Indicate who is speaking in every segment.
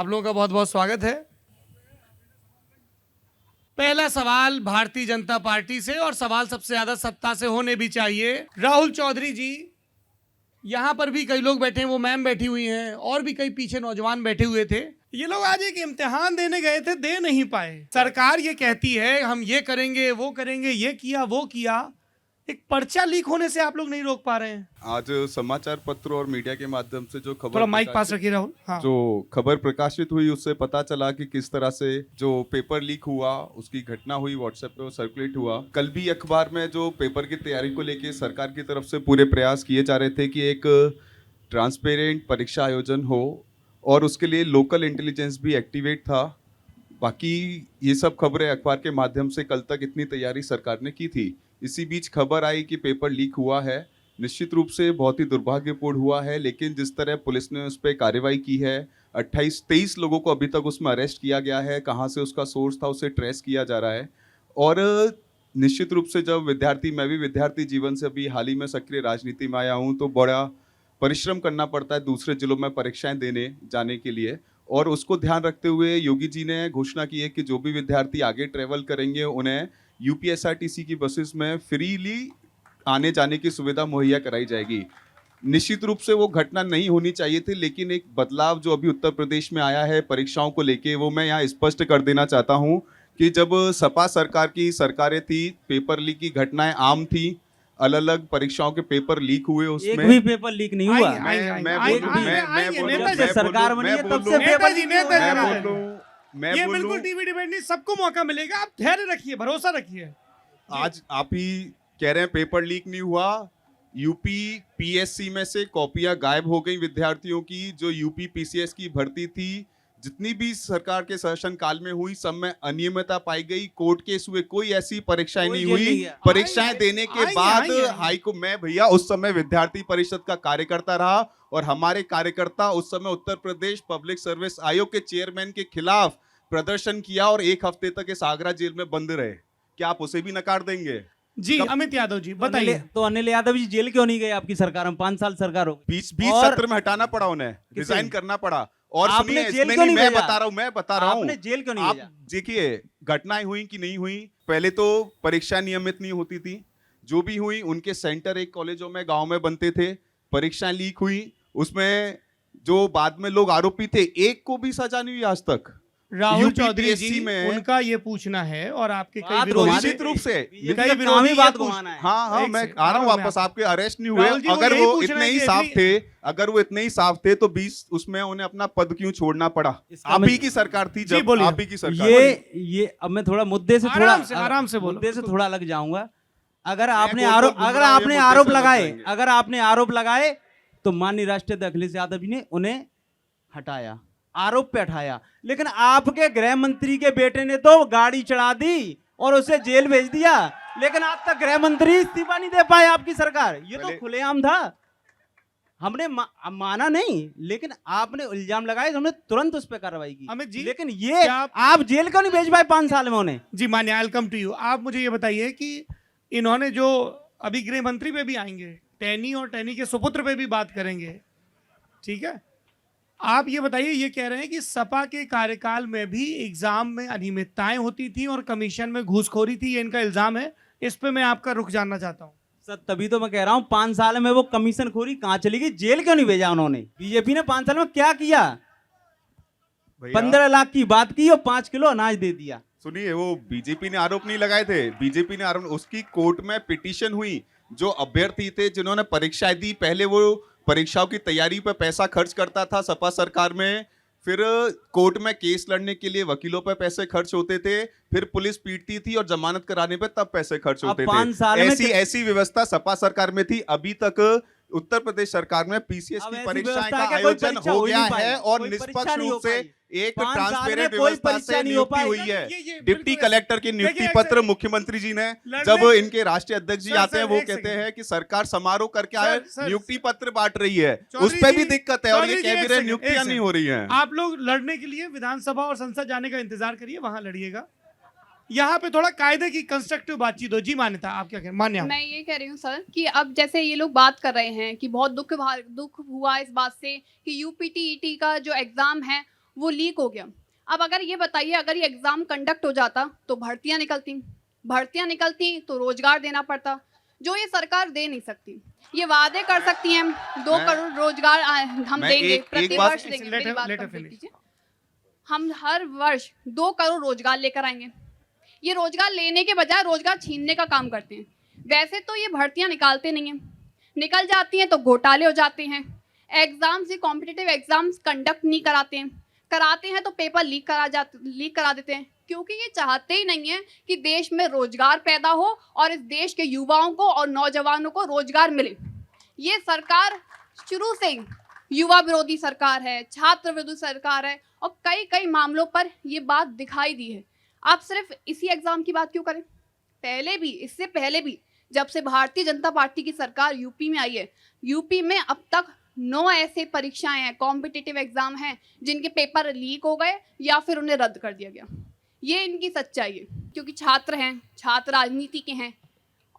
Speaker 1: आप लोगों का बहुत बहुत स्वागत है। पहला सवाल भारतीय जनता पार्टी से, और सवाल सबसे ज्यादा सत्ता से होने भी चाहिए। राहुल चौधरी जी, यहां पर भी कई लोग बैठे हैं, वो मैम बैठी हुई हैं, और भी कई पीछे नौजवान बैठे हुए थे। ये लोग आज एक इम्तिहान देने गए थे, दे नहीं पाए। सरकार ये कहती है हम ये करेंगे, वो करेंगे, ये किया, वो किया। एक पर्चा लीक होने से आप लोग नहीं रोक पा रहे हैं।
Speaker 2: आज समाचार पत्र और मीडिया के माध्यम से जो खबर
Speaker 1: थोड़ा माइक पास रखिए राहुल। हाँ।
Speaker 2: जो खबर प्रकाशित हुई उससे पता चला कि किस तरह से जो पेपर लीक हुआ, उसकी घटना हुई, व्हाट्सएप पे वो सर्कुलेट हुआ। कल भी अखबार में जो पेपर की तैयारी को लेके सरकार की तरफ से पूरे प्रयास किए जा रहे थे कि एक ट्रांसपेरेंट परीक्षा आयोजन हो, और उसके लिए लोकल इंटेलिजेंस भी एक्टिवेट था। बाकी ये सब खबरें अखबार के माध्यम से कल तक इतनी तैयारी सरकार ने की थी। इसी बीच खबर आई कि पेपर लीक हुआ है। निश्चित रूप से बहुत ही दुर्भाग्यपूर्ण हुआ है, लेकिन जिस तरह पुलिस ने उस पर कार्रवाई की है, 23 लोगों को अभी तक उसमें अरेस्ट किया गया है। कहाँ से उसका सोर्स था उसे ट्रेस किया जा रहा है। और निश्चित रूप से जब मैं भी विद्यार्थी जीवन से अभी हाल ही में सक्रिय राजनीति में आया हूँ, तो बड़ा परिश्रम करना पड़ता है दूसरे जिलों में परीक्षाएं देने जाने के लिए। और उसको ध्यान रखते हुए योगी जी ने घोषणा की है कि जो भी विद्यार्थी आगे ट्रेवल करेंगे उन्हें यूपीएसआरटीसी की बसेस में फ्रीली आने जाने की सुविधा मुहैया कराई जाएगी। निश्चित रूप से वो घटना नहीं होनी चाहिए थी, लेकिन एक बदलाव जो अभी उत्तर प्रदेश में आया है परीक्षाओं को लेके, वो मैं यहाँ स्पष्ट कर देना चाहता हूँ कि जब सपा सरकार की सरकारें थी, पेपर लीक की घटनाएं आम थी। अलग अलग परीक्षाओं के पेपर लीक हुए, उसमें
Speaker 3: एक भी पेपर लीक नहीं हुआ।
Speaker 1: सरकार
Speaker 3: बनी है तब से पेपर लीक नहीं
Speaker 2: मैं
Speaker 1: ये
Speaker 2: बोलूं,
Speaker 1: बिल्कुल टीवी डिबेट नहीं, सबको मौका मिलेगा। आप धैर्य रखिए, भरोसा रखिए।
Speaker 2: आज आप ही कह रहे हैं पेपर लीक नहीं हुआ। यूपी पीएससी में से कॉपियां गायब हो गई विद्यार्थियों की। जो यूपी पीसीएस की भर्ती थी, जितनी भी सरकार के शासन काल में हुई, सब में अनियमितता पाई गई, कोर्ट केस हुए, कोई ऐसी परीक्षाएं नहीं हुई। परीक्षाएं देने के बाद हाईकोर्ट में, भैया उस समय विद्यार्थी परिषद का कार्यकर्ता रहा, और हमारे कार्यकर्ता उस समय उत्तर प्रदेश पब्लिक सर्विस आयोग के चेयरमैन के खिलाफ प्रदर्शन किया, और 1 हफ्ते तक इस आगरा जेल में बंद रहे। क्या आप उसे भी नकार देंगे?
Speaker 1: जी अमित यादव जी बताइए।
Speaker 3: तो अनिल यादव जी जेल क्यों नहीं गए? आपकी सरकार में 5 साल सरकार हो गई।
Speaker 2: 20 सत्र में हटाना पड़ा उन्हें, रिजाइन करना पड़ा। और
Speaker 3: आपने
Speaker 2: सुनिए,
Speaker 3: जेल
Speaker 2: इसमें
Speaker 3: क्यों
Speaker 2: नहीं,
Speaker 3: नहीं
Speaker 2: मैं
Speaker 3: भेजा?
Speaker 2: बता रहा हूँ
Speaker 3: आपने जेल क्यों नहीं
Speaker 2: आप
Speaker 3: भेजा?
Speaker 2: देखिए, घटनाएं हुई कि नहीं हुई। पहले तो परीक्षा नियमित नहीं होती थी, जो भी हुई उनके सेंटर एक कॉलेजों में गांव में बनते थे। परीक्षाएं लीक हुई, उसमें जो बाद में लोग आरोपी थे, एक को भी सजा नहीं हुई आज तक।
Speaker 1: राहुल
Speaker 2: यूपी
Speaker 1: चौधरी जी
Speaker 2: पीएससी में
Speaker 1: उनका ये पूछना है, और आपके कई
Speaker 3: बात
Speaker 1: विरोधी
Speaker 2: निश्चित रूप से
Speaker 1: कई विरोधी
Speaker 3: बात
Speaker 1: ये
Speaker 3: घुमाना है।
Speaker 2: हाँ, मैं आ रहा हूँ वापस। आपके अरेस्ट नहीं हुए।
Speaker 1: राहुल जी,
Speaker 2: अगर
Speaker 1: यही
Speaker 2: वो
Speaker 1: पूछ रहे
Speaker 2: इतने
Speaker 1: हैं
Speaker 2: ही
Speaker 1: कि
Speaker 2: साफ
Speaker 1: इतनी-
Speaker 2: थे, अगर वो इतने ही साफ थे, तो 20 उसमें उन्हें अपना पद क्यों छोड़ना पड़ा? आप ही की सरकार थी
Speaker 1: जी,
Speaker 2: जब,
Speaker 1: बोलिए।
Speaker 2: आप ही की सरकार।
Speaker 3: ये अब मैं थोड़ा मुद्दे से
Speaker 1: आराम से बोलो।
Speaker 3: मुद्दे से थोड़ा लग जाऊंगा। अगर
Speaker 2: मैं
Speaker 3: आपने
Speaker 2: गोल-गोल
Speaker 3: आरोप
Speaker 2: घूम
Speaker 3: अगर
Speaker 2: रहा हूं, ये
Speaker 3: आपने
Speaker 2: मुद्दे
Speaker 3: आरोप
Speaker 2: से लग
Speaker 3: लगाए
Speaker 2: जाएंगे।
Speaker 3: अगर आपने आरोप लगाए तो माननीय राष्ट्रीय अध्यक्ष अखिलेश यादव जी ने उन्हें हटाया, आरोप पे हटाया। लेकिन आपके गृह मंत्री के बेटे ने तो गाड़ी चढ़ा दी और उसे जेल भेज दिया, लेकिन आज तक गृह मंत्री इस्तीफा नहीं दे पाए आपकी सरकार। ये तो खुलेआम था। हमने माना नहीं, लेकिन आपने इल्जाम लगाए तो हमने तुरंत उस पर कार्रवाई की।
Speaker 1: अमित जी,
Speaker 3: लेकिन ये
Speaker 1: क्या
Speaker 3: आप जेल क्यों नहीं भेज पाए 5 साल में उन्हें?
Speaker 1: जी मान्य, I will come to you. आप मुझे ये बताइए कि इन्होंने जो अभी गृह मंत्री पे भी आएंगे, टैनी और टैनी के सुपुत्र पे भी बात करेंगे, ठीक है? आप ये बताइए, ये कह रहे हैं कि सपा के कार्यकाल में भी एग्जाम में अनियमितताएं होती थी और कमीशन में घूसखोरी थी, ये इनका इल्जाम है। इस पे मैं आपका रुख जानना चाहता हूँ।
Speaker 3: सर तभी तो मैं कह रहा हूँ 5 साल में वो कमीशन खोरी कहाँ चली गई? जेल क्यों नहीं भेजा उन्होंने? बीजेपी ने 5 साल में क्या किया? 15 लाख की बात की और 5 किलो अनाज दे दिया।
Speaker 2: सुनिए, वो बीजेपी ने आरोप नहीं लगाए थे। बीजेपी ने आरोप, उसकी कोर्ट में पिटीशन हुई। जो अभ्यर्थी थे जिन्होंने परीक्षाएं दी, पहले वो परीक्षाओं की तैयारी पर पैसा खर्च करता था सपा सरकार में, फिर कोर्ट में केस लड़ने के लिए वकीलों पर पैसे खर्च होते थे, फिर पुलिस पीटती थी और जमानत कराने पे तब पैसे खर्च होते थे।
Speaker 3: 5 साल में
Speaker 2: ऐसी व्यवस्था सपा सरकार में थी। अभी तक उत्तर प्रदेश सरकार में पीसीएस की परीक्षाएं का आयोजन हो गया है, और निष्पक्ष रूप से एक ट्रांसपेरेंट व्यवस्था से नियुक्ति हुई है। डिप्टी कलेक्टर की नियुक्ति पत्र मुख्यमंत्री जी ने, जब इनके राष्ट्रीय अध्यक्ष जी आते हैं, वो कहते हैं कि सरकार समारोह करके आए, नियुक्ति पत्र बांट रही है। उस पर भी दिक्कत है, और ये कह भी रहे नियुक्तियां नहीं हो रही है।
Speaker 1: आप लोग लड़ने के लिए विधानसभा और संसद जाने का इंतजार करिए, वहां लड़िएगा। यहाँ पे थोड़ा कायदे की कंस्ट्रक्टिव बातचीत हो। जी मान्यता, आप क्या कह रहे हैं? मान्या,
Speaker 4: मैं ये कह रही हूँ सर कि अब जैसे ये लोग बात कर रहे हैं कि बहुत दुख हुआ इस बात से कि यूपीटीईटी का जो एग्जाम है वो लीक हो गया। अब अगर ये बताइए, अगर ये एग्जाम कंडक्ट हो जाता तो भर्तियां निकलती तो रोजगार देना पड़ता, जो ये सरकार दे नहीं सकती। ये वादे कर सकती हैं 2 करोड़ रोजगार हम देंगे, प्रति वर्ष देंगे। मेरी बात complete कीजिए। हम हर वर्ष 2 करोड़ रोजगार लेकर आएंगे। ये रोजगार लेने के बजाय रोजगार छीनने का काम करते हैं। वैसे तो ये भर्तियां निकालते नहीं हैं, निकल जाती हैं तो घोटाले हो जाते हैं। एग्जाम्स, ये कॉम्पिटिटिव एग्जाम्स कंडक्ट नहीं कराते हैं तो पेपर लीक करा देते हैं, क्योंकि ये चाहते ही नहीं है कि देश में रोजगार पैदा हो और इस देश के युवाओं को और नौजवानों को रोजगार मिले। ये सरकार शुरू से ही युवा विरोधी सरकार है, छात्र विरोधी सरकार है, और कई मामलों पर ये बात दिखाई दी है। आप सिर्फ इसी एग्जाम की बात क्यों करें? इससे पहले भी जब से भारतीय जनता पार्टी की सरकार यूपी में आई है, यूपी में अब तक 9 ऐसे परीक्षाएं हैं, कॉम्पिटिटिव एग्जाम हैं, जिनके पेपर लीक हो गए या फिर उन्हें रद्द कर दिया गया। ये इनकी सच्चाई है, क्योंकि छात्र राजनीति के हैं।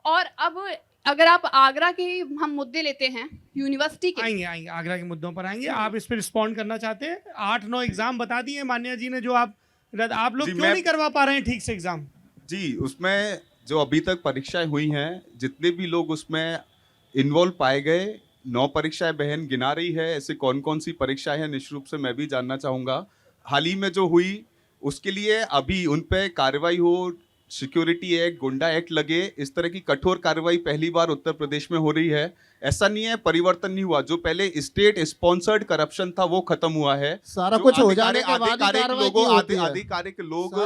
Speaker 4: और अब अगर आप आगरा के हम मुद्दे लेते हैं, यूनिवर्सिटी के,
Speaker 1: आएंगे आगरा के मुद्दों पर आएंगे। आप इस पर रिस्पॉन्ड करना चाहते हैं? 8-9 एग्जाम बता दिए मान्या जी ने, जो आप लोग क्यों नहीं करवा पा रहे हैं ठीक से एग्जाम?
Speaker 2: जी, उसमें जो अभी तक परीक्षाएं हुई हैं, जितने भी लोग उसमें इन्वॉल्व पाए गए, 9 परीक्षाएं बहन गिना रही है। ऐसे कौन कौन सी परीक्षाएं हैं निश्चित रूप से मैं भी जानना चाहूँगा। हाल ही में जो हुई उसके लिए अभी उन पे कार्रवाई हो, सिक्योरिटी एक्ट, गुंडा एक्ट लगे, इस तरह की कठोर कार्रवाई पहली बार उत्तर प्रदेश में हो रही है। ऐसा नहीं है परिवर्तन नहीं हुआ, जो पहले स्टेट स्पॉन्सर्ड करप्शन था वो खत्म हुआ है।
Speaker 5: सारा कुछ हो जाने के बाद
Speaker 2: आधिकारिक लोग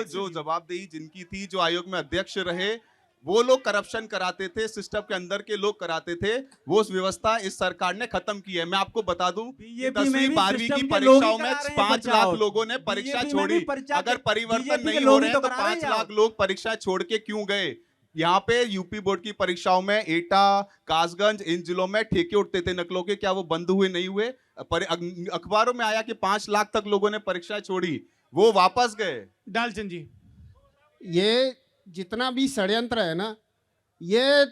Speaker 2: जो जवाबदेही जिनकी थी, जो आयोग में अध्यक्ष रहे, वो लोग करप्शन कराते थे, सिस्टम के अंदर के लोग कराते थे। वो व्यवस्था इस सरकार ने खत्म की है। मैं आपको बता दूं, 10वीं 12वीं की परीक्षाओं में 5 लाख लोगों ने परीक्षा छोड़ी। अगर परिवर्तन नहीं हो रहे हैं तो 5 लाख लोग परीक्षा छोड़ के क्यों गए? यहाँ पे यूपी बोर्ड की परीक्षाओं में एटा, कासगंज, इन जिलों में ठेके उठते थे नकलों के, क्या वो बंद हुए? नहीं हुए। अखबारों में आया कि 5 लाख तक लोगों ने परीक्षाएं छोड़ी, वो वापस गए।
Speaker 1: डालचंद जी,
Speaker 5: ये जितना भी षड्यंत्र है ना, ये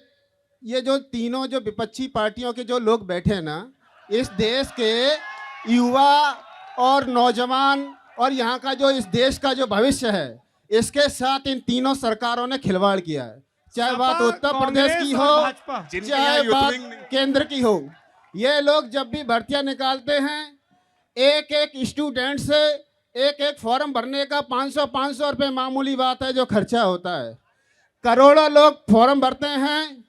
Speaker 5: जो तीनों जो विपक्षी पार्टियों के जो लोग बैठे हैं ना, इस देश के युवा और नौजवान और यहाँ का जो इस देश का जो भविष्य है, इसके साथ इन तीनों सरकारों ने खिलवाड़ किया है। चाहे बात उत्तर प्रदेश की हो, चाहे बात केंद्र की हो। ये लोग जब भी भर्तियां निकालते हैं, एक स्टूडेंट से एक फॉर्म भरने का 500 रुपये मामूली बात है जो खर्चा होता है। करोड़ों लोग फॉर्म भरते हैं,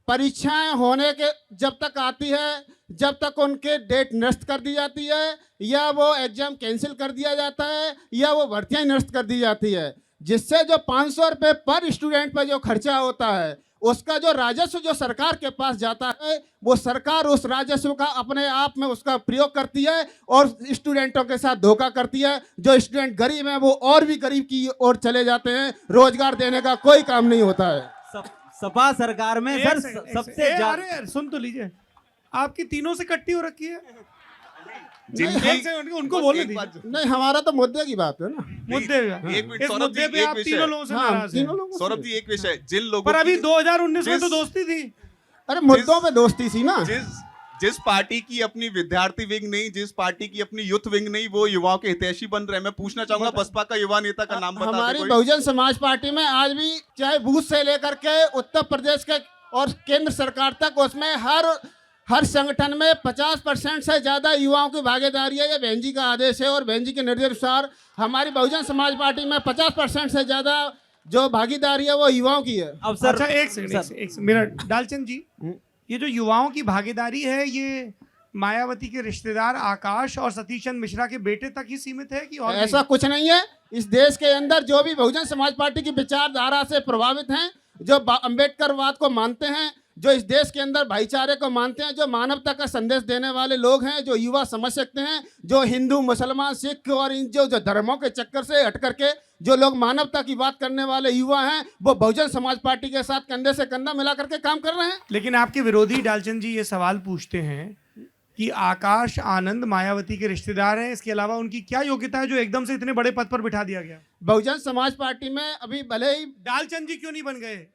Speaker 5: परीक्षाएं होने के जब तक आती है, जब तक उनके डेट निरस्त कर दी जाती है, या वो एग्जाम कैंसिल कर दिया जाता है, या वो भर्तियां निरस्त कर दी जाती है, जिससे जो 500 रुपये पर स्टूडेंट पर जो खर्चा होता है, उसका जो राजस्व जो सरकार के पास जाता है, वो सरकार उस राजस्व का अपने आप में उसका प्रयोग करती है और स्टूडेंटों के साथ धोखा करती है। जो स्टूडेंट गरीब हैं वो और भी गरीब की ओर चले जाते हैं। रोजगार देने का कोई काम नहीं होता है।
Speaker 3: सपा सरकार में सर सबसे
Speaker 1: ज्यादा, सुन तो लीजिए, आपकी तीनों से कट्टी हो रखी है। उनको बोलने दीजिए।
Speaker 5: नहीं, हमारा तो मुद्दे की बात है ना,
Speaker 1: मुद्दे पे आप तीनों लोगों से नाराज हैं।
Speaker 2: सौरभ जी, एक विषय जिन लोगों
Speaker 1: पर अभी 2019 में तो दोस्ती थी।
Speaker 5: अरे मुद्दों पे दोस्ती थी ना।
Speaker 2: जिस पार्टी की अपनी विद्यार्थी विंग नहीं, जिस पार्टी की अपनी यूथ विंग नहीं, वो युवाओं के हितैषी बन रहे हैं। मैं पूछना चाहूंगा बसपा का युवा नेता का नाम बता दे।
Speaker 5: हमारी बहुजन समाज पार्टी में आज भी चाहे बूथ से लेकर के उत्तर प्रदेश के और केंद्र सरकार तक, उसमें हर संगठन में 50% से ज्यादा युवाओं की भागीदारी है। ये बहन जी का आदेश है और बहन जी के निर्देश अनुसार हमारी बहुजन समाज पार्टी में 50% से ज्यादा जो भागीदारी है वो युवाओं की है।
Speaker 1: अब सर, अच्छा एक मिनट डालचंद जी, ये जो युवाओं की भागीदारी है, ये मायावती के रिश्तेदार आकाश और सतीश चंद्र मिश्रा के बेटे तक ही सीमित है कि और
Speaker 5: ऐसा कुछ नहीं है। इस देश के अंदर जो भी बहुजन समाज पार्टी की विचारधारा से प्रभावित हैं, जो अम्बेडकरवाद को मानते हैं, जो इस देश के अंदर भाईचारे को मानते हैं, जो मानवता का संदेश देने वाले लोग हैं, जो युवा समझ सकते हैं, जो हिंदू, मुसलमान, सिख और इन जो धर्मों के चक्कर से हट करके जो लोग मानवता की बात करने वाले युवा हैं, वो बहुजन समाज पार्टी के साथ कंधे से कंधा मिला करके काम कर रहे हैं।
Speaker 1: लेकिन आपके विरोधी डालचंद जी ये सवाल पूछते हैं कि आकाश आनंद मायावती के रिश्तेदार हैं, इसके अलावा उनकी क्या योग्यता है जो एकदम से इतने बड़े पद पर बिठा दिया गया?
Speaker 5: बहुजन समाज पार्टी में अभी भले ही
Speaker 1: डालचंद जी क्यों नहीं बन गए?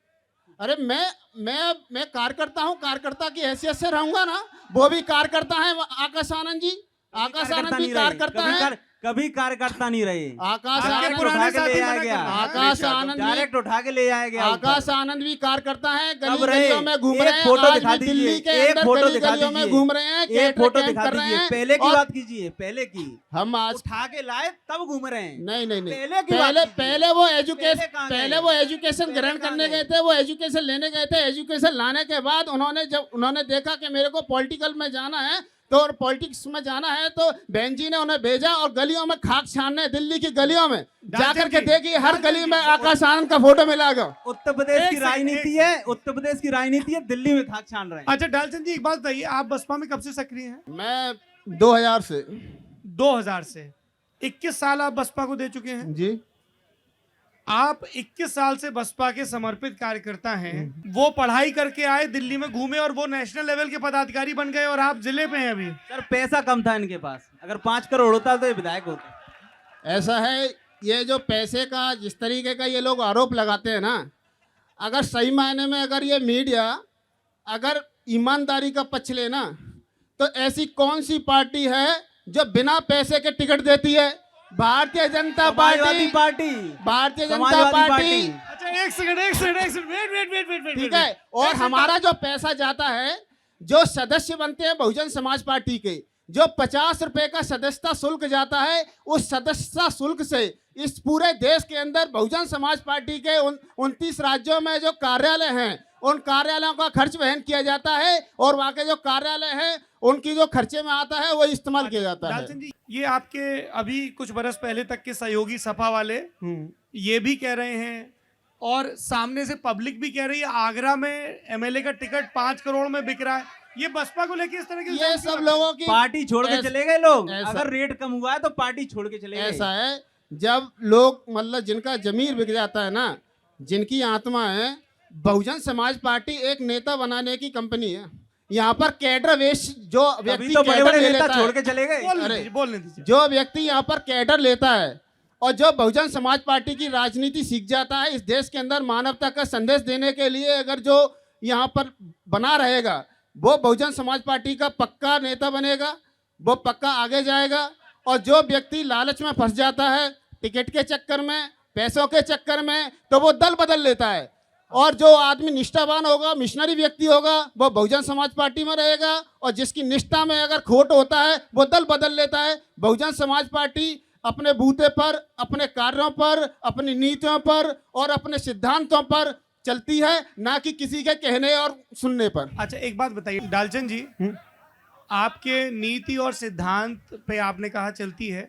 Speaker 5: अरे मैं कार्यकर्ता हूँ, कार्यकर्ता की हैसियत से रहूंगा ना। वो भी कार्यकर्ता है आकाश आनंद जी, आकाश आनंद
Speaker 3: कार्यकर्ता
Speaker 5: भी
Speaker 3: नहीं रहे,
Speaker 5: कार्यकर्ता है।
Speaker 3: कभी कार्यकर्ता नहीं रहे।
Speaker 5: आकाश
Speaker 1: आपके
Speaker 5: आनंद
Speaker 1: पुराने
Speaker 3: उठा के
Speaker 1: साथी
Speaker 3: ले
Speaker 1: मना
Speaker 3: आया
Speaker 1: कर
Speaker 3: गया।
Speaker 1: रहे हैं।
Speaker 5: आकाश आनंद भी
Speaker 3: डायरेक्ट उठा के ले आया गया ऊपर।
Speaker 5: आकाश आनंद भी कार्यकर्ता है।
Speaker 3: कब
Speaker 5: गली
Speaker 3: रहे?
Speaker 5: गलियों में घूम
Speaker 3: एक
Speaker 5: रहे हैं।
Speaker 3: फोटो
Speaker 5: आज
Speaker 3: दिखा
Speaker 5: भी दिल्ली
Speaker 3: दीजिए,
Speaker 5: के
Speaker 3: एक
Speaker 5: अंदर
Speaker 3: फोटो
Speaker 5: गली
Speaker 3: दिखा
Speaker 5: गलियों में
Speaker 3: दीजिए।
Speaker 5: घूम रहे हैं।
Speaker 3: एक
Speaker 5: कैटर
Speaker 3: फोटो
Speaker 5: कैंप
Speaker 3: दिखा
Speaker 5: कर रहे
Speaker 3: दीजिए,
Speaker 5: हैं।
Speaker 3: पहले की
Speaker 5: और
Speaker 3: बात कीजिए, पहले की।
Speaker 5: हम आज
Speaker 3: उठा के लाए तब घूम रहे हैं।
Speaker 5: नहीं नहीं नहीं
Speaker 3: पहले की बात
Speaker 5: पहले
Speaker 3: कीजिए।
Speaker 5: पहले वो एजुकेशन
Speaker 3: कहाँ गए?
Speaker 5: पहले वो एजुकेशन
Speaker 3: पहले
Speaker 5: ग्रहण
Speaker 3: कहाँ
Speaker 5: करने
Speaker 3: गए?
Speaker 5: गए थे। वो एजुकेशन लेने गए थे। एजुकेशन लाने के बाद उन्होंने देखा कि मेरे को पॉलिटिकल में जाना है, तो और पॉलिटिक्स में जाना है, तो बहन जी ने उन्हें भेजा और गलियों में खाक छानने, दिल्ली की गलियों में जाकर के देखिए, हर गली में आकाश आनंद का फोटो मिलेगा।
Speaker 3: उत्तर प्रदेश
Speaker 1: एक
Speaker 3: की
Speaker 1: सेकंड,
Speaker 3: राजनीति
Speaker 1: एक
Speaker 3: है, उत्तर प्रदेश की राजनीति है, दिल्ली में खाक छान रहे हैं।
Speaker 1: अच्छा ढालचंद जी, एक बात बताइए, आप बसपा में कब से सक्रिय हैं?
Speaker 5: मैं 2000 से
Speaker 1: 2000 से। 21 साल आप बसपा को दे चुके हैं।
Speaker 5: जी।
Speaker 1: आप 21 साल से बसपा के समर्पित कार्यकर्ता हैं। वो पढ़ाई करके आए, दिल्ली में घूमे और वो नेशनल लेवल के पदाधिकारी बन गए और आप जिले पे हैं अभी।
Speaker 3: सर पैसा कम था इनके पास, अगर 5 करोड़ होता तो ये विधायक होते।
Speaker 5: ऐसा है, ये जो पैसे का जिस तरीके का ये लोग आरोप लगाते हैं ना, अगर सही मायने में अगर ये मीडिया अगर ईमानदारी का पक्ष लेना, तो ऐसी कौन सी पार्टी है जो बिना पैसे के टिकट देती है? Bharatiya Janata
Speaker 3: Samajwadi
Speaker 5: party.
Speaker 3: Party,
Speaker 5: Bharatiya Janata
Speaker 3: Samajwadi
Speaker 5: party.
Speaker 1: अच्छा एक सेकंड, वेट।
Speaker 5: ठीक है। और हमारा जो पैसा जाता है, जो सदस्य बनते हैं बहुजन समाज पार्टी के, जो 50 रुपए का सदस्यता शुल्क जाता है, उस सदस्यता शुल्क से इस पूरे देश के अंदर बहुजन समाज पार्टी के 29 राज्यों में जो कार्यालय हैं, उन कार्यालयों का खर्च वहन किया जाता है, और वहाँ के जो कार्यालय हैं उनकी जो खर्चे में आता है वो इस्तेमाल किया जाता है।
Speaker 1: ढालचंद जी, ये आपके अभी कुछ बरस पहले तक के सहयोगी सपा वाले ये भी कह रहे हैं और सामने से पब्लिक भी कह रही है, आगरा में एमएलए का टिकट 5 करोड़ में बिक रहा है। ये बसपा को लेके इस तरह के
Speaker 5: ये सब लोगों की
Speaker 3: पार्टी छोड़ के
Speaker 5: ऐसा-
Speaker 3: चले गए लोग।
Speaker 5: ऐसा-
Speaker 3: अगर रेट कम हुआ है तो पार्टी छोड़ के चले गए।
Speaker 5: ऐसा है, जब लोग मतलब जिनका जमीर बिक जाता है ना, जिनकी आत्मा है, बहुजन समाज पार्टी एक नेता बनाने की कंपनी है। यहाँ पर कैडर वेश जो
Speaker 3: तभी
Speaker 5: व्यक्ति
Speaker 3: तो बड़े
Speaker 5: कैडर
Speaker 3: बड़े
Speaker 5: ले
Speaker 3: नेता
Speaker 5: लेता
Speaker 3: छोड़
Speaker 5: है,
Speaker 3: के चले गए।
Speaker 1: बोलने दीजिए।
Speaker 5: जो व्यक्ति यहाँ पर कैडर लेता है और जो बहुजन समाज पार्टी की राजनीति सीख जाता है, इस देश के अंदर मानवता का संदेश देने के लिए अगर जो यहाँ पर बना रहेगा, वो बहुजन समाज पार्टी का पक्का नेता बनेगा, वो पक्का आगे जाएगा। और जो व्यक्ति लालच में फंस जाता है, टिकट के चक्कर में, पैसों के चक्कर में, तो वो दल बदल लेता है। और जो आदमी निष्ठावान होगा, मिशनरी व्यक्ति होगा, वो बहुजन समाज पार्टी में रहेगा। और जिसकी निष्ठा में अगर खोट होता है, वो दल बदल लेता है। बहुजन समाज पार्टी अपने बूते पर, अपने कार्यों पर, अपनी नीतियों पर और अपने सिद्धांतों पर चलती है, ना कि किसी के कहने और सुनने पर।
Speaker 1: अच्छा एक बात बताइए ढालचंद जी, आपके नीति और सिद्धांत पे आपने कहा चलती है,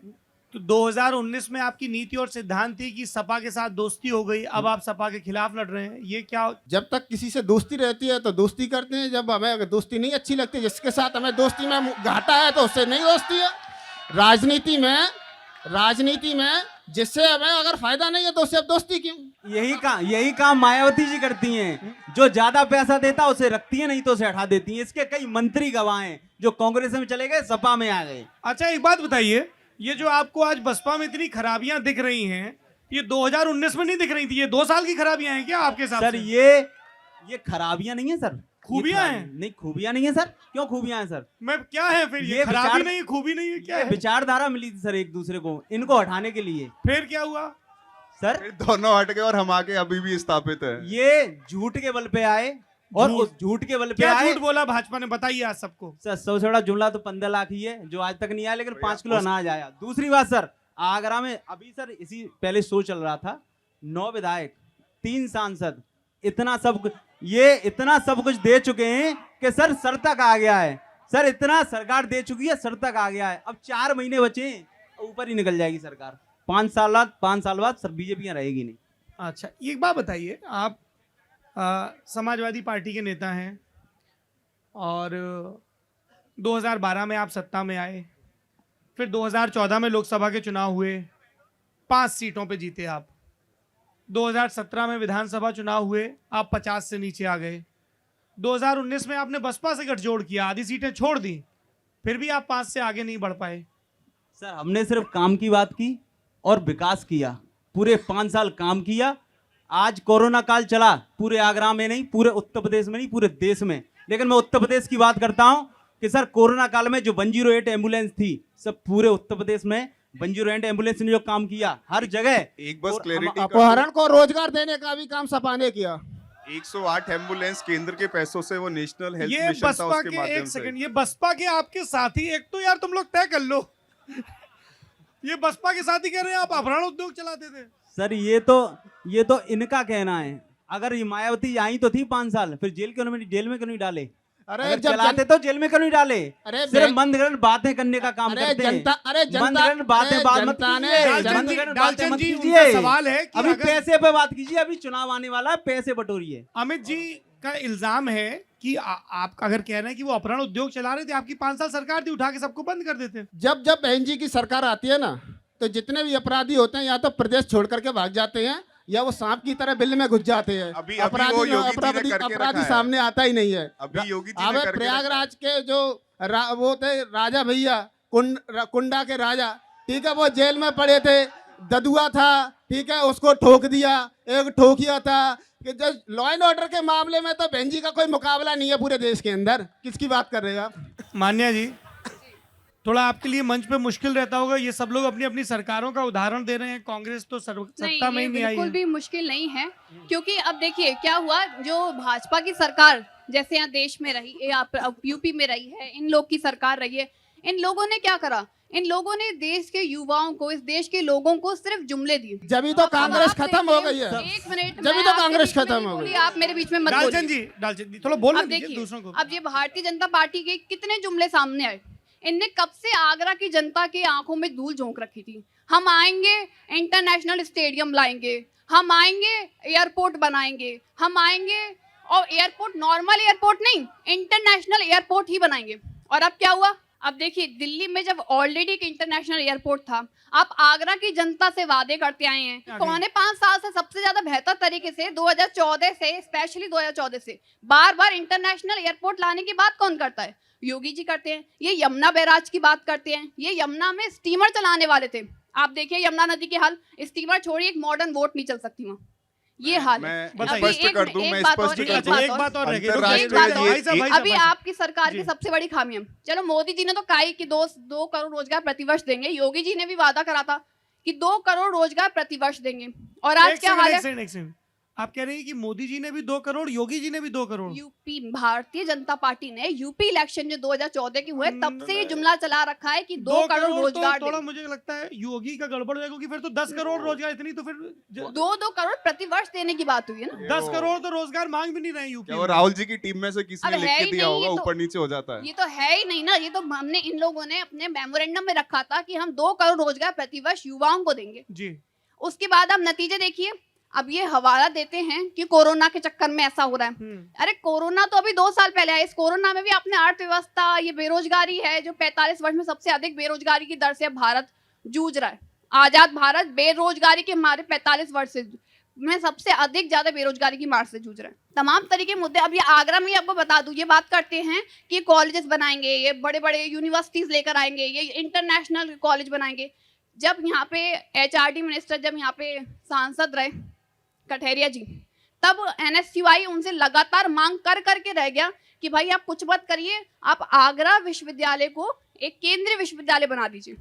Speaker 1: तो 2019 में आपकी नीति और सिद्धांत थी कि सपा के साथ दोस्ती हो गई, अब आप सपा के खिलाफ लड़ रहे हैं, ये क्या?
Speaker 5: जब तक किसी से दोस्ती रहती है तो दोस्ती करते हैं, जब हमें अगर दोस्ती नहीं अच्छी लगती, जिसके साथ हमें दोस्ती में घाटा है, तो उससे नहीं दोस्ती है। राजनीति में जिससे हमें अगर फायदा नहीं है तो उससे अब दोस्ती क्यों?
Speaker 3: यही काम मायावती जी करती हैं। जो ज्यादा पैसा देता है उसे रखती है, नहीं तो उसे हटा देती हैं। इसके कई मंत्री गवाह हैं जो कांग्रेस में चले गए, सपा में आ गए।
Speaker 1: अच्छा एक बात बताइए, ये जो आपको आज बसपा में इतनी खराबियां दिख रही हैं, ये 2019 में नहीं दिख रही थी, ये 2 साल की खराबियां हैं क्या आपके साथ?
Speaker 3: सर ये खराबियां नहीं है सर,
Speaker 1: खूबियां हैं।
Speaker 3: नहीं खूबियां नहीं है सर, क्यों खूबियां हैं सर?
Speaker 1: मैं क्या है फिर? ये खराबी
Speaker 3: विचार-
Speaker 1: नहीं है, खूबी नहीं है, क्या
Speaker 3: ये
Speaker 1: है?
Speaker 3: विचारधारा मिली थी सर एक दूसरे को, इनको हटाने के लिए।
Speaker 1: फिर क्या हुआ?
Speaker 3: सर
Speaker 2: फिर दोनों हट गए और हम आके अभी भी स्थापित है।
Speaker 3: ये झूठ के बल पे आए और
Speaker 1: झूठ?
Speaker 3: उस झूठ के बल पे
Speaker 1: क्या
Speaker 3: आए।
Speaker 1: झूठ बोला भाजपा ने, बताइए आज सबको।
Speaker 3: सर सबसे बड़ा जुमला तो 15 लाख ही है, जो आज तक नहीं आया, लेकिन
Speaker 2: भैया,
Speaker 3: 5 किलो अनाज आया। दूसरी बात सर, आगरा में अभी सर इसी पहले शो चल रहा था, 9 विधायक, 3 सांसद, इतना सब कुछ दे चुके हैं कि सर तक आ गया है। सर इतना सरकार दे चुकी है, सर तक आ गया है। अब 4 महीने बचे हैं, ऊपर ही निकल जाएगी सरकार। 5 साल बाद सर बीजेपी यहाँ रहेगी नहीं।
Speaker 1: अच्छा एक बात बताइए, आप समाजवादी पार्टी के नेता हैं और 2012 में आप सत्ता में आए, फिर 2014 में लोकसभा के चुनाव हुए, 5 सीटों पे जीते आप। 2017 में विधानसभा चुनाव हुए, आप 50 से नीचे आ गए। 2019 में आपने बसपा से गठजोड़ किया, आधी सीटें छोड़ दी, फिर भी आप 5 से आगे नहीं बढ़ पाए।
Speaker 3: सर हमने सिर्फ काम की बात की और विकास किया, पूरे 5 साल काम किया। आज कोरोना काल चला, पूरे आगरा में नहीं, पूरे उत्तर प्रदेश में नहीं, पूरे देश में, लेकिन मैं उत्तर प्रदेश की बात करता हूं। कि सर कोरोना काल में जो 108 एम्बुलेंस थी, सब पूरे उत्तर प्रदेश में 108 एम्बुलेंस ने जो काम किया हर जगह।
Speaker 2: एक बस
Speaker 3: और
Speaker 2: क्लैरिटी
Speaker 5: अपहरण को रोजगार देने का भी काम सपा ने किया।
Speaker 2: 108 एम्बुलेंस केंद्र के पैसों से, वो नेशनल हेल्थ
Speaker 1: ये
Speaker 2: मिशन था
Speaker 1: बसपा
Speaker 2: उसके
Speaker 1: के,
Speaker 2: माध्यम
Speaker 1: एक
Speaker 2: से।
Speaker 1: सेकंड, ये बसपा के आपके साथी, एक तो यार तुम लोग तय कर लो ये बसपा के साथी कह रहे हैं आप अपहरण उद्योग चलाते थे।
Speaker 3: सर ये तो इनका कहना है। अगर ये मायावती आई तो थी 5 साल, फिर जेल में क्यों नहीं डाले?
Speaker 5: अरे
Speaker 3: अगर
Speaker 5: जब
Speaker 3: चलाते तो जेल में क्यों नहीं डाले?
Speaker 5: अरे
Speaker 3: सिर्फ मंदगढ़ बातें करने का काम
Speaker 5: अरे
Speaker 3: करते हैं।
Speaker 5: जनता, अरे जनता,
Speaker 3: मंदगढ़ बातें
Speaker 5: अरे
Speaker 3: बात मत
Speaker 5: जनता ने-
Speaker 3: कीजिए,
Speaker 1: डालचन
Speaker 3: मंदगढ़
Speaker 1: जी,
Speaker 3: बातें
Speaker 1: डालचन
Speaker 3: मत
Speaker 1: जी,
Speaker 3: कीजिए।
Speaker 1: उनका सवाल है कि
Speaker 3: अभी
Speaker 1: अगर-
Speaker 3: पैसे पे बात कीजिए, अभी चुनाव आने वाला है, पैसे बटोरिए।
Speaker 1: अमित जी का इल्जाम है कि आप अगर कह रहे हैं कि वो अपहरण उद्योग चला रहे थे, आपकी 5 साल सरकार थी, उठा के सबको बंद कर देते।
Speaker 5: जब जब बहन जी की सरकार आती है ना, तो जितने भी अपराधी होते हैं या तो प्रदेश छोड़ करके भाग जाते हैं, या वो सांप की तरह बिल में घुस जाते हैं।
Speaker 2: अभी वो योगी जी ने करके रखा
Speaker 5: अपराधी
Speaker 2: है।
Speaker 5: सामने आता ही नहीं है।
Speaker 2: अभी योगी जी ने
Speaker 5: अब
Speaker 2: करके
Speaker 5: प्रयागराज के जो वो थे राजा भैया, कुंडा के राजा, ठीक है, वो जेल में पड़े थे, ददुआ था, ठीक है, उसको ठोक दिया। एक ठोकिया था कि जब लॉ एंड ऑर्डर के मामले में तो बहन जी का कोई मुकाबला नहीं है पूरे देश के अंदर। किसकी बात कर रहे हैं आप?
Speaker 1: मान्या जी, थोड़ा आपके लिए मंच पे मुश्किल रहता होगा, ये सब लोग अपनी अपनी सरकारों का उदाहरण दे रहे हैं, कांग्रेस तो सत्ता में ही नहीं आई
Speaker 4: बिल्कुल
Speaker 1: है।
Speaker 4: भी मुश्किल नहीं है, क्योंकि अब देखिए क्या हुआ, जो भाजपा की सरकार जैसे यहाँ देश में रही, यूपी में रही है, इन लोग की सरकार रही है, इन लोगों ने क्या करा, इन लोगों ने देश के युवाओं को, इस देश के लोगों को सिर्फ जुमले दिए।
Speaker 5: जब तो
Speaker 4: अब
Speaker 5: कांग्रेस
Speaker 4: आप
Speaker 5: खत्म हो
Speaker 4: देखिए,
Speaker 5: गई है।
Speaker 4: एक मिनट,
Speaker 5: जब
Speaker 4: मैं
Speaker 5: तो
Speaker 4: आपके
Speaker 5: कांग्रेस
Speaker 4: बीच में
Speaker 5: खत्म
Speaker 4: नहीं
Speaker 5: हो गई।
Speaker 4: बोली, आप मेरे बीच में मत
Speaker 1: डालचन
Speaker 4: बोलिए।
Speaker 1: जी थोड़ा बोलने
Speaker 4: अब
Speaker 1: दीजिए
Speaker 4: देखिए,
Speaker 1: दूसरों को।
Speaker 4: अब ये भारतीय जनता पार्टी के कितने जुमले सामने आए। इनने कब से आगरा की जनता की आंखों में धूल झोंक रखी थी। हम आएंगे, इंटरनेशनल स्टेडियम लाएंगे, हम आएंगे, एयरपोर्ट बनाएंगे, हम आएंगे, और एयरपोर्ट नॉर्मल एयरपोर्ट नहीं, इंटरनेशनल एयरपोर्ट ही बनाएंगे। और अब क्या हुआ? अब देखिए, दिल्ली में जब ऑलरेडी एक इंटरनेशनल एयरपोर्ट था, आप आगरा की जनता से वादे करते आए हैं। पौने 5 साल से सबसे ज्यादा बेहतर तरीके से 2014 से, स्पेशली 2014 से बार बार इंटरनेशनल एयरपोर्ट लाने की बात कौन करता है? योगी जी करते हैं। ये यमुना बैराज की बात करते हैं, ये यमुना में स्टीमर चलाने वाले थे। आप देखिए यमुना नदी के हाल, स्टीमर छोड़िए, एक मॉडर्न बोट नहीं चल सकती वहाँ, ये हाल है।
Speaker 2: मैं
Speaker 4: अभी
Speaker 2: स्पष्ट
Speaker 4: एक-
Speaker 2: कर दूं,
Speaker 4: एक
Speaker 2: मैं
Speaker 4: बात
Speaker 2: स्पष्ट
Speaker 4: और-
Speaker 2: कर
Speaker 4: एक
Speaker 2: दूं।
Speaker 4: बात
Speaker 1: एक
Speaker 4: और-
Speaker 1: बात और रह गई।
Speaker 2: अंतर्राष्ट्रीय
Speaker 4: एक बात और-
Speaker 1: भाई साहब, भाई साहब,
Speaker 4: अभी
Speaker 1: भाई साहब।
Speaker 4: आपकी सरकार की सबसे बड़ी खामियां, चलो मोदी जी ने तो कहा कि 2 करोड़ रोजगार प्रतिवर्ष देंगे, योगी जी ने भी वादा करा था कि 2 करोड़ रोजगार प्रतिवर्ष देंगे, और आज
Speaker 1: एक
Speaker 4: क्या
Speaker 1: सेकंड,
Speaker 4: हाल
Speaker 1: एक
Speaker 4: है?
Speaker 1: सेकंड, एक सेकंड। आप कह रहे हैं कि मोदी जी ने भी 2 करोड़, योगी जी ने भी 2 करोड़।
Speaker 4: यूपी, भारतीय जनता पार्टी ने यूपी इलेक्शन जो 2014 के हुए, तब से ये जुमला चला रखा है कि 2 करोड़ रोजगार
Speaker 1: तो थोड़ा
Speaker 4: देंगे।
Speaker 1: मुझे लगता है योगी का गड़बड़ हो जाएगा, क्योंकि फिर तो 10 करोड़ रोजगार, इतनी तो फिर
Speaker 4: 2 करोड़ प्रतिवर्ष देने की बात हुई है ना।
Speaker 1: 10 करोड़ तो रोजगार मांग भी नहीं रहे यूपी
Speaker 2: क्या वो
Speaker 1: में।
Speaker 2: राहुल जी की टीम में से किसी
Speaker 4: अब
Speaker 2: ने लिख
Speaker 4: है
Speaker 2: के
Speaker 4: ही
Speaker 2: दिया
Speaker 4: नहीं,
Speaker 2: होगा,
Speaker 4: ये तो-
Speaker 2: ऊपर नीचे हो जाता है।
Speaker 4: ये तो है ही नहीं ना, ये तो हमने, इन लोगों ने अपने मेमोरेंडम में रखा था कि हम 2 करोड़ रोजगार प्रतिवर्ष युवाओं को देंगे।
Speaker 1: जी,
Speaker 4: उसके बाद आप नतीजे देखिए। अब ये हवाला देते हैं कि कोरोना के चक्कर में ऐसा हो रहा है। अरे कोरोना तो अभी 2 साल पहले आया, इस कोरोना में भी आपने अर्थव्यवस्था, ये बेरोजगारी है जो 45 वर्ष में सबसे अधिक बेरोजगारी की दर से भारत जूझ रहा है। आजाद भारत बेरोजगारी के मारे 45 वर्ष से में सबसे अधिक ज्यादा बेरोजगारी की मार से जूझ रहा है। तमाम तरीके मुद्दे। अब ये आगरा में आपको बता दूं, ये बात करते हैं कि कॉलेजेस बनाएंगे, ये बड़े बड़े यूनिवर्सिटीज लेकर आएंगे, ये इंटरनेशनल कॉलेज बनाएंगे। जब यहाँ पे HRD मिनिस्टर, जब यहाँ पे सांसद रहे कठेरिया जी, तब NSUI उनसे लगातार मांग कर करके रह गया कि भाई आप कुछ मत करिए, आप आगरा विश्वविद्यालय को एक केंद्रीय विश्वविद्यालय बना दीजिए।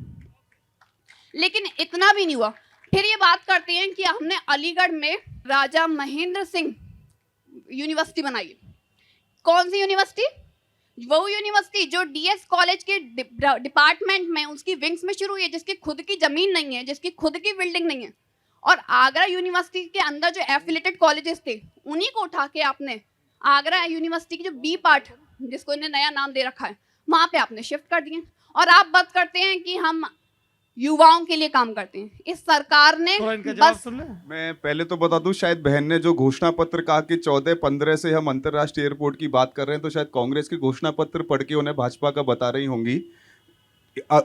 Speaker 4: लेकिन इतना भी नहीं हुआ। फिर ये बात करते हैं कि हमने अलीगढ़ में राजा महेंद्र सिंह यूनिवर्सिटी बनाई है। कौन सी यूनिवर्सिटी? वो यूनिवर्सिटी जो DS कॉलेज के डिपार्टमेंट में, उसकी विंग्स में शुरू हुई है, जिसकी खुद की जमीन नहीं है, जिसकी खुद की बिल्डिंग नहीं है। और आगरा यूनिवर्सिटी के अंदर जो एफिलेटेड कॉलेजेस थे, उन्हीं को उठा के आपने आगरा यूनिवर्सिटी की जो B पार्ट, जिसको इन्हें नया नाम दे रखा है, वहां पे आपने शिफ्ट कर दिए। और आप बात करते हैं कि हम युवाओं के लिए काम करते हैं। इस सरकार ने
Speaker 1: थोड़ा इनका जवाब
Speaker 4: बस
Speaker 1: सुन ले।
Speaker 2: मैं पहले तो बता दूं, शायद बहन ने जो घोषणा पत्र कहा कि 14-15 से हम अंतर्राष्ट्रीय एयरपोर्ट की बात कर रहे हैं, तो शायद कांग्रेस के घोषणा पत्र पढ़ के उन्हें भाजपा का बता रही होंगी।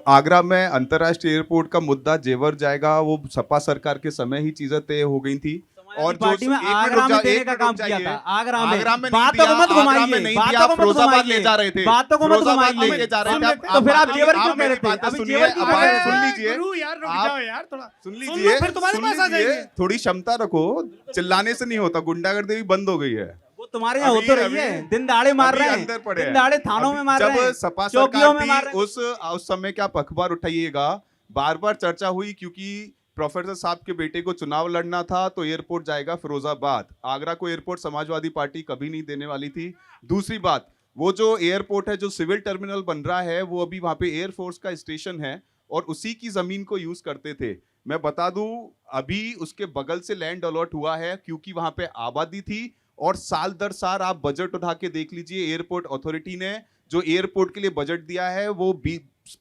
Speaker 2: आगरा में अंतर्राष्ट्रीय एयरपोर्ट का मुद्दा जेवर जाएगा, वो सपा सरकार के समय ही चीजें तय हो गई थी। और
Speaker 3: पार्टी में आगरा में देने का काम किया था। आगरा में बातों को मत घुमाइए,
Speaker 2: बातों को
Speaker 3: फिरोजाबाद
Speaker 2: ले जा रहे थे,
Speaker 3: बातों को मत
Speaker 2: फिरोजाबाद
Speaker 3: घुमाइए।
Speaker 2: लेके जा रहे थे।
Speaker 3: तो फिर आप जेवर क्यों कह
Speaker 2: मेरी
Speaker 3: रहे थे?
Speaker 2: बातें
Speaker 3: अभी
Speaker 2: सुनिए,
Speaker 3: जेवर क्यों
Speaker 2: अब
Speaker 3: कह रहे
Speaker 2: सुन
Speaker 3: थे?
Speaker 2: लीजिए,
Speaker 1: गुरु यार, रुक
Speaker 2: आप
Speaker 1: जाओ यार, थोड़ा
Speaker 2: सुन
Speaker 1: सुन
Speaker 2: लीजिए,
Speaker 1: लो, फिर तुम्हारे
Speaker 2: सुन
Speaker 1: पास आ
Speaker 2: लीजिए,
Speaker 1: जाएंगे।
Speaker 2: थोड़ी क्षमता रखो, चिल्लाने से नहीं होता, गुंडागर्दी भी बंद हो गई है।
Speaker 3: तुम्हारे यहाँ हो तो रही है, दिन दहाड़े मार रहे
Speaker 2: अंदर
Speaker 3: हैं,
Speaker 2: पड़े
Speaker 3: दिन
Speaker 2: हैं।
Speaker 3: दहाड़े थानों में मार रहे हैं,
Speaker 2: जब सपा
Speaker 3: चौकियों
Speaker 2: सरकार
Speaker 3: में मार
Speaker 2: थी
Speaker 3: रहे हैं।
Speaker 2: उस समय क्या अखबार उठाइएगा, बार बार चर्चा हुई क्योंकि प्रोफेसर साहब के बेटे को चुनाव लड़ना था तो एयरपोर्ट जाएगा फिरोजाबाद। आगरा को एयरपोर्ट समाजवादी पार्टी कभी नहीं देने वाली थी। दूसरी बात, वो जो एयरपोर्ट है, जो सिविल टर्मिनल बन रहा है, वो अभी वहां पे एयरफोर्स का स्टेशन है और उसी की जमीन को यूज करते थे। मैं बता दूं, अभी उसके बगल से लैंड अलॉट हुआ है क्योंकि वहां पे आबादी थी। और साल दर साल आप बजट उठा के देख लीजिए, एयरपोर्ट अथॉरिटी ने जो एयरपोर्ट के लिए बजट दिया है वो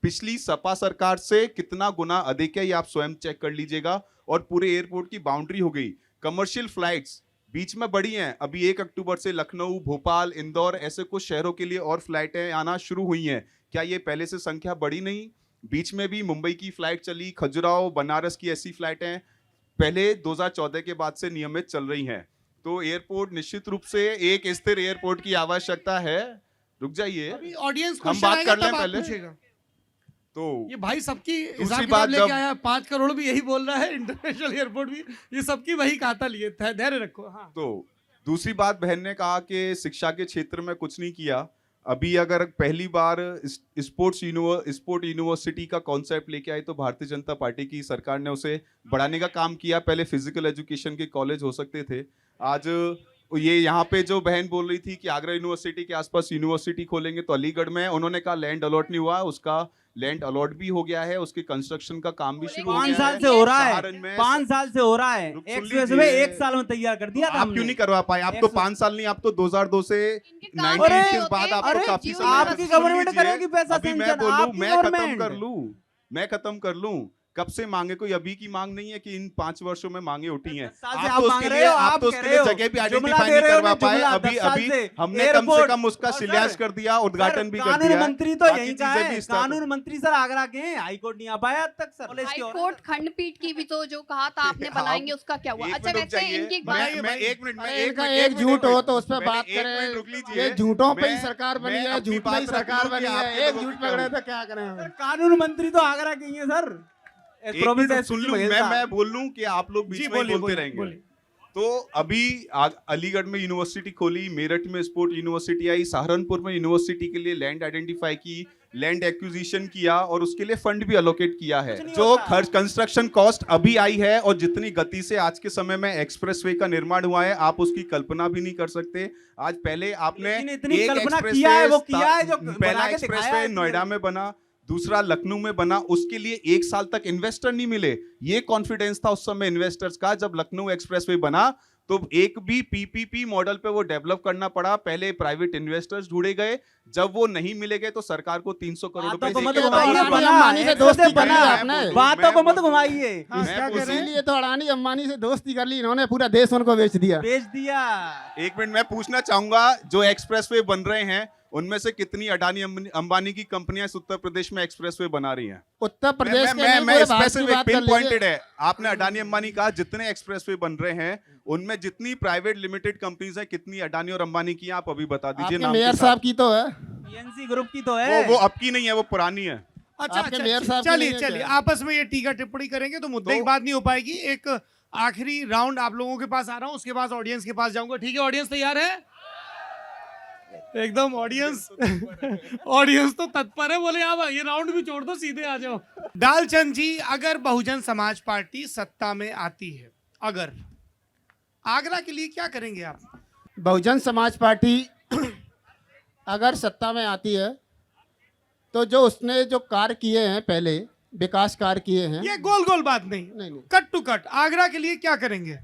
Speaker 2: पिछली सपा सरकार से कितना गुना अधिक है, ये आप स्वयं चेक कर लीजिएगा। और पूरे एयरपोर्ट की बाउंड्री हो गई। कमर्शियल फ्लाइट्स बीच में बढ़ी हैं, अभी 1 अक्टूबर से लखनऊ, भोपाल, इंदौर ऐसे कुछ शहरों के लिए और फ्लाइटें आना शुरू हुई हैं। क्या ये पहले से संख्या बढ़ी नहीं? बीच में भी मुंबई की फ्लाइट चली, खजुराहो, बनारस की ऐसी फ्लाइटें पहले 2014 के बाद से नियमित चल रही हैं। तो एयरपोर्ट निश्चित रूप से एक स्थिर एयरपोर्ट की आवश्यकता है। रुक जाइए,
Speaker 1: अभी ऑडियंस
Speaker 2: हम
Speaker 1: क्वेश्चन
Speaker 2: बात
Speaker 1: आएगा
Speaker 2: कर लें
Speaker 1: तब आप
Speaker 2: पहले।
Speaker 1: पूछिएगा।
Speaker 2: तो
Speaker 1: ये भाई सबकी
Speaker 2: दूसरी
Speaker 1: हिसाब
Speaker 2: बात
Speaker 1: किताब लेके
Speaker 2: जब-
Speaker 1: आया, 5 करोड़ भी यही बोल रहा है, इंटरनेशनल एयरपोर्ट भी, ये सबकी वही खाता लिए, धैर्य रखो। हाँ,
Speaker 2: तो दूसरी बात, बहन ने कहा कि शिक्षा के क्षेत्र में कुछ नहीं किया। अभी अगर पहली बार स्पोर्ट यूनिवर्सिटी का कॉन्सेप्ट लेके आई तो भारतीय जनता पार्टी की सरकार ने उसे बढ़ाने का काम किया। पहले फिजिकल एजुकेशन के कॉलेज हो सकते थे, आज ये यहाँ पे जो बहन बोल रही थी कि आगरा यूनिवर्सिटी के आसपास यूनिवर्सिटी खोलेंगे, तो अलीगढ़ में उन्होंने कहा लैंड अलॉट नहीं हुआ, उसका लैंड अलॉट भी हो गया है, उसके कंस्ट्रक्शन का काम भी शुरू हो
Speaker 3: 5
Speaker 2: गया
Speaker 3: साल
Speaker 2: है।
Speaker 3: से हो रहा है,
Speaker 2: सहारन में
Speaker 3: 5 साल से हो रहा है।
Speaker 2: रुक सुन
Speaker 3: एक्सप्रेस
Speaker 2: लीजिए।
Speaker 3: वे 1 साल में तैयार कर दिया था
Speaker 2: आप क्यों
Speaker 3: हमने।
Speaker 2: नहीं करवा पाए? आप तो 5 साल नहीं, आप तो 2002 से
Speaker 4: इनके काम
Speaker 2: 90
Speaker 3: नहीं
Speaker 2: के
Speaker 4: होते,
Speaker 2: बाद आप
Speaker 3: अरे
Speaker 2: तो काफी
Speaker 4: जीवन
Speaker 2: समय
Speaker 4: में
Speaker 2: लगा।
Speaker 3: आपकी
Speaker 2: सुन
Speaker 3: गवर्नमेंट
Speaker 2: लीजिए,
Speaker 3: करेगी पैसा
Speaker 2: अभी मैं
Speaker 3: सेंक्शन,
Speaker 2: बोलूं,
Speaker 3: आपकी
Speaker 2: मैं खत्म
Speaker 3: गवर्नमेंट।
Speaker 2: कर लूं। कब से मांगे? कोई अभी की मांग नहीं है कि इन 5 वर्षों में मांगे उठी हैं।
Speaker 3: 10 साल से
Speaker 2: आप
Speaker 3: आप
Speaker 2: तो
Speaker 3: मांग
Speaker 2: उसके
Speaker 3: रहे
Speaker 2: लिए
Speaker 3: हो,
Speaker 2: आप
Speaker 3: आप
Speaker 2: तो
Speaker 3: कह
Speaker 2: उसके
Speaker 3: रहे
Speaker 2: लिए
Speaker 3: हो।
Speaker 2: जगह भी
Speaker 3: जुमला
Speaker 2: आइडेंटिफाई
Speaker 3: दे
Speaker 2: नहीं
Speaker 3: रहे हो,
Speaker 2: करवा पाए।
Speaker 3: जुमला,
Speaker 2: अभी
Speaker 3: 10 साल
Speaker 2: अभी
Speaker 3: से
Speaker 2: हमने कम से
Speaker 3: एयरपोर्ट।
Speaker 2: कम उसका
Speaker 3: और
Speaker 2: शिलान्यास
Speaker 3: सर,
Speaker 2: कर दिया, उद्घाटन भी कर
Speaker 3: कानून
Speaker 2: दिया है।
Speaker 3: मंत्री तो
Speaker 2: बाकी
Speaker 3: यही का
Speaker 2: चीजें
Speaker 3: है,
Speaker 2: भी start हो-
Speaker 3: कानून मंत्री सर आगरा के हैं, हाईकोर्ट नहीं आ पाया आज तक सर। कॉलेज की
Speaker 4: हाई
Speaker 3: औरत
Speaker 4: कोर्ट खंडपीठ की भी तो जो कहा था आपने बनाएंगे, उसका क्या हुआ?
Speaker 2: एक
Speaker 4: अच्छा,
Speaker 2: मिनट रुक
Speaker 4: वैसे
Speaker 2: जाइए।
Speaker 4: इनकी एक
Speaker 2: मैं
Speaker 4: बात,
Speaker 2: एक मिनट में
Speaker 5: अरे
Speaker 2: एक
Speaker 5: इनका
Speaker 2: मिनट-
Speaker 5: एक झूठ हो तो उस पर
Speaker 2: मैंने
Speaker 5: बात
Speaker 2: एक मिनट
Speaker 5: करें।
Speaker 2: रुक लीजिए।
Speaker 5: ये झूठों पे ही
Speaker 2: मैं-
Speaker 5: सरकार बनी
Speaker 2: मैं
Speaker 5: है,
Speaker 2: अपनी
Speaker 5: झूठ पे ही
Speaker 2: बात रख
Speaker 5: सरकार
Speaker 2: लूं कि
Speaker 5: बनी
Speaker 2: आप
Speaker 5: है।
Speaker 2: लोगों
Speaker 5: एक
Speaker 2: की
Speaker 5: झूठ
Speaker 2: क्या
Speaker 5: पकड़े
Speaker 2: हो?
Speaker 5: तो क्या करें?
Speaker 3: कानून मंत्री तो आगरा के ही हैं सर।
Speaker 2: एक
Speaker 3: प्रोफेसर
Speaker 2: मिनट सुन
Speaker 3: एसपी
Speaker 2: लूं,
Speaker 3: बघेल
Speaker 2: मैं
Speaker 3: साहब।
Speaker 2: बोल लूं कि आप लोग बीच
Speaker 1: जी
Speaker 2: में ही
Speaker 1: बोलिए,
Speaker 2: बोलते
Speaker 1: बोलिए,
Speaker 2: रहेंगे।
Speaker 1: बोलिए।
Speaker 2: तो अभी अलीगढ़ में यूनिवर्सिटी खोली, मेरठ में स्पोर्ट यूनिवर्सिटी आई, सहारनपुर में यूनिवर्सिटी के लिए लैंड आइडेंटिफाई की, लैंड एक्विजिशन किया और उसके लिए फंड भी अलोकेट किया है।
Speaker 3: कुछ नहीं
Speaker 2: जो
Speaker 3: होता।
Speaker 2: खर्च कंस्ट्रक्शन कॉस्ट अभी आई है और जितनी गति से आज के समय में एक्सप्रेसवे का निर्माण हुआ है, आप उसकी कल्पना भी नहीं कर सकते। आज पहले आपने
Speaker 3: लेकिन इतनी
Speaker 2: एक
Speaker 3: कल्पना
Speaker 2: expressway
Speaker 3: किया है, वो किया है जो
Speaker 2: पहला
Speaker 3: बना के दिखाया
Speaker 2: एक्सप्रेसवे
Speaker 3: है।
Speaker 2: नोएडा में बना, दूसरा लखनऊ में बना, उसके लिए 1 साल तक इन्वेस्टर नहीं मिले। ये कॉन्फिडेंस था उस समय इन्वेस्टर्स का। जब लखनऊ एक्सप्रेसवे बना तो एक भी पीपीपी मॉडल पे वो डेवलप करना पड़ा। पहले प्राइवेट इन्वेस्टर्स ढूंढे गए, जब वो नहीं मिले गए तो सरकार को 300 करोड़ रुपए
Speaker 3: बातों को मत
Speaker 2: देके
Speaker 3: घुमाइए,
Speaker 2: और
Speaker 5: अडानी
Speaker 3: बना,
Speaker 5: अंबानी से
Speaker 3: एक
Speaker 5: दोस्ती
Speaker 3: से
Speaker 5: कर ली
Speaker 3: बना।
Speaker 5: आपने।
Speaker 3: बातों को मत घुमाइए।
Speaker 1: हाँ, क्या कह रहे हैं?
Speaker 5: इसीलिए तो अडानी अंबानी से दोस्ती कर ली इन्होंने, पूरा देश उनको बेच दिया।
Speaker 3: बेच दिया।
Speaker 2: एक मिनट मैं पूछना चाहूंगा, जो एक्सप्रेसवे बन रहे हैं उनमें से कितनी अडानी अंबानी की कंपनियां इस उत्तर प्रदेश में एक्सप्रेसवे बना रही हैं?
Speaker 5: उत्तर प्रदेश के
Speaker 2: मैं
Speaker 5: नहीं, पूरे भारत की
Speaker 2: स्पेसिफिक
Speaker 5: बात कर
Speaker 2: पिन पॉइंटेड
Speaker 5: लीजिए।
Speaker 2: है। आपने अडानी अंबानी कहा, जितने एक्सप्रेसवे बन रहे हैं उनमें जितनी प्राइवेट लिमिटेड कंपनीज हैं, कितनी अडानी और अंबानी की हैं, आप अभी बता दीजिए
Speaker 5: आपके
Speaker 2: नाम के
Speaker 5: मेयर
Speaker 2: साथ।
Speaker 5: साहब की तो है।
Speaker 3: पीएनसी ग्रुप की तो है।
Speaker 2: वो अब की नहीं है, वो पुरानी है।
Speaker 1: अच्छा
Speaker 5: आपके
Speaker 1: अच्छा,
Speaker 5: मेयर साहब की
Speaker 1: चलिए
Speaker 5: नहीं है
Speaker 1: चलिए,
Speaker 5: क्या?
Speaker 1: आपस में ये टीका टिप्पणी करेंगे तो मुद्दे
Speaker 2: तो-
Speaker 1: की बात नहीं हो पाएगी। एक आखिरी राउंड आप लोगों के पास आ रहा हूं, उसके बाद ऑडियंस के पास जाऊंगा। ठीक है, ऑडियंस तैयार है? एकदम ऑडियंस ऑडियंस तो तत्पर है, बोले आप ये राउंड भी छोड़ दो, सीधे आ जाओ। डालचंद जी, अगर बहुजन समाज पार्टी सत्ता में आती है, अगर आगरा के लिए क्या करेंगे आप?
Speaker 5: बहुजन समाज पार्टी अगर सत्ता में आती है तो जो उसने जो कार्य किए हैं, पहले विकास कार्य किए हैं,
Speaker 1: ये गोल गोल बात नहीं,
Speaker 5: नहीं।
Speaker 1: कट टू कट, आगरा के लिए क्या करेंगे?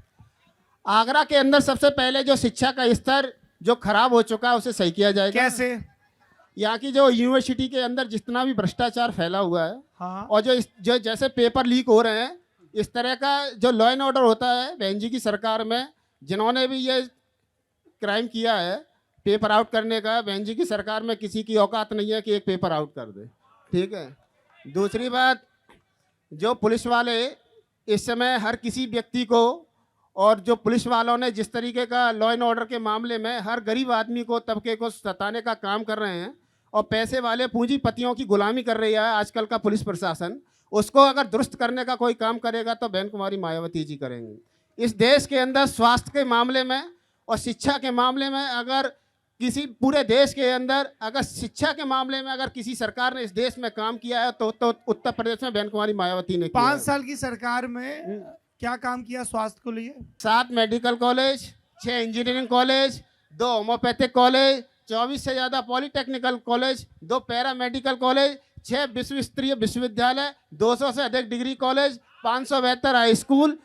Speaker 5: आगरा के अंदर सबसे पहले जो शिक्षा का स्तर जो खराब हो चुका है उसे सही किया जाएगा।
Speaker 1: कैसे?
Speaker 5: यहाँ की जो यूनिवर्सिटी के अंदर जितना भी भ्रष्टाचार फैला हुआ है,
Speaker 1: हाँ,
Speaker 5: और जो जैसे पेपर लीक हो रहे हैं, इस तरह का जो लॉ एंड ऑर्डर होता है बहन जी की सरकार में, जिन्होंने भी ये क्राइम किया है पेपर आउट करने का, बहन जी की सरकार में किसी की औकात नहीं है कि एक पेपर आउट कर दे। ठीक है। दूसरी बात, जो पुलिस वाले इस समय हर किसी व्यक्ति को, और जो पुलिस वालों ने जिस तरीके का लॉ एंड ऑर्डर के मामले में हर गरीब आदमी को, तबके को सताने का काम कर रहे हैं, और पैसे वाले पूंजीपतियों की गुलामी कर रही है आजकल का पुलिस प्रशासन, उसको अगर दुरुस्त करने का कोई काम करेगा तो बहन कुमारी मायावती जी करेंगी। इस देश के अंदर स्वास्थ्य के मामले में और शिक्षा के मामले में अगर किसी पूरे देश के अंदर अगर शिक्षा के मामले में अगर किसी सरकार ने इस देश में काम किया है तो उत्तर प्रदेश में बहन कुमारी मायावती ने किया
Speaker 1: 5
Speaker 5: है।
Speaker 1: साल की सरकार में क्या काम किया स्वास्थ्य को लिए?
Speaker 5: 7 medical college, 6 engineering college, 2 homeopathic college, 24 से ज़्यादा polytechnical college, 2 para medical college, 6 विश्व स्तरीय विश्वविद्यालय, 200 से अधिक degree college, 572 high school,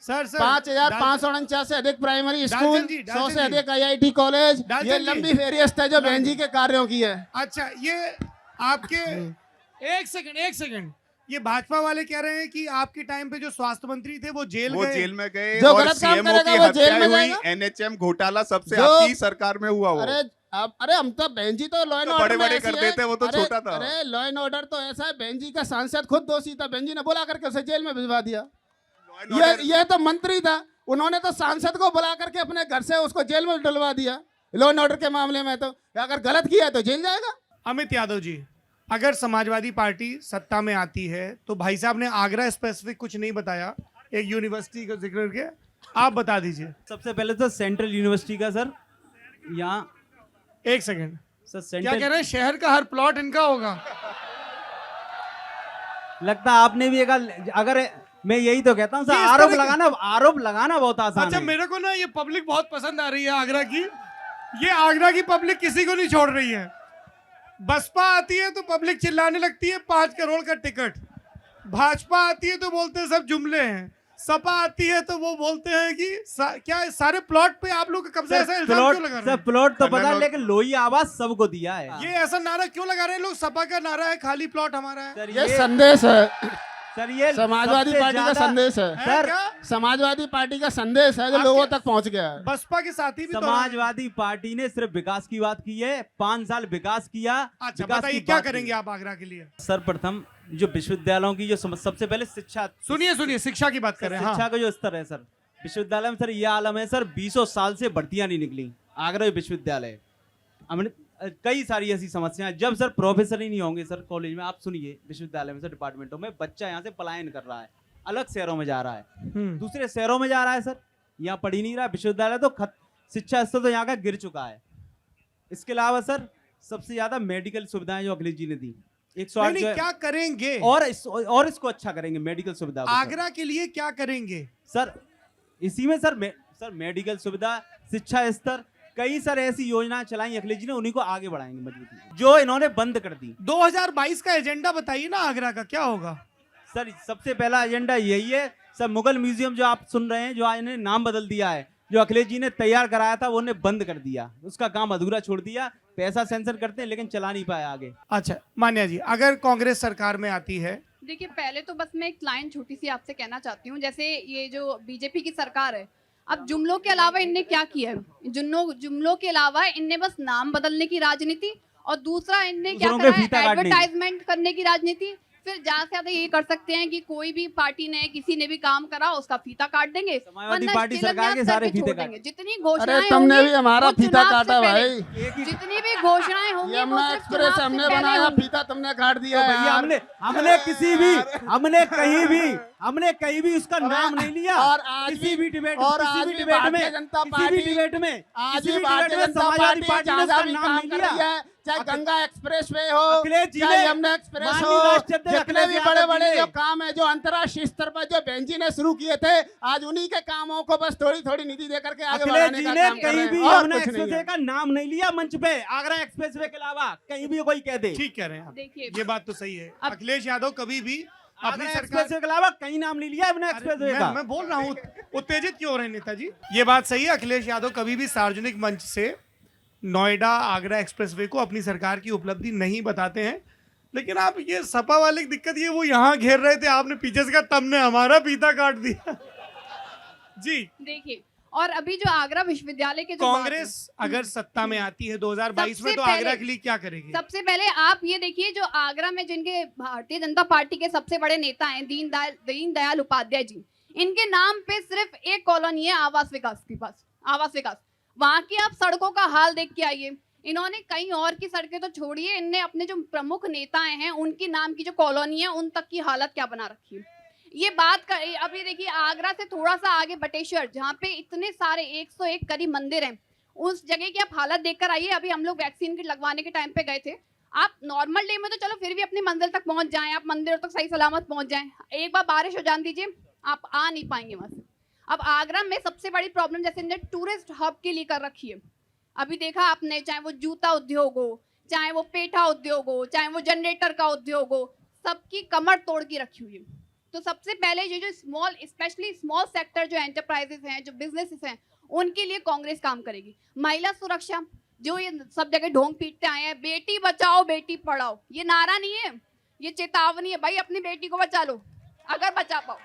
Speaker 1: sir
Speaker 5: 5,549 से अधिक प्राइमरी स्कूल,
Speaker 1: डाल्टन जी,
Speaker 5: 100 से
Speaker 1: डाल्टन जी।
Speaker 5: अधिक IIT कॉलेज।
Speaker 1: डाल्टन
Speaker 5: ये
Speaker 1: जी।
Speaker 5: लंबी फेहरिस्त है जो बहन जी के कार्यों की है।
Speaker 1: अच्छा, ये आपके एक सेकंड, ये भाजपा वाले कह रहे हैं कि आपके टाइम पे जो स्वास्थ्य मंत्री थे वो जेल
Speaker 2: वो
Speaker 1: गए।
Speaker 2: जेल में गए
Speaker 5: जो
Speaker 2: और
Speaker 5: गलत काम
Speaker 2: सीएमओ
Speaker 5: करेगा
Speaker 2: की
Speaker 5: वो जेल
Speaker 2: हत्याएं
Speaker 5: में
Speaker 2: हुई।
Speaker 5: जाएगा।
Speaker 2: NHM घोटाला सबसे
Speaker 5: जो-
Speaker 2: आपकी सरकार में हुआ वो।
Speaker 5: अरे हम तो बहन जी तो लॉ एंड
Speaker 2: तो
Speaker 5: ऑर्डर
Speaker 2: बड़े-बड़े कर देते, वो तो छोटा था।
Speaker 5: अरे लॉ एंड ऑर्डर तो ऐसा है, बहन जी का सांसद खुद दोषी था, बहन जी ने बुला करके उसे जेल में भिजवा दिया। ये तो मंत्री था, उन्होंने तो सांसद को बुला करके अपने घर से उसको जेल में डलवा दिया। लॉ एंड ऑर्डर के मामले में तो अगर गलत किया है तो जेल जाएगा।
Speaker 1: अमित यादव जी, अगर समाजवादी पार्टी सत्ता में आती है तो भाई साहब ने आगरा स्पेसिफिक कुछ नहीं बताया, एक यूनिवर्सिटी का जिक्र करके, आप बता दीजिए।
Speaker 3: सबसे पहले तो सेंट्रल यूनिवर्सिटी का सर, यहाँ
Speaker 1: एक सेकंड,
Speaker 3: सर
Speaker 1: क्या
Speaker 3: सेंट्रल
Speaker 1: कह रहे हैं? शहर का हर प्लॉट इनका होगा?
Speaker 3: लगता है आपने भी एक, अगर मैं यही तो कहता हूँ सर,
Speaker 1: ये इस
Speaker 3: आरोप
Speaker 1: तरह के-
Speaker 3: आरोप लगाना बहुत आसान
Speaker 1: अच्छा,
Speaker 3: है।
Speaker 1: मेरे को ना ये पब्लिक बहुत पसंद आ रही है आगरा की। ये आगरा की पब्लिक किसी को नहीं छोड़ रही है। बसपा आती है तो पब्लिक चिल्लाने लगती है 5 करोड़ का टिकट, भाजपा आती है तो बोलते हैं सब जुमले हैं, सपा आती है तो वो बोलते हैं कि क्या सारे प्लॉट पे आप लोग का कब्जा, ऐसा इल्जाम क्यों लगा रहे
Speaker 3: सर
Speaker 1: हैं?
Speaker 3: प्लॉट तो पता है,
Speaker 2: लोग-
Speaker 3: लेकिन लोही आवाज सबको दिया है।
Speaker 1: ये ऐसा नारा क्यों लगा रहे हैं लोग? सपा का नारा है खाली प्लॉट हमारा है।
Speaker 3: सर
Speaker 5: ये संदेश है,
Speaker 3: सर ये
Speaker 5: समाजवादी
Speaker 3: सबसे
Speaker 5: पार्टी का
Speaker 3: ज्यादा-
Speaker 5: संदेश है।
Speaker 1: है
Speaker 3: सर,
Speaker 1: क्या?
Speaker 5: समाजवादी पार्टी का संदेश है जो
Speaker 1: आपके-
Speaker 5: लोगों तक पहुंच गया है।
Speaker 1: बसपा के साथी भी तो
Speaker 3: समाजवादी पार्टी ने सिर्फ विकास की बात की है, 5 साल विकास किया।
Speaker 1: अच्छा,
Speaker 3: विकास
Speaker 1: बताइए
Speaker 3: की
Speaker 1: क्या
Speaker 3: बात
Speaker 1: करेंगे
Speaker 3: की।
Speaker 1: आप आगरा के लिए?
Speaker 3: सर्वप्रथम जो विश्वविद्यालयों की जो सबसे पहले शिक्षा,
Speaker 1: सुनिए शिक्षा की बात कर रहे हैं।
Speaker 3: शिक्षा
Speaker 1: हाँ।
Speaker 3: का जो स्तर है सर, विश्वविद्यालय में सर ये आलम है सर, 20 साल से भर्तियां नहीं निकली आगरा विश्वविद्यालय। हमने कई सारी ऐसी समस्याएं, जब सर प्रोफेसर ही नहीं होंगे सर कॉलेज में, आप सुनिए विश्वविद्यालय में सर डिपार्टमेंटों में, बच्चा यहाँ से पलायन कर रहा है, अलग शहरों में जा रहा है, दूसरे शहरों में जा रहा है सर, यहाँ पढ़ ही नहीं रहा। विश्वविद्यालय तो शिक्षा स्तर तो यहाँ का गिर चुका है। इसके अलावा सर सबसे ज्यादा मेडिकल सुविधाएं जो अखिलेश जी ने दी, 108
Speaker 1: नहीं,
Speaker 3: जो है,
Speaker 1: क्या करेंगे?
Speaker 3: और इसको अच्छा करेंगे मेडिकल सुविधा को, सर।
Speaker 1: आगरा के लिए क्या करेंगे?
Speaker 3: सर इसी में सर मेडिकल सुविधा, शिक्षा स्तर, कई सारे ऐसी योजनाएं चलाई अखिलेश जी ने, उन्हीं को आगे बढ़ाएंगे मजबूती, जो इन्होंने बंद कर दी।
Speaker 1: 2022 का एजेंडा बताइए ना, आगरा का क्या होगा?
Speaker 3: सर सबसे पहला एजेंडा यही है सर, मुगल म्यूजियम जो आप सुन रहे हैं, जो इन्हें नाम बदल दिया है, जो अखिलेश जी ने तैयार कराया था वो उन्हें बंद कर दिया, उसका काम अधूरा छोड़ दिया। पैसा सेंसर करते हैं लेकिन चला नहीं पाया आगे।
Speaker 1: अच्छा मान्या जी, अगर कांग्रेस सरकार में आती है,
Speaker 4: देखिए, पहले तो बस मैं एक लाइन छोटी सी आपसे कहना चाहती हूँ। जैसे ये जो बीजेपी की सरकार है, अब जुमलों के अलावा इनने क्या किया है? जुमलों के अलावा इनने बस नाम बदलने की राजनीति, और दूसरा इनने क्या
Speaker 3: दूसरों के
Speaker 4: करा है,
Speaker 3: फीता काटने की।
Speaker 4: एडवर्टाइजमेंट करने की राजनीति। फिर ज्यादा से ज्यादा ये कर सकते हैं कि कोई भी पार्टी ने, किसी ने भी काम करा उसका फीता काट देंगे,
Speaker 3: समाजवादी
Speaker 4: वरना
Speaker 3: पार्टी
Speaker 4: शिलान्यास
Speaker 3: सरकार के
Speaker 4: करके
Speaker 3: सारे फीते
Speaker 4: छोड़
Speaker 3: काट-
Speaker 4: देंगे। जितनी
Speaker 5: अरे
Speaker 4: घोषणाएं
Speaker 5: तुमने
Speaker 4: होंगी,
Speaker 5: भी हमारा
Speaker 4: वो
Speaker 5: फीता
Speaker 4: चुनाव से
Speaker 5: काटा
Speaker 4: पहले-
Speaker 5: भाई।
Speaker 4: जितनी भी घोषणाएं होंगी
Speaker 5: ये
Speaker 4: वो
Speaker 5: हमने
Speaker 4: सिर्फ
Speaker 5: एक्सप्रेस
Speaker 4: चुनाव से
Speaker 5: हमने
Speaker 4: पहले
Speaker 5: बनाया,
Speaker 4: होंगी।
Speaker 5: फीता तुमने काट दिया है
Speaker 3: भैया
Speaker 5: यार।
Speaker 3: हमने कहीं भी उसका नाम नहीं लिया।
Speaker 5: और आज
Speaker 3: किसी भी डिबेट
Speaker 5: और
Speaker 3: किसी
Speaker 5: आज
Speaker 3: भी
Speaker 5: भी
Speaker 3: डिबेट में
Speaker 5: भारतीय जनता
Speaker 3: किसी भी
Speaker 5: पार्टी
Speaker 3: डिबेट में
Speaker 5: आज
Speaker 3: किसी
Speaker 5: भी
Speaker 3: भी
Speaker 5: भारतीय
Speaker 3: डिबेट में
Speaker 5: जनता
Speaker 3: समाजवादी
Speaker 5: पार्टी
Speaker 3: पार्टी ने
Speaker 5: जहाँ
Speaker 3: उसका
Speaker 5: भी
Speaker 3: नाम
Speaker 5: काम
Speaker 3: नहीं
Speaker 5: कर
Speaker 3: लिया।
Speaker 5: रही है, चाहे गंगा एक्सप्रेस वे हो,
Speaker 3: अखिलेश जी
Speaker 5: चाहे
Speaker 3: ने,
Speaker 5: यमुना एक्सप्रेस
Speaker 3: माननीय
Speaker 5: हो,
Speaker 3: राष्ट्रपति
Speaker 5: जितने
Speaker 3: अखिलेश
Speaker 5: भी
Speaker 3: यादव
Speaker 5: बड़े
Speaker 3: जी
Speaker 5: बड़े
Speaker 3: ने-
Speaker 5: जो काम है, जो अंतर्राष्ट्रीय स्तर पर जो बहन जी ने शुरू किए थे, आज उन्हीं के कामों को बस थोड़ी थोड़ी निधि दे करके आगे
Speaker 3: अखिलेश
Speaker 5: बढ़ाने
Speaker 3: जी
Speaker 5: का
Speaker 3: ने
Speaker 5: काम कर
Speaker 3: कहीं
Speaker 5: रहे
Speaker 3: भी
Speaker 5: हैं, और
Speaker 3: यमुना
Speaker 5: कुछ नहीं
Speaker 3: एक्सप्रेस
Speaker 5: है।
Speaker 3: का नाम नहीं लिया मंच पे, आगरा एक्सप्रेस वे के अलावा कहीं भी कोई कह दे।
Speaker 1: ठीक कह रहे हैं आप,
Speaker 4: देखिए,
Speaker 1: ये बात तो सही है।
Speaker 4: अब-
Speaker 1: अखिलेश यादव कभी भी अपनी
Speaker 3: आगरा
Speaker 1: सरकार,
Speaker 3: एक्सप्रेस वे के अलावा कहीं नाम नहीं लिया यमुना
Speaker 1: अरे,
Speaker 3: एक्सप्रेस वे का।
Speaker 1: मैं बोल रहा हूँ, उत्तेजित क्यों हो रहे हैं नेताजी? ये बात सही है, अखिलेश यादव कभी भी सार्वजनिक मंच से नोएडा आगरा एक्सप्रेसवे को अपनी सरकार की उपलब्धि नहीं बताते हैं। लेकिन आप ये सपा वाले की दिक्कत, ये वो यहाँ घेर रहे थे, आपने पीछे से कहा तुमने हमारा पीता काट दिया। जी,
Speaker 4: देखिए, और अभी जो आगरा विश्वविद्यालय के जो बात है,
Speaker 1: कांग्रेस अगर सत्ता में आती है 2022 में,
Speaker 4: सबसे
Speaker 1: तो आगरा
Speaker 4: पहले-
Speaker 1: के लिए क्या करेगी?
Speaker 4: सबसे पहले आप ये देखिए, जो आगरा में जिनके भारतीय जनता पार्टी के सबसे बड़े नेता हैं दीनदयाल उपाध्याय जी, इनके नाम पे सिर्फ एक कॉलोनी है आवास विकास के पास, आवास विकास। वहां की आप सड़कों का हाल देख के आइए। इन्होंने कहीं और की सड़कें तो छोड़िए, इनने अपने जो प्रमुख नेताएं हैं उनकी नाम की जो कॉलोनी है उन तक की हालत क्या बना रखी है। ये बात कर, अभी देखिए आगरा से थोड़ा सा आगे बटेश्वर, जहाँ पे इतने सारे 101 करीब मंदिर हैं, उस जगह की आप हालत देखकर आइए। अभी हम लोग वैक्सीन के लगवाने के टाइम पे गए थे। आप नॉर्मल डे में तो चलो फिर भी अपनी मंजिल तक पहुंच जाएं, आप मंदिरों तक सही सलामत पहुंच जाएं। एक बार बारिश हो जान दीजिए, आप आ नहीं पाएंगे वहां से। अब आगरा में सबसे बड़ी प्रॉब्लम जैसे इन्हें टूरिस्ट हब के लिए कर रखी है। अभी देखा आपने, चाहे वो जूता उद्योग हो, चाहे वो पेठा उद्योग हो, चाहे वो जनरेटर का उद्योग हो, सबकी कमर तोड़ के रखी हुई है। तो सबसे पहले ये जो स्मॉल, स्पेशली स्मॉल सेक्टर जो एंटरप्राइजेस हैं, जो बिजनेसेस हैं, उनके लिए कांग्रेस काम करेगी। महिला सुरक्षा, जो ये सब जगह ढोंग पीटते आए हैं, बेटी बचाओ बेटी पढ़ाओ, ये नारा नहीं है, ये चेतावनी है। भाई अपनी बेटी को बचा लो अगर बचा पाओ।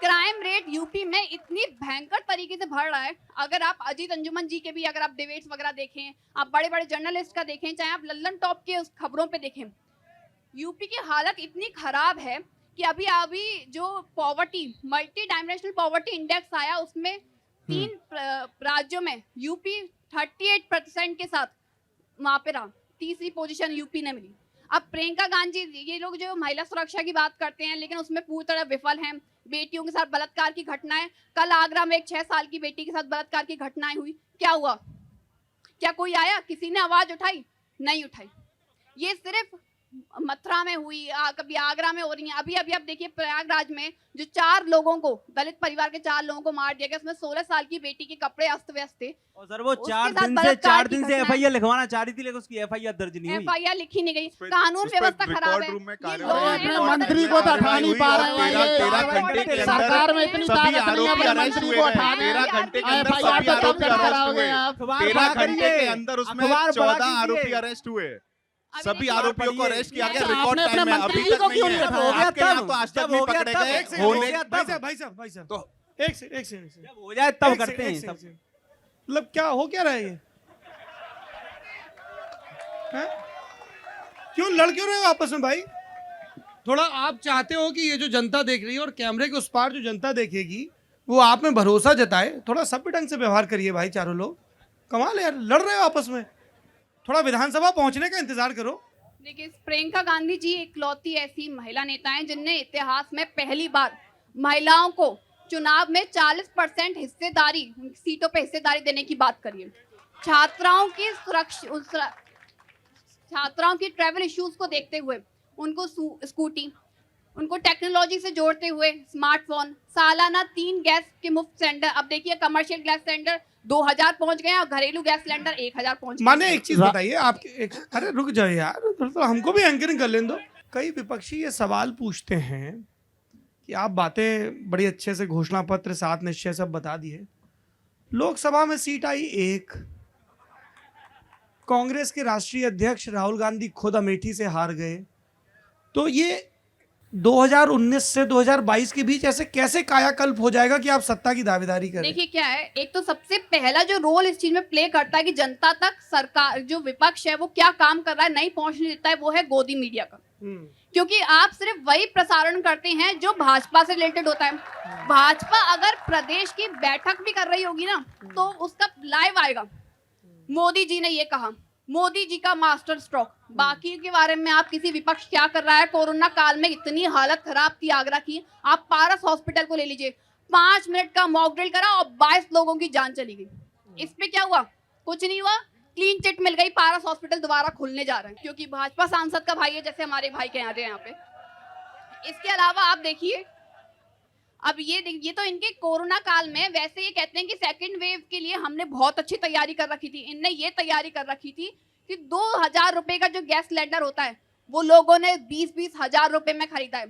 Speaker 4: क्राइम रेट यूपी में इतनी भयंकर तरीके से बढ़ रहा है। अगर आप अजीत अंजुमन जी के भी अगर आप डिबेट्स वगैरह देखें, आप बड़े बड़े जर्नलिस्ट का देखें, चाहे आप लल्लन टॉप के उस खबरों पे देखें, यूपी की हालत इतनी खराब है कि अभी जो poverty, multi dimensional poverty index आया, उसमें 3 राज्यों में यूपी 38% के साथ वहां पे रहा, तीसरी पोजीशन यूपी ने मिली। अब प्रियंका गांधी, ये लोग जो महिला सुरक्षा की बात करते हैं लेकिन उसमें पूरी तरह विफल हैं। बेटियों के साथ बलात्कार की घटनाएं, कल आगरा में एक 6 साल की बेटी के साथ बलात्कार की घटनाएं हुई, क्या हुआ? क्या कोई आया? किसी ने आवाज उठाई? नहीं उठाई। ये सिर्फ मथुरा में हुई, कभी आगरा में हो रही है। अभी आप देखिए प्रयागराज में जो 4 लोगों को, दलित परिवार के 4 लोगों को मार दिया गया, उसमें 16 साल की बेटी के कपड़े अस्त व्यस्त थे।
Speaker 3: और सर वो
Speaker 4: उसके
Speaker 3: 4
Speaker 4: साथ
Speaker 3: दिन
Speaker 4: बलात्कार की
Speaker 3: से
Speaker 4: घटना
Speaker 3: एफआईआर लिखवाना चाह रही थी, लेकिन उसकी एफआईआर दर्ज नहीं हुई।
Speaker 4: एफआईआर लिखी नहीं गई,
Speaker 2: पे-
Speaker 4: कानून
Speaker 2: उस पे
Speaker 4: व्यवस्था
Speaker 2: रिकॉर्ड
Speaker 4: खराब है।
Speaker 2: रूम में
Speaker 4: ये
Speaker 2: कार्रवाई
Speaker 4: law
Speaker 2: हुई,
Speaker 4: and
Speaker 5: अपने
Speaker 4: order
Speaker 5: मंत्री को तो हटा नहीं पा रहे हैं।
Speaker 2: 13 घंटे के अंदर
Speaker 5: सरकार में इतनी
Speaker 2: सभी
Speaker 5: ताकत नहीं है,
Speaker 2: आरोपी
Speaker 5: अपने
Speaker 2: अरेस्ट
Speaker 5: मंत्री
Speaker 2: हुए
Speaker 5: को
Speaker 2: हैं।
Speaker 5: हटा दें।
Speaker 2: 13 घंटे के अंदर
Speaker 5: एफआईआर
Speaker 2: सभी
Speaker 5: तो कब
Speaker 2: आरोपी
Speaker 5: तक
Speaker 2: अरेस्ट
Speaker 5: कराओगे
Speaker 2: हुए।
Speaker 5: आप?
Speaker 2: 13 घंटे के अंदर उसमें
Speaker 3: अखबार पढ़ा
Speaker 2: 14
Speaker 3: कीजिए।
Speaker 2: आरोपी अरेस्ट हुए।
Speaker 4: अभी
Speaker 2: सभी
Speaker 4: देखिए,
Speaker 2: आरोपियों को अरेस्ट किया गया
Speaker 5: तो
Speaker 2: रिकॉर्ड
Speaker 5: आपने
Speaker 2: टाइम
Speaker 5: अपने
Speaker 2: में,
Speaker 5: मंत्री
Speaker 2: अभी
Speaker 5: को
Speaker 2: तक नहीं
Speaker 5: क्यों
Speaker 2: है।
Speaker 5: नहीं हटाया?
Speaker 2: आपके यहाँ तो आज तक
Speaker 3: जब
Speaker 2: नहीं
Speaker 3: हो गया
Speaker 2: पकड़े
Speaker 3: तब।
Speaker 2: गए।
Speaker 1: एक सेकंड,
Speaker 2: होने
Speaker 1: भाई साहब
Speaker 2: तो
Speaker 1: एक सेकंड
Speaker 3: जब हो जाए तब करते हैं
Speaker 1: एक
Speaker 3: सब।
Speaker 1: सेकंड। मतलब क्या हो क्या रहा है ये? हैं? क्यों लड़ क्यों रहे हो आपस में भाई? थोड़ा आप चाहते हो कि ये जो जनता देख रही है और कैमरे के उस पार जो जनता देखेगी वो आप में भरोसा जताए। थोड़ा सभ्य ढंग से व्यवहार करिए भाई, चारों लोग। कमाल है यार, लड़ रहे हो आपस में। थोड़ा विधानसभा पहुंचने का इंतजार करो।
Speaker 4: देखिए प्रियंका गांधी जी इकलौती ऐसी महिला नेता हैं जिनने इतिहास में पहली बार महिलाओं को चुनाव में 40% हिस्सेदारी, सीटों पे हिस्सेदारी देने की बात करी है। छात्राओं की सुरक्षा, छात्राओं की ट्रैवल इश्यूज को देखते हुए उनको स्कूटी, उनको टेक्नोलॉजी से जोड़ते हुए स्मार्टफोन, सालाना 3 गैस के मुफ्त सिलेंडर। अब देखिए कमर्शियल गैस सिलेंडर 2000 पहुंच गए और घरेलू गैस सिलेंडर 1000 पहुंच गए।
Speaker 1: माने एक चीज बताइए आपके अरे रुक जाओ यार, तो हमको भी एंकरिंग कर लेने दो। कई विपक्षी ये सवाल पूछते हैं कि आप बातें बड़ी अच्छे से, घोषणा पत्र 7 निश्चय सब बता दिए, लोकसभा में सीट आई 1, कांग्रेस के राष्ट्रीय अध्यक्ष राहुल गांधी खुद अमेठी से हार गए, तो ये 2019 से 2022 के बीच ऐसे कैसे कायाकल्प हो जाएगा कि आप सत्ता की दावेदारी करें?
Speaker 4: देखिए क्या है, एक तो सबसे पहला जो रोल इस चीज में प्ले करता है कि जनता तक सरकार, जो विपक्ष है वो क्या काम कर रहा है नहीं पहुंचने देता है, वो है गोदी मीडिया का। क्योंकि आप सिर्फ वही प्रसारण करते हैं जो भाजपा से रिलेटेड होता है। भाजपा अगर प्रदेश की बैठक भी कर रही होगी ना तो उसका लाइव आएगा, मोदी जी ने ये कहा, मोदी जी का मास्टर स्ट्रोक। बाकी के बारे में आप किसी विपक्ष क्या कर रहा है। कोरोना काल में इतनी हालत खराब थी आगरा की, आप पारस हॉस्पिटल को ले लीजिए, 5 मिनट का मॉक ड्रिल करा और 22 लोगों की जान चली गई। इस पे क्या हुआ? कुछ नहीं हुआ, क्लीन चिट मिल गई, पारस हॉस्पिटल दोबारा खुलने जा रहा है क्योंकि भाजपा सांसद का भाई है, जैसे हमारे भाई के यहाँ पे। इसके अलावा आप देखिए, अब ये तो इनके कोरोना काल में, वैसे ये कहते हैं कि सेकंड वेव के लिए हमने बहुत अच्छी तैयारी कर रखी थी। इनने ये तैयारी कर रखी थी कि 2000 रुपए का जो गैस सिलेंडर होता है वो लोगों ने 20-20 हजार रुपए में खरीदा है।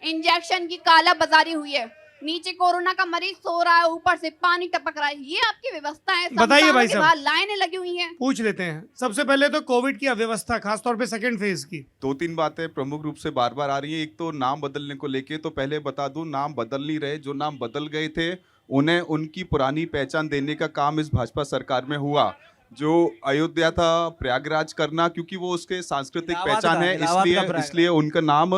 Speaker 4: इंजेक्शन की काला बाजारी हुई है, नीचे कोरोना का मरीज सो रहा है, ऊपर से पानी टपक रहा है। ये आपकी व्यवस्था है।
Speaker 1: बताइए भाई साहब,
Speaker 4: लाइनें लगी हुई हैं।
Speaker 1: पूछ लेते हैं। सबसे पहले तो कोविड की अव्यवस्था, खासतौर पे सेकंड फेज की।
Speaker 2: 2-3 बातें प्रमुख रूप से बार बार आ रही है। एक तो नाम बदलने को लेके, तो पहले बता दूं, नाम बदल नहीं रहे। जो नाम बदल गए थे उन्हें उनकी पुरानी पहचान देने का काम इस भाजपा सरकार में हुआ। जो अयोध्या था प्रयागराज करना, क्योंकि वो उसके सांस्कृतिक पहचान है, इसलिए उनका नाम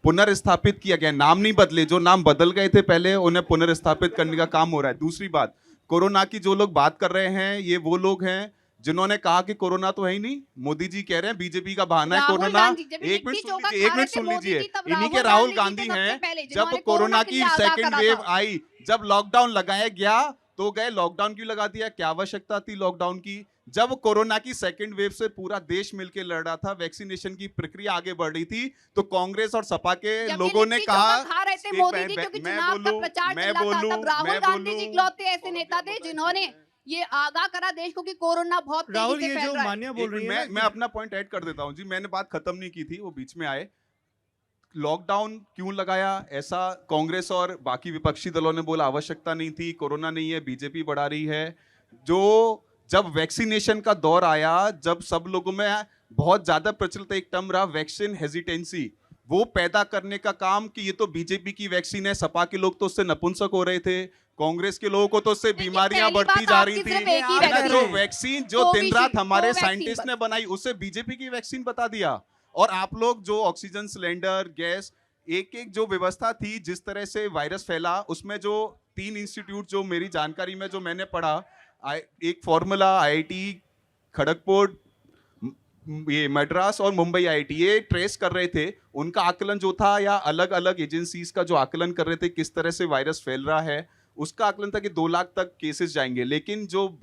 Speaker 2: पुनर्स्थापित किया गया। नाम नहीं बदले, जो नाम बदल गए थे पहले उन्हें पुनर्स्थापित करने का काम हो रहा है। दूसरी बात, कोरोना की जो लोग बात कर रहे हैं ये वो लोग हैं जिन्होंने कहा कि कोरोना तो है ही नहीं, मोदी जी कह रहे हैं बीजेपी का बहाना है
Speaker 4: राहुल
Speaker 2: कोरोना।
Speaker 4: गांधी, जब
Speaker 2: एक मिनट
Speaker 4: लिट्टी
Speaker 2: सुन
Speaker 4: चोखा
Speaker 2: लीजिए, एक
Speaker 4: खा
Speaker 2: मिनट
Speaker 4: रहे थे
Speaker 2: सुन
Speaker 4: मोदी
Speaker 2: लीजिए,
Speaker 4: जी, तब
Speaker 2: इन्हीं के
Speaker 4: राहुल
Speaker 2: राहुल
Speaker 4: गांधी
Speaker 2: गांधी
Speaker 4: जी सबसे
Speaker 2: हैं।
Speaker 4: पहले,
Speaker 2: जब
Speaker 4: जिन्होंने
Speaker 2: कोरोना
Speaker 4: के
Speaker 2: की
Speaker 4: लिए आगाह
Speaker 2: सेकेंड
Speaker 4: करा
Speaker 2: वेव
Speaker 4: था।
Speaker 2: आई, जब लॉकडाउन लगाया गया तो गए लॉकडाउन क्यों लगा दिया, क्या आवश्यकता थी लॉकडाउन की? जब कोरोना की सेकेंड वेव से पूरा देश मिलकर लड़ रहा था, वैक्सीनेशन की प्रक्रिया आगे बढ़ रही थी, तो कांग्रेस और सपा के
Speaker 4: जब ये
Speaker 2: लोगों ने
Speaker 4: लिट्टी
Speaker 2: कहा,
Speaker 4: चोखा खा रहे थे
Speaker 2: एक
Speaker 4: मोदी
Speaker 2: मैं-
Speaker 4: जी, क्योंकि
Speaker 2: मैं
Speaker 4: चुनाव का
Speaker 2: बोलूं,
Speaker 4: प्रचार
Speaker 2: मैं
Speaker 4: चल रहा था,
Speaker 2: बोलूं,
Speaker 4: तब राहुल
Speaker 2: मैं
Speaker 4: गांधी जी
Speaker 2: बोलूं।
Speaker 4: इकलौते ऐसे नेता थे जिन्होंने ये आगाह करा देश को कि कोरोना बहुत
Speaker 1: राहुल,
Speaker 4: तेजी से
Speaker 1: ये
Speaker 4: फैल
Speaker 1: जो
Speaker 4: रहा है।
Speaker 1: मान्या बोल रही है
Speaker 2: मैं अपना पॉइंट ऐड कर देता हूं जी, मैंने बात खत्म नहीं की थी, वो बीच में आए। लॉकडाउन क्यों लगाया, ऐसा कांग्रेस और बाकी विपक्षी दलों ने बोला आवश्यकता नहीं थी, कोरोना नहीं है, बीजेपी बढ़ा रही है। जो जब वैक्सीनेशन का दौर आया, जब सब लोगों में बहुत ज्यादा प्रचलित एक टर्म रहा वैक्सीन हेजिटेंसी, वो पैदा करने का काम कि ये तो बीजेपी की वैक्सीन है, सपा के लोग तो उससे नपुंसक हो रहे थे, कांग्रेस के लोगों को तो उससे
Speaker 4: लेकिन
Speaker 2: बीमारियां
Speaker 4: पहली
Speaker 2: बढ़ती
Speaker 4: बात
Speaker 2: जा
Speaker 4: आपकी
Speaker 2: रही थी।
Speaker 4: सिर्फ एक ही
Speaker 2: लेकिन
Speaker 3: वैक्सीन
Speaker 2: जो
Speaker 3: है।
Speaker 2: वैक्सीन जो दिन
Speaker 4: कोविशील्ड,
Speaker 2: रात हमारे
Speaker 4: कोवैक्सीन
Speaker 2: साइंटिस्ट
Speaker 4: बस।
Speaker 2: ने बनाई, उसे बीजेपी की वैक्सीन बता दिया। और आप लोग जो ऑक्सीजन सिलेंडर, गैस, एक एक जो व्यवस्था थी, जिस तरह से वायरस फैला, उसमें जो 3 इंस्टीट्यूट जो मेरी जानकारी में जो मैंने पढ़ा, एक फॉर्मूला, आईआईटी खड़गपुर, ये मद्रास और मुंबई आईआईटी, ये ट्रेस कर रहे थे उनका आकलन जो था, या अलग अलग एजेंसीज का जो आकलन कर रहे थे किस तरह से वायरस फैल रहा है, उसका आकलन था कि 2 लाख तक केसेस जाएंगे। लेकिन जो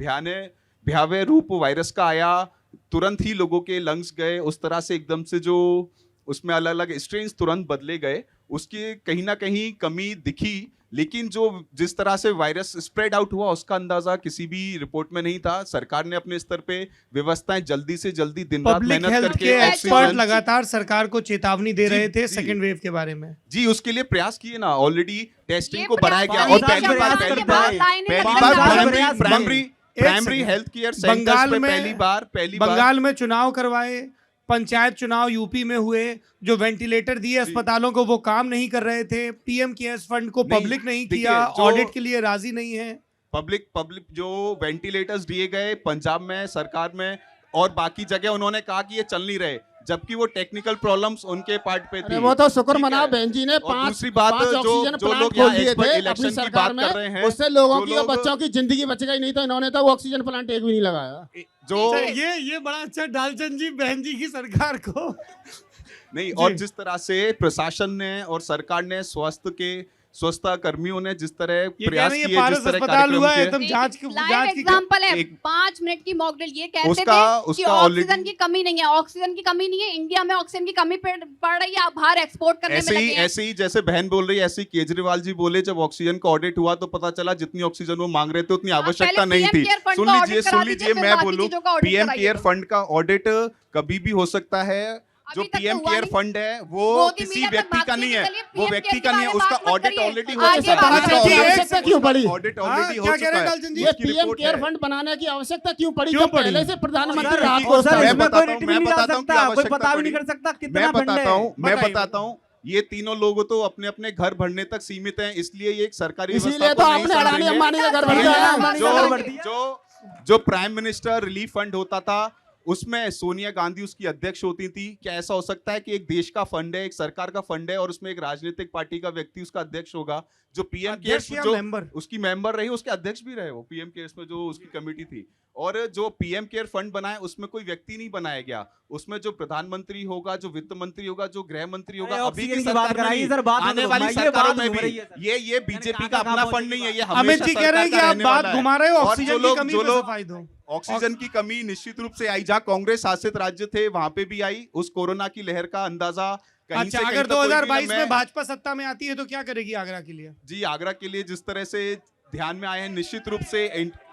Speaker 2: भयावह रूप वायरस का आया, तुरंत ही लोगों के लंग्स गए, उस तरह से एकदम से जो उसमें अलग अलग स्ट्रेन्स तुरंत बदले गए, उसकी कहीं ना कहीं कमी दिखी। लेकिन जो जिस तरह से वायरस स्प्रेड आउट हुआ, उसका अंदाजा किसी भी रिपोर्ट में नहीं था। सरकार ने अपने स्तर पे व्यवस्थाएं जल्दी से जल्दी दिन रात
Speaker 1: पब्लिक
Speaker 2: मेहनत
Speaker 1: हेल्थ
Speaker 2: करके
Speaker 1: के एक्सपर्ट
Speaker 2: ऑक्सीजन,
Speaker 1: लगातार सरकार को चेतावनी दे
Speaker 2: जी,
Speaker 1: रहे थे
Speaker 2: जी।
Speaker 1: सेकेंड वेव के बारे में।
Speaker 2: जी, उसके लिए प्रयास किए ना, ऑलरेडी टेस्टिंग
Speaker 4: ये
Speaker 2: को बढ़ाया गया।
Speaker 4: प्रयास
Speaker 2: और पहली
Speaker 3: करने
Speaker 2: बार
Speaker 3: के
Speaker 2: पहली
Speaker 3: बाद
Speaker 2: बार
Speaker 4: लाइनें
Speaker 2: पहली
Speaker 4: लगने
Speaker 2: बार
Speaker 3: लगी।
Speaker 2: प्राइमरी प्राइमरी
Speaker 1: एक
Speaker 2: primary
Speaker 1: second.
Speaker 2: Health care centres
Speaker 1: Bengal
Speaker 2: पे
Speaker 1: में
Speaker 2: पहली बार
Speaker 1: बंगाल में चुनाव करवाए, पंचायत चुनाव यूपी में हुए, जो वेंटिलेटर दिए अस्पतालों को वो काम नहीं कर रहे थे, पीएम केयर्स फंड को
Speaker 2: नहीं,
Speaker 1: पब्लिक नहीं
Speaker 2: देखिए,
Speaker 1: किया,
Speaker 2: जो-
Speaker 1: ऑडिट के लिए राजी नहीं है।
Speaker 2: पब्लिक जो वेंटिलेटर्स दिए गए पंजाब में सरकार में और बाकी जगह, उन्होंने कहा कि ये चल नहीं रहे, जबकि वो टेक्निकल प्रॉब्लम्स उनके पार्ट पे थी।
Speaker 5: अरे वो तो शुक्र
Speaker 2: ठीक
Speaker 5: मनाओ
Speaker 2: है।
Speaker 5: बहन जी ने
Speaker 2: और
Speaker 5: 5
Speaker 2: दूसरी बात,
Speaker 5: ऑक्सीजन
Speaker 2: जो
Speaker 5: प्लांट
Speaker 2: लोग
Speaker 5: खोल
Speaker 2: यहाँ
Speaker 5: दिए
Speaker 2: एक्सपर्ट
Speaker 5: थे
Speaker 2: इलेक्शन
Speaker 5: अपनी
Speaker 2: की
Speaker 5: सरकार
Speaker 2: बात कर रहे
Speaker 5: में,
Speaker 2: हैं,
Speaker 5: उससे लोगों
Speaker 2: जो
Speaker 5: की और
Speaker 2: लोग-
Speaker 5: बच्चों की जिंदगी बच गई, नहीं तो इन्होंने तो वो ऑक्सीजन प्लांट एक भी नहीं लगाया।
Speaker 2: जो
Speaker 1: सर, ये बड़ा अच्छा डालचंद जी बहन जी की सरकार को
Speaker 2: नहीं,
Speaker 1: जी।
Speaker 2: और जिस तरह से प्रशासन ने और सरकार ने स्वच्छता कर्मियों ने जिस तरह
Speaker 1: ये कह
Speaker 2: प्रयास
Speaker 1: रहे हैं
Speaker 2: किए,
Speaker 1: ये पारस
Speaker 2: जिस तरह
Speaker 1: अस्पताल
Speaker 2: कार्यक्रम
Speaker 1: हुआ है,
Speaker 2: किए,
Speaker 1: एकदम जांच की
Speaker 4: एग्जांपल है,
Speaker 2: एक-
Speaker 4: 5 मिनट की मॉक ड्रिल। ये कहते
Speaker 2: उसका-
Speaker 4: थे कि
Speaker 2: उसका
Speaker 4: ऑक्सीजन
Speaker 2: already-
Speaker 4: की कमी नहीं है, ऑक्सीजन की कमी नहीं है, इंडिया में ऑक्सीजन की कमी पड़ रही है, आप बाहर एक्सपोर्ट करने में
Speaker 2: ऐसे ही
Speaker 4: लगे हैं।
Speaker 2: ऐसे ही जैसे बहन बोल रही है, ऐसे ही केजरीवाल जी बोले, जब ऑक्सीजन का ऑडिट हुआ तो पता चला जितनी ऑक्सीजन वो मांग रहे थे उतनी आवश्यकता
Speaker 4: पहले
Speaker 2: नहीं
Speaker 4: PM
Speaker 2: थी।
Speaker 4: केयर फंड
Speaker 2: सुन
Speaker 4: का
Speaker 2: लीजिए
Speaker 4: audit करा
Speaker 2: सुन लीजिए,
Speaker 4: दीजिए, फिर
Speaker 2: मैं
Speaker 4: बाकी
Speaker 2: बोलूं,
Speaker 4: चीजों का audit
Speaker 2: पीएम
Speaker 4: कराइए।
Speaker 2: केयर फंड का ऑडिट कभी भी हो सकता है। जो
Speaker 4: अभी तक तो
Speaker 2: पीएम
Speaker 4: हुआ
Speaker 2: केयर
Speaker 4: नहीं।
Speaker 2: फंड है वो
Speaker 4: मोदी
Speaker 2: किसी
Speaker 4: मीडिया तक
Speaker 2: व्यक्ति
Speaker 4: बात
Speaker 2: का
Speaker 4: नहीं
Speaker 2: नहीं है,
Speaker 4: चलिए,
Speaker 2: वो
Speaker 4: PM
Speaker 2: व्यक्ति
Speaker 4: केयर
Speaker 2: का
Speaker 4: के
Speaker 2: नहीं है,
Speaker 4: बारे में
Speaker 2: उसका
Speaker 4: बात मत
Speaker 2: ऑडिट
Speaker 4: करिए।
Speaker 2: ऑलरेडी हो
Speaker 4: आगे
Speaker 2: चुका
Speaker 4: बात
Speaker 2: है।
Speaker 5: करिए।
Speaker 2: उसका
Speaker 5: आवश्यकता क्यों पड़ी?
Speaker 2: ऑडिट
Speaker 1: हाँ,
Speaker 2: ऑलरेडी हो
Speaker 1: क्या कह
Speaker 2: चुका
Speaker 1: रहे हैं
Speaker 2: है।
Speaker 1: डालचंद जी?
Speaker 5: ये
Speaker 2: उसकी
Speaker 5: पीएम
Speaker 2: रिपोर्ट
Speaker 5: केयर
Speaker 2: है।
Speaker 5: फंड बनाने की आवश्यकता क्यों पड़ी
Speaker 1: क्यों
Speaker 5: जब
Speaker 1: पड़ी?
Speaker 5: पहले से प्रधानमंत्री
Speaker 3: सर,
Speaker 5: राहत
Speaker 3: और
Speaker 5: कोष
Speaker 3: सर,
Speaker 5: था?
Speaker 2: मैं
Speaker 3: इसमें कोई
Speaker 2: बताता हूं,
Speaker 3: रिट भी
Speaker 2: मैं
Speaker 3: नहीं डाल
Speaker 2: बताता हूं
Speaker 3: सकता,
Speaker 2: क्या
Speaker 3: कोई
Speaker 2: आवश्यकता
Speaker 3: पता भी नहीं
Speaker 2: पड़ी।
Speaker 3: कर सकता कितना
Speaker 2: मैं
Speaker 3: फंड
Speaker 2: बताता
Speaker 3: है।
Speaker 2: हूं, मैं
Speaker 1: बताइए।
Speaker 2: बताता हूं, ये तीनों लोग तो अपने अपने घर भरने तक सीमित हैं, इसलिए ये एक सरकारी
Speaker 5: इसीलिए
Speaker 2: व्यवस्था
Speaker 5: तो
Speaker 2: को नहीं
Speaker 5: आपने अडानी
Speaker 2: समझेंगे।
Speaker 5: अंबानी का घर भर
Speaker 2: ये
Speaker 5: दिया
Speaker 3: अंबानी
Speaker 5: है।
Speaker 3: का घर भर दिया।
Speaker 2: जो प्राइम मिनिस्टर रिलीफ फंड होता था, उसमें सोनिया गांधी उसकी अध्यक्ष होती थी। क्या ऐसा हो सकता है कि एक देश का फंड है, एक सरकार का फंड है, और उसमें एक राजनीतिक पार्टी का व्यक्ति उसका अध्यक्ष होगा? जो पीएम
Speaker 1: अध्यक्ष या
Speaker 2: केयर्स, जो
Speaker 1: मेंबर?
Speaker 2: उसकी मेंबर रही, उसके अध्यक्ष भी रहे वो पीएम केयर्स में, जो उसकी कमेटी थी। और जो पीएम केयर फंड बनाए, उसमें कोई व्यक्ति नहीं बनाया गया, उसमें जो प्रधानमंत्री होगा, जो वित्त मंत्री होगा, जो गृह मंत्री होगा,
Speaker 3: अरे
Speaker 2: अभी की
Speaker 3: ऑक्सीजन की बात
Speaker 2: सरकार में
Speaker 3: कराइए
Speaker 2: नहीं,
Speaker 3: सर, बात मत
Speaker 2: आने
Speaker 3: घुमाइए,
Speaker 2: वाली
Speaker 3: ये
Speaker 2: सरकारों
Speaker 3: बात
Speaker 2: में
Speaker 3: घुम
Speaker 2: भी
Speaker 3: रही है सर।
Speaker 2: ये बीजेपी का
Speaker 3: कहाँ
Speaker 2: अपना
Speaker 3: कहाँ
Speaker 2: फंड नहीं है, ये
Speaker 1: अमित
Speaker 2: हमेशा
Speaker 1: जी कह रहे हैं कि
Speaker 2: सरकार का
Speaker 1: आप
Speaker 2: रहने
Speaker 1: बात
Speaker 2: वाला है।
Speaker 1: घुमा रहे हो,
Speaker 2: और
Speaker 1: ऑक्सीजन
Speaker 2: जो
Speaker 1: की
Speaker 2: लोग-
Speaker 1: कमी
Speaker 2: जो
Speaker 1: पे
Speaker 2: लोग-
Speaker 1: सफाई दो।
Speaker 2: ऑक्सीजन की कमी निश्चित रूप से आई, जहां कांग्रेस शासित राज्य थे वहां पे भी आई। उस कोरोना की लहर का अंदाजा कहीं
Speaker 1: अच्छा,
Speaker 2: से कहीं
Speaker 1: अगर
Speaker 2: तक कोई भी
Speaker 1: 2022
Speaker 2: न-
Speaker 1: में भाजपा सत्ता में आती है तो क्या करेगी आगरा के लिए?
Speaker 2: जी, आगरा के लिए जिस तरह से ध्यान में आए हैं, निश्चित रूप से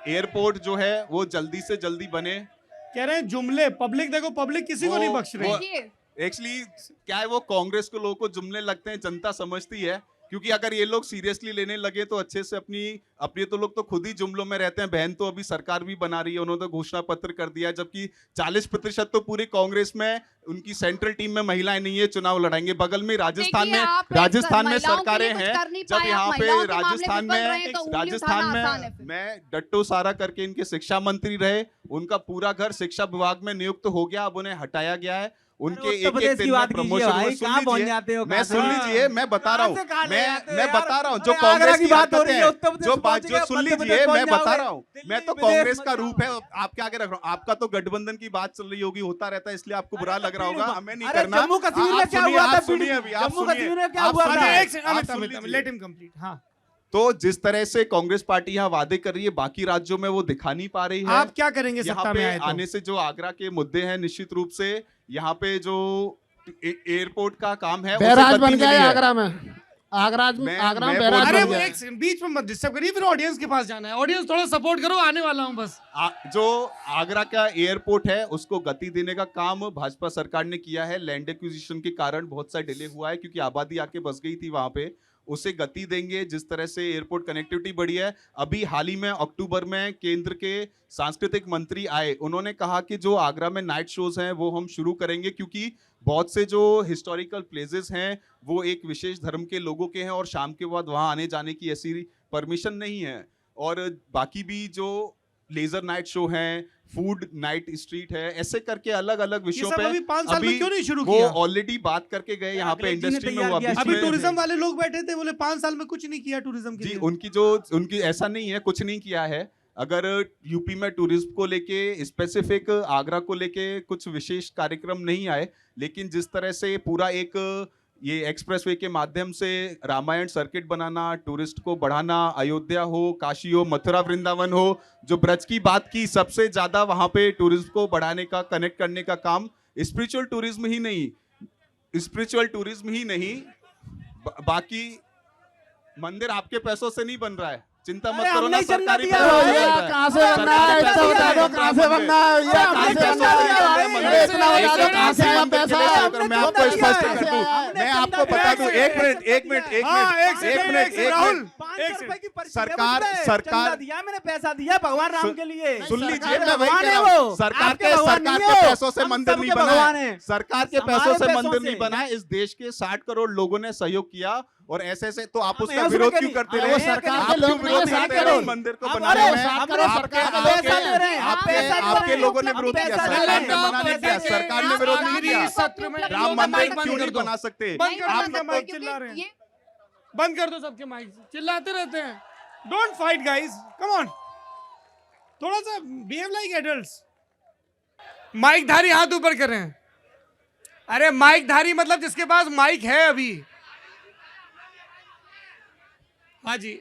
Speaker 2: एयरपोर्ट जो है वो जल्दी से जल्दी बने।
Speaker 1: कह रहे हैं जुमले, पब्लिक देखो, पब्लिक किसी को
Speaker 2: वो-
Speaker 1: नहीं बख्श रही।
Speaker 2: वो-
Speaker 4: देखिए,
Speaker 2: एक्चुअली क्या है, वो कांग्रेस के लोगों को जुमले लगते हैं, जनता समझती है, क्योंकि अगर ये लोग सीरियसली लेने लगे तो अच्छे से अपनी तो लोग तो खुद ही जुमलों में रहते हैं। बहन तो अभी सरकार भी बना रही है, उन्होंने तो घोषणा पत्र कर दिया, जबकि 40% तो पूरी कांग्रेस में उनकी सेंट्रल टीम में महिलाएं नहीं है, चुनाव लड़ाएंगे। बगल में राजस्थान
Speaker 4: देखिए,
Speaker 2: में
Speaker 4: आप
Speaker 2: राजस्थान में
Speaker 4: महिलाओं के
Speaker 2: सरकारें
Speaker 4: लिए कुछ
Speaker 2: हैं।
Speaker 4: कर नहीं
Speaker 2: जब
Speaker 4: पाए,
Speaker 2: यहाँ
Speaker 4: आप
Speaker 2: पे
Speaker 4: महिलाओं के मामले
Speaker 2: राजस्थान
Speaker 4: में रहे हैं तो उंगली
Speaker 2: राजस्थान
Speaker 4: उठाना आसान है
Speaker 2: में
Speaker 4: फिर।
Speaker 2: मैं डट्टो सारा करके इनके शिक्षा मंत्री रहे, उनका पूरा घर शिक्षा विभाग में नियुक्त हो गया, अब उन्हें हटाया गया है। उनके
Speaker 3: उत्तर
Speaker 2: एक एक
Speaker 3: प्रदेश
Speaker 2: दिन
Speaker 3: की
Speaker 2: में
Speaker 3: बात कीजिए
Speaker 2: प्रमोशन हुए।
Speaker 3: भाई,
Speaker 2: सुन
Speaker 3: कहाँ पहुंच
Speaker 2: लीजिए,
Speaker 3: जाते हो,
Speaker 2: मैं
Speaker 3: कहाँ
Speaker 2: सुन
Speaker 3: से?
Speaker 2: लीजिए, मैं बता रहा हूँ,
Speaker 3: कहाँ से कहाँ ले जाते हो
Speaker 2: मैं
Speaker 3: यार?
Speaker 2: बता रहा हूँ जो
Speaker 3: अरे आगरा
Speaker 2: कांग्रेस
Speaker 3: की
Speaker 2: की
Speaker 3: बात हो
Speaker 2: हरकतें
Speaker 3: रही है,
Speaker 2: हैं,
Speaker 3: उत्तर प्रदेश
Speaker 2: जो
Speaker 3: पहुंच
Speaker 2: बात जो
Speaker 3: गए,
Speaker 2: सुन
Speaker 3: मध्य प्रदेश
Speaker 2: लीजिए,
Speaker 3: पहुंच
Speaker 2: मैं बता
Speaker 3: जाओगे।
Speaker 2: रहा हूँ, मैं तो
Speaker 3: दिल्ली, विदेश
Speaker 2: कांग्रेस
Speaker 3: मत
Speaker 2: का
Speaker 3: जाओ।
Speaker 2: रूप है, आपके आगे रख रहा हूँ। आपका तो गठबंधन की बात चल रही होगी, होता रहता है, इसलिए आपको बुरा लग रहा होगा, हमें नहीं
Speaker 3: अरे
Speaker 2: करना।
Speaker 3: जम्मू कश्मीर में
Speaker 2: आप
Speaker 3: क्या
Speaker 2: सुनिए,
Speaker 3: हुआ था?
Speaker 2: आप सुनिए अभी, आप
Speaker 3: जम्मू
Speaker 2: सुनिए,
Speaker 3: कश्मीर में क्या
Speaker 2: आप
Speaker 3: हुआ था?
Speaker 2: सुनिए,
Speaker 1: एक सेकंड,
Speaker 2: आप सुन
Speaker 1: अमित,
Speaker 2: लीजिए।
Speaker 1: Let him complete. हाँ,
Speaker 2: तो जिस तरह से कांग्रेस पार्टी यहाँ वादे कर रही है, बाकी राज्यों में वो दिखा नहीं पा रही है।
Speaker 1: आप क्या करेंगे
Speaker 2: यहाँ
Speaker 1: सत्ता में
Speaker 2: पे
Speaker 1: आए तो?
Speaker 2: आने से जो आगरा के मुद्दे हैं, निश्चित रूप से यहाँ पे जो एयरपोर्ट का काम है, उसे
Speaker 5: बैराज
Speaker 2: गति
Speaker 5: बन गया
Speaker 2: मिली
Speaker 5: है
Speaker 2: है।
Speaker 5: आगरा में। आगरा
Speaker 2: मैं
Speaker 5: में
Speaker 2: बोल
Speaker 5: बैराज
Speaker 1: अरे
Speaker 5: बन
Speaker 1: वो
Speaker 5: गया है।
Speaker 1: एक बीच में मत डिस्टर्ब करिए, फिर ऑडियंस के पास जाना है। ऑडियंस थोड़ा सपोर्ट करो, आने वाला हूँ बस।
Speaker 2: जो आगरा का एयरपोर्ट है उसको गति देने का काम भाजपा सरकार ने किया है। लैंड एक्विजिशन के कारण बहुत सा डिले हुआ है, क्योंकि आबादी आके बस गई थी वहां पे। उसे गति देंगे। जिस तरह से एयरपोर्ट कनेक्टिविटी बढ़ी है, अभी हाल ही में अक्टूबर में केंद्र के सांस्कृतिक मंत्री आए, उन्होंने कहा कि जो आगरा में नाइट शोज हैं वो हम शुरू करेंगे, क्योंकि बहुत से जो हिस्टोरिकल प्लेसेस हैं वो एक विशेष धर्म के लोगों के हैं और शाम के बाद वहां आने जाने की ऐसी परमिशन नहीं है। और बाकी भी जो लेजर नाइट शो हैं, फूड नाइट स्ट्रीट है, ऐसे करके अलग अलग
Speaker 1: ये
Speaker 2: विषयों
Speaker 1: सब
Speaker 2: पे
Speaker 1: अभी 5 साल में क्यों नहीं शुरू
Speaker 2: वो
Speaker 1: किया?
Speaker 2: ऑलरेडी बात करके गए यहाँ पे
Speaker 3: अखिलेश जी ने
Speaker 2: इंडस्ट्री में।
Speaker 3: तैयार
Speaker 2: हुआ
Speaker 3: किया,
Speaker 2: बीच
Speaker 1: अभी
Speaker 2: में-
Speaker 1: टूरिज्म वाले लोग बैठे थे, बोले 5 साल में कुछ नहीं किया टूरिज्म के
Speaker 2: जी,
Speaker 1: लिए।
Speaker 2: उनकी ऐसा नहीं है, कुछ नहीं किया है। अगर यूपी में टूरिज्म को लेके स्पेसिफिक आगरा को लेके कुछ विशेष कार्यक्रम नहीं आए, लेकिन जिस तरह से पूरा एक ये एक्सप्रेसवे के माध्यम से रामायण सर्किट बनाना, टूरिस्ट को बढ़ाना, अयोध्या हो, काशी हो, मथुरा वृंदावन हो, जो ब्रज की बात की, सबसे ज्यादा वहां पे टूरिज्म को बढ़ाने का, कनेक्ट करने का काम स्पिरिचुअल टूरिज्म ही नहीं, बाकी मंदिर आपके पैसों से नहीं बन रहा है, चिंता मत
Speaker 3: अरे
Speaker 2: करो ना।
Speaker 3: हमने चंदा
Speaker 2: सरकारी
Speaker 3: दिया
Speaker 2: पैसा
Speaker 3: भाई,
Speaker 2: बन रहा
Speaker 5: ये कहाँ से बनना है?
Speaker 2: सरकारी
Speaker 5: इतना
Speaker 2: पैसा
Speaker 5: बता दो,
Speaker 2: बन रहा
Speaker 5: कहाँ से बनना है? ये
Speaker 2: सरकारी
Speaker 5: कहाँ से
Speaker 2: पैसा
Speaker 5: बनना है?
Speaker 2: बन रहा है
Speaker 5: अरे
Speaker 2: मंदिर।
Speaker 5: इतना बता दो, कहाँ से आया पैसा?
Speaker 2: मैं आपको स्पष्ट कर दूं,
Speaker 3: हमने
Speaker 2: मैं आपको
Speaker 3: चंदा
Speaker 2: बता
Speaker 3: दिया
Speaker 2: दूं,
Speaker 3: है।
Speaker 2: एक मिनट
Speaker 1: हाँ, एक सेकंड, राहुल,
Speaker 3: 500 रुपए की पर्ची
Speaker 2: सरकार-
Speaker 3: दे,
Speaker 2: सरकार-
Speaker 3: चंदा दिया, मैंने पैसा दिया भगवान राम
Speaker 2: सुन-
Speaker 3: के लिए।
Speaker 2: सुन
Speaker 5: सरकार
Speaker 2: लीजिए,
Speaker 5: के
Speaker 2: मैं वही
Speaker 3: भगवान
Speaker 2: कह
Speaker 3: है
Speaker 2: रहा हूं,
Speaker 3: वो।
Speaker 2: सरकार
Speaker 3: आपके
Speaker 2: के
Speaker 3: भगवान नहीं
Speaker 2: पैसों
Speaker 3: हो।
Speaker 2: से
Speaker 3: हम
Speaker 2: मंदिर
Speaker 3: सबके
Speaker 2: नहीं बना
Speaker 3: भगवान
Speaker 2: है,
Speaker 3: हैं।
Speaker 2: सरकार के
Speaker 3: हमारे
Speaker 2: पैसों से
Speaker 3: पैसों
Speaker 2: मंदिर
Speaker 3: से।
Speaker 2: नहीं बना है। इस देश के 60 करोड़ लोगों ने सहयोग किया, और ऐसे ऐसे तो आप
Speaker 3: हम
Speaker 2: उसका
Speaker 3: ऐसे
Speaker 2: विरोध
Speaker 3: के
Speaker 2: क्यों
Speaker 3: नहीं,
Speaker 2: करते
Speaker 3: अरे
Speaker 2: रहे?
Speaker 3: वो सरकार
Speaker 2: आप
Speaker 3: के
Speaker 2: क्यों
Speaker 3: लोग
Speaker 2: विरोध
Speaker 3: नहीं,
Speaker 2: करते
Speaker 3: सरकार
Speaker 2: रहे
Speaker 3: के
Speaker 2: मंदिर को
Speaker 3: लोग।
Speaker 2: बनाने
Speaker 3: अरे,
Speaker 2: में?
Speaker 3: हमने पैसा दे रहे हैं,
Speaker 2: आपके
Speaker 3: पैसा दे
Speaker 2: आपके
Speaker 3: रहे हैं।
Speaker 2: लोगों ने
Speaker 3: हम
Speaker 2: विरोध किया,
Speaker 3: पैसा दे
Speaker 2: सरकार
Speaker 3: रहे
Speaker 2: ने
Speaker 3: हैं।
Speaker 2: मना नहीं किया, सरकार ने विरोध नहीं किया।
Speaker 1: सत्र में
Speaker 2: राम
Speaker 1: लोग
Speaker 2: मंदिर
Speaker 1: माइक बंद
Speaker 2: क्यों
Speaker 1: कर
Speaker 2: नहीं
Speaker 1: दो।
Speaker 2: बना सकते?
Speaker 1: बंद कर दो
Speaker 2: आप
Speaker 1: सबके
Speaker 2: लोग
Speaker 1: माइक,
Speaker 2: तो-
Speaker 1: चिल्ला रहे हैं।
Speaker 4: ये
Speaker 1: बंद कर दो सबके माइक, चिल्लाते रहते हैं। Don't fight guys, come on, थोड़ा सा बिहेव लाइक एडल्ट्स। माइक धारी हाथ ऊपर कर रहे हैं। अरे माइक धारी मतलब जिसके पास माइक है अभी। हाँ जी,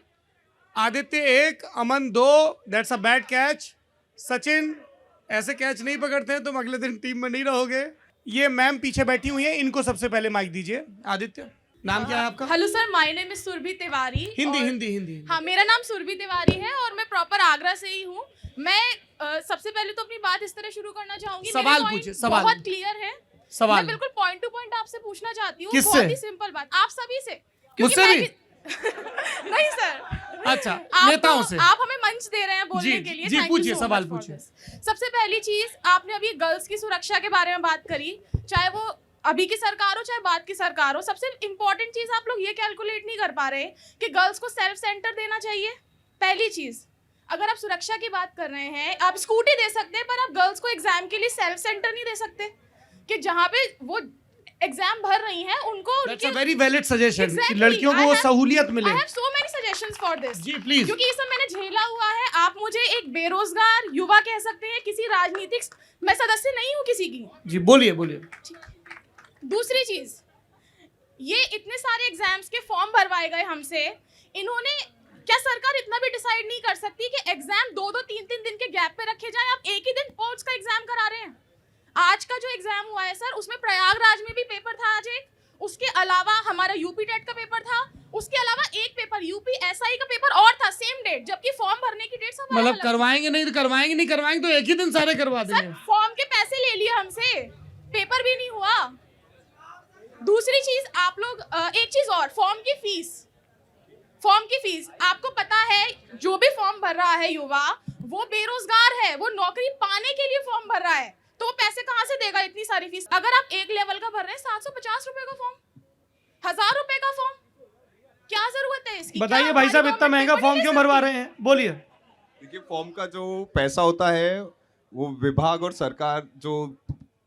Speaker 1: आदित्य 1, अमन 2, that's a bad catch. Sachin, ऐसे कैच नहीं पकड़ते हैं, तुम अगले दिन टीम में नहीं रहोगे। ये मैम पीछे बैठी हुई है, इनको सबसे पहले माइक दीजिए। आदित्य, नाम क्या है आपका?
Speaker 6: Hello sir, my name is Surabhi Tiwari.
Speaker 1: Hindi
Speaker 6: और-
Speaker 1: हिंदी हिंदी।
Speaker 6: हाँ, मेरा नाम सुरभि तिवारी है और मैं प्रॉपर आगरा से ही हूँ। मैं सबसे पहले तो अपनी बात इस तरह शुरू करना चाहूंगी। मेरे
Speaker 1: सवाल
Speaker 6: point
Speaker 1: पूछिए, सवाल।
Speaker 6: बहुत क्लियर है।
Speaker 1: सवाल
Speaker 6: मैं बिल्कुल पॉइंट टू पॉइंट आपसे पूछना चाहती हूँ।
Speaker 1: किससे?
Speaker 6: बहुत ही सिंपल बात, आप सभी से। क्योंकि
Speaker 1: मुझसे
Speaker 6: मैं
Speaker 1: भी?
Speaker 6: नहीं सर,
Speaker 1: अच्छा,
Speaker 6: आप
Speaker 1: नेताओं
Speaker 6: तो-
Speaker 1: से।
Speaker 6: आप हमें मंच दे रहे हैं बोलने
Speaker 1: जी,
Speaker 6: के लिए।
Speaker 1: जी,
Speaker 6: Thank you
Speaker 1: पूछिए,
Speaker 6: so
Speaker 1: सवाल
Speaker 6: much for
Speaker 1: पूछिए।
Speaker 6: this। सबसे पहली चीज, आपने अभी गर्ल्स की सुरक्षा के बारे में बात करी, चाहे वो अभी की सरकार हो चाहे बाद की सरकार हो। सबसे इंपॉर्टेंट चीज आप लोग ये कैलकुलेट नहीं कर पा रहे कि गर्ल्स को सेल्फ सेंटर देना चाहिए। पहली चीज, अगर आप सुरक्षा की बात कर रहे हैं, आप स्कूटी दे सकते हैं, पर आप गर्ल्स को एग्जाम के लिए सेल्फ सेंटर नहीं दे सकते, कि जहाँ पे वो एग्जाम भर रही हैं उनको
Speaker 1: That's a
Speaker 6: उनके
Speaker 1: very valid suggestion कि
Speaker 6: Exactly.
Speaker 1: लड़कियों को
Speaker 6: I
Speaker 1: वो
Speaker 6: have-
Speaker 1: सहूलियत मिले।
Speaker 6: I have so many suggestions for this.
Speaker 1: जी प्लीज।
Speaker 6: क्योंकि ये सब मैंने झेला हुआ है। आप मुझे एक बेरोजगार युवा कह सकते हैं, किसी राजनीतिक, मैं सदस्य नहीं हूँ किसी की।
Speaker 1: जी बोलिए बोलिए।
Speaker 6: दूसरी चीज, ये इतने सारे एग्जाम्स के फॉर्म भरवाए गए हमसे, इन्होंने, क्या सरकार इतना भी डिसाइड नहीं कर सकती कि एग्जाम 2-2, 3-3 दिन के गैप पे रखे जाए? आप एक ही दिन पोर्ट्स का एग्जाम करा रहे हैं। आज का जो एग्जाम हुआ है सर, उसमें प्रयागराज में भी पेपर था आज एक, उसके अलावा हमारा यूपी टेट का पेपर था, उसके अलावा एक पेपर यूपी एसआई का पेपर और था सेम डेट, जबकि फॉर्म भरने की डेट सब
Speaker 1: मतलब
Speaker 6: अलग-अलग।
Speaker 1: करवाएंगे नहीं तो करवाएंगे, नहीं करवाएंगे तो एक ही दिन सारे करवा
Speaker 6: सर,
Speaker 1: देंगे।
Speaker 6: फॉर्म के पैसे ले लिए हमसे, पेपर भी नहीं हुआ। दूसरी चीज, आप लोग एक चीज और, फॉर्म की फीस आपको पता है, जो भी फॉर्म भर रहा है युवा, वो बेरोजगार है, वो नौकरी पाने के लिए फॉर्म भर रहा है, तो वो पैसे कहाँ से देगा इतनी सारी फीस? अगर आप एक लेवल का भर रहे हैं, 750 रुपए का फॉर्म, 1000 रुपए का फॉर्म, क्या जरूरत है इसकी?
Speaker 1: बताइए
Speaker 6: क्या
Speaker 1: भाई साहब,
Speaker 6: हमारी
Speaker 1: इतना महंगा
Speaker 6: गवर्नमेंट
Speaker 1: फॉर्म
Speaker 6: नहीं
Speaker 1: क्यों
Speaker 6: ले
Speaker 1: भरवा
Speaker 6: सकती?
Speaker 1: रहे हैं? बोलिए।
Speaker 2: देखिए, फॉर्म का जो पैसा होता है वो विभाग और सरकार जो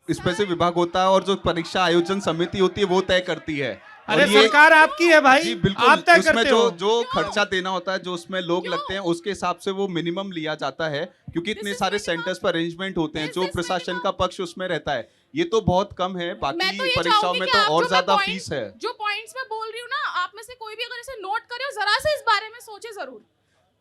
Speaker 2: स्पेसिफिक विभाग होता है और जो परीक्षा आयोजन समिति होती है वो तय करती है।
Speaker 1: अरे
Speaker 2: और ये-
Speaker 1: सरकार आपकी है भाई,
Speaker 2: जी बिल्कुल,
Speaker 1: आप तय
Speaker 2: उसमें
Speaker 1: करते
Speaker 2: जो
Speaker 1: हो।
Speaker 2: जो खर्चा देना होता है, जो उसमें लोग लगते हैं, उसके हिसाब से वो मिनिमम लिया जाता है, क्योंकि इतने
Speaker 6: This is
Speaker 2: सारे
Speaker 6: minimum.
Speaker 2: सेंटर्स पर अरेंजमेंट होते हैं,
Speaker 6: This
Speaker 2: जो
Speaker 6: is
Speaker 2: प्रशासन
Speaker 6: minimum.
Speaker 2: का पक्ष उसमें रहता है। ये तो बहुत कम है,
Speaker 6: मैं
Speaker 2: बाकी
Speaker 6: तो ये
Speaker 2: परीक्षाओं
Speaker 6: चाहूंगी
Speaker 2: में
Speaker 6: कि
Speaker 2: तो
Speaker 6: आप
Speaker 2: और
Speaker 6: जो
Speaker 2: ज्यादा
Speaker 6: मैं
Speaker 2: फीस है।
Speaker 6: जो पॉइंट्स मैं बोल रही हूँ ना, आप में से कोई भी अगर इसे नोट करे और जरा से इस बारे में सोचे जरूर।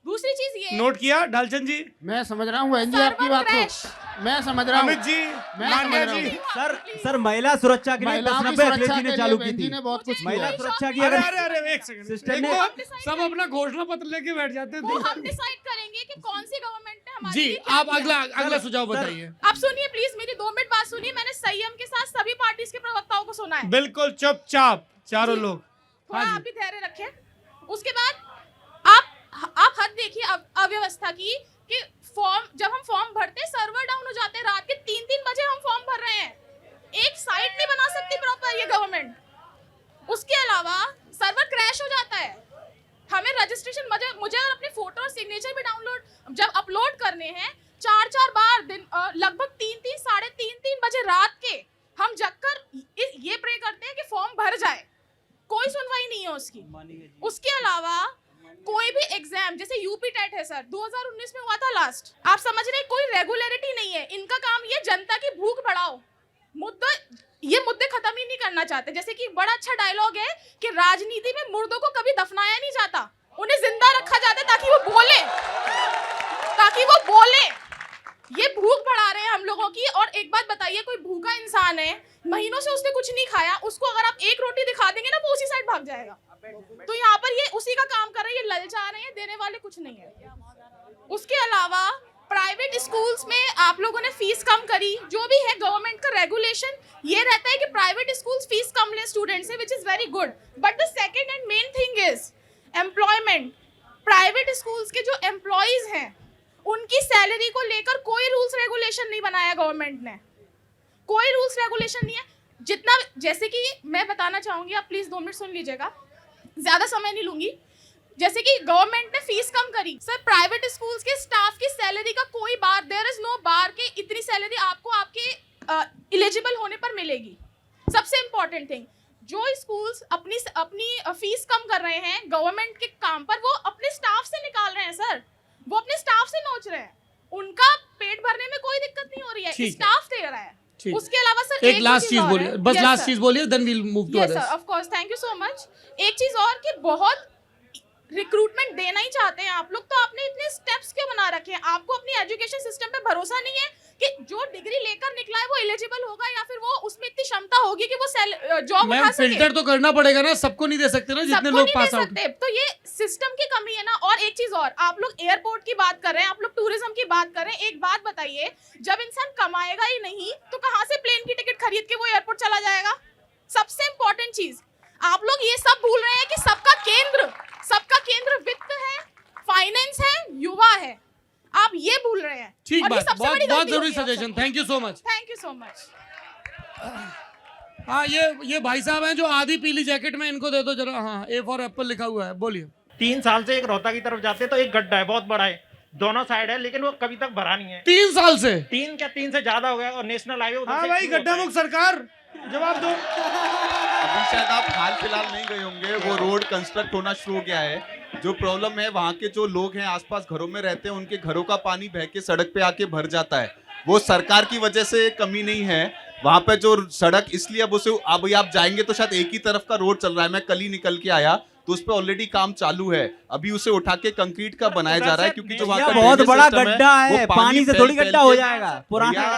Speaker 6: दूसरी चीज ये
Speaker 1: नोट किया डालचंद जी,
Speaker 5: मैं समझ रहा हूँ बहन जी आपकी बात
Speaker 6: क्रैश।
Speaker 5: को, मैं समझ रहा हूँ।
Speaker 1: अमित जी,
Speaker 5: मैं
Speaker 1: मान्या
Speaker 5: समझ
Speaker 1: जी।
Speaker 5: रहा हूँ।
Speaker 3: सर महिला सुरक्षा के लिए
Speaker 5: महिलाओं की
Speaker 3: 1090
Speaker 5: सुरक्षा
Speaker 3: अखिलेश जी
Speaker 5: के
Speaker 3: ने
Speaker 5: लिए
Speaker 3: चालू की
Speaker 5: बहन जी
Speaker 3: थी।
Speaker 5: ने बहुत कुछ
Speaker 3: महिला
Speaker 5: किया।
Speaker 3: सुरक्षा की
Speaker 1: अरे
Speaker 3: अगर
Speaker 1: अरे अरे एक सेकंड,
Speaker 3: सिस्टर
Speaker 1: एक
Speaker 3: ने-
Speaker 1: तो सब अपना घोषणा पत्र लेके बैठ जाते
Speaker 6: वो
Speaker 1: थे।
Speaker 6: हम डिसाइड करेंगे कि कौन सी गवर्नमेंट है हमारे
Speaker 1: जी
Speaker 6: लिए क्या
Speaker 1: आप
Speaker 6: किया।
Speaker 1: अगला सुझाव बताइए।
Speaker 6: आप सुनिए प्लीज, मेरी 2 मिनट बात सुनिए। मैंने संयम के साथ सभी पार्टीज के प्रवक्ताओं को सुना है।
Speaker 1: बिल्कुल चुपचाप चारों लोग।
Speaker 6: थोड़ा
Speaker 1: हाँ
Speaker 6: आप
Speaker 1: जी,
Speaker 6: भी धैर्य रखें। उसके बाद आप हद देखिए अव्यवस्था की कि फॉर्म, जब हम फॉर्म भरते हैं सर्वर डाउन हो जाते हैं, रात के 3-3 बजे हम फॉर्म भर रहे हैं। एक साइट नहीं बना सकती प्रॉपर ये गवर्नमेंट। उसके अलावा सर्वर क्रैश हो जाता है। हमें रजिस्ट्रेशन मुझे और अपने फोटो और सिग्नेचर भी डाउनलोड जब अपलोड करने हैं 4-4 बार दिन, लगभग 3-3 साढ़े 3-3 बजे रात के हम जगकर ये प्रे करते हैं कि फॉर्म भर जाए। कोई सुनवाई नहीं है उसकी। उसके अलावा कोई भी एग्जाम, जैसे यूपी टेट है सर, 2019 में हुआ था लास्ट। आप समझ रहे हैं, कोई रेगुलरिटी नहीं है। इनका काम ये जनता की भूख बढ़ाओ, ये मुद्दे खत्म ही नहीं करना चाहते। जैसे कि बड़ा अच्छा डायलॉग है कि राजनीति में मुर्दों को कभी दफनाया नहीं जाता, उन्हें जिंदा रखा जाता है ताकि वो बोले। ये भूख बढ़ा रहे हैं हम लोगों की। और एक बात बताइए, कोई भूखा इंसान है, महीनों से उसने कुछ नहीं खाया, उसको अगर आप एक रोटी दिखा देंगे ना, वो उसी साइड भाग जाएगा। तो यहाँ पर ये उसी का काम कर रहे हैं, ये ललचा रहे हैं, देने वाले कुछ नहीं है। उसके अलावा प्राइवेट स्कूल्स में आप लोगों ने फीस कम करी। जो भी है गवर्नमेंट का रेगुलेशन ये रहता है कि प्राइवेट स्कूल्स फीस कम ले स्टूडेंट से, which is very good. But the second and main thing is employment. Private schools के जो एम्प्लॉयज हैं उनकी सैलरी को लेकर कोई रूल्स रेगुलेशन नहीं बनाया गवर्नमेंट ने, कोई रूल्स रेगुलेशन नहीं है। जितना, जैसे कि मैं बताना चाहूंगी, आप प्लीज 2 मिनट सुन लीजिएगा, ज्यादा समय नहीं लूंगी। जैसे कि गवर्नमेंट ने फीस कम करी सर, प्राइवेट स्कूल्स के स्टाफ की सैलरी का कोई बार, देयर इज नो बार के इतनी सैलरी आपको आपके एलिजिबल होने पर मिलेगी। सबसे इंपॉर्टेंट थिंग, जो स्कूल्स अपनी फीस कम कर रहे हैं गवर्नमेंट के काम पर, वो अपने स्टाफ से निकाल रहे हैं सर, वो अपने स्टाफ से नोच रहे हैं। उनका पेट भरने में कोई दिक्कत नहीं हो रही है, स्टाफ दे रहा है।
Speaker 1: ठीक।
Speaker 6: उसके अलावा सर
Speaker 1: एक लास्ट चीज बोलिए, बस लास्ट चीज बोलिए, then we'll move to
Speaker 6: yes sir,
Speaker 1: others.
Speaker 6: Of course, thank you so much. एक चीज और कि बहुत रिक्रूटमेंट देना ही चाहते हैं आप लोग, तो आपने इतने स्टेप्स क्यों बना रखे हैं? आपको अपनी एजुकेशन सिस्टम पे भरोसा नहीं है कि जो डिग्री लेकर निकला है वो एलिजिबल होगा, या फिर वो उसमें इतनी क्षमता होगी कि वो जॉब
Speaker 1: मैम
Speaker 6: उठा सके?
Speaker 1: फिल्टर तो करना पड़ेगा ना, सबको नहीं दे सकते ना, जितने
Speaker 6: सबको
Speaker 1: लोग
Speaker 6: नहीं
Speaker 1: पास
Speaker 6: दे
Speaker 1: आउट।
Speaker 6: सकते, तो ये सिस्टम की कमी है ना। और एक चीज और, आप लोग एयरपोर्ट की बात कर रहे हैं, आप लोग टूरिज्म की बात कर रहे हैं। एक बात बताइए, जब इंसान कमाएगा ही नहीं तो कहाँ से प्लेन की टिकट खरीद के वो एयरपोर्ट चला जाएगा? सबसे इंपॉर्टेंट चीज, आप लोग ये सब भूल रहे हैं कि सबका केंद्र वित्त है, फाइनेंस है, युवा है। आप ये भूल रहे हैं।
Speaker 1: ठीक
Speaker 6: और ये
Speaker 1: बात,
Speaker 6: सबसे बड़ी
Speaker 1: बहुत
Speaker 6: गलती
Speaker 1: जरूरी
Speaker 6: होती है
Speaker 1: सजेशन,
Speaker 6: आपसे।
Speaker 1: Thank you so much.
Speaker 6: Thank you so much.
Speaker 1: हाँ ये भाई साहब हैं जो आधी पीली जैकेट में, इनको दे दो जरा। हाँ, ए फॉर एप्पल लिखा हुआ है, बोलिए।
Speaker 7: 3 साल से एक रोहता की तरफ जाते तो एक गड्ढा है, बहुत बड़ा है, दोनों साइड है, लेकिन वो कभी तक भरा नहीं है।
Speaker 1: 3 साल से?
Speaker 7: 3 से ज्यादा हो गया। और नेशनल हाईवे,
Speaker 1: हाँ भाई, गड्ढा मुक्त सरकार, जवाब दो।
Speaker 2: अभी शायद आप हाल फिलहाल नहीं गए होंगे, वो रोड कंस्ट्रक्ट होना शुरू हो गया है। जो प्रॉब्लम है, वहाँ के जो लोग हैं आसपास घरों में रहते हैं, उनके घरों का पानी बह के सड़क पे आके भर जाता है। वो सरकार की वजह से कमी नहीं है वहाँ पे जो सड़क, इसलिए अब उसे, अब आप जाएंगे तो शायद एक ही तरफ का रोड चल रहा है। मैं कल ही निकल के आया तो उस पे ऑलरेडी काम चालू है। अभी उसे उठा के कंक्रीट का बनाया जा रहा है, क्योंकि जो वहाँ का
Speaker 3: बहुत
Speaker 2: ड्रेनेज
Speaker 3: बड़ा
Speaker 2: सिस्टम
Speaker 3: गड्ढा
Speaker 2: वो
Speaker 3: है, पानी से
Speaker 2: फैल
Speaker 3: थोड़ी
Speaker 2: फैल
Speaker 3: गड्ढा हो
Speaker 2: के
Speaker 3: जाएगा। पुराना
Speaker 2: भैया,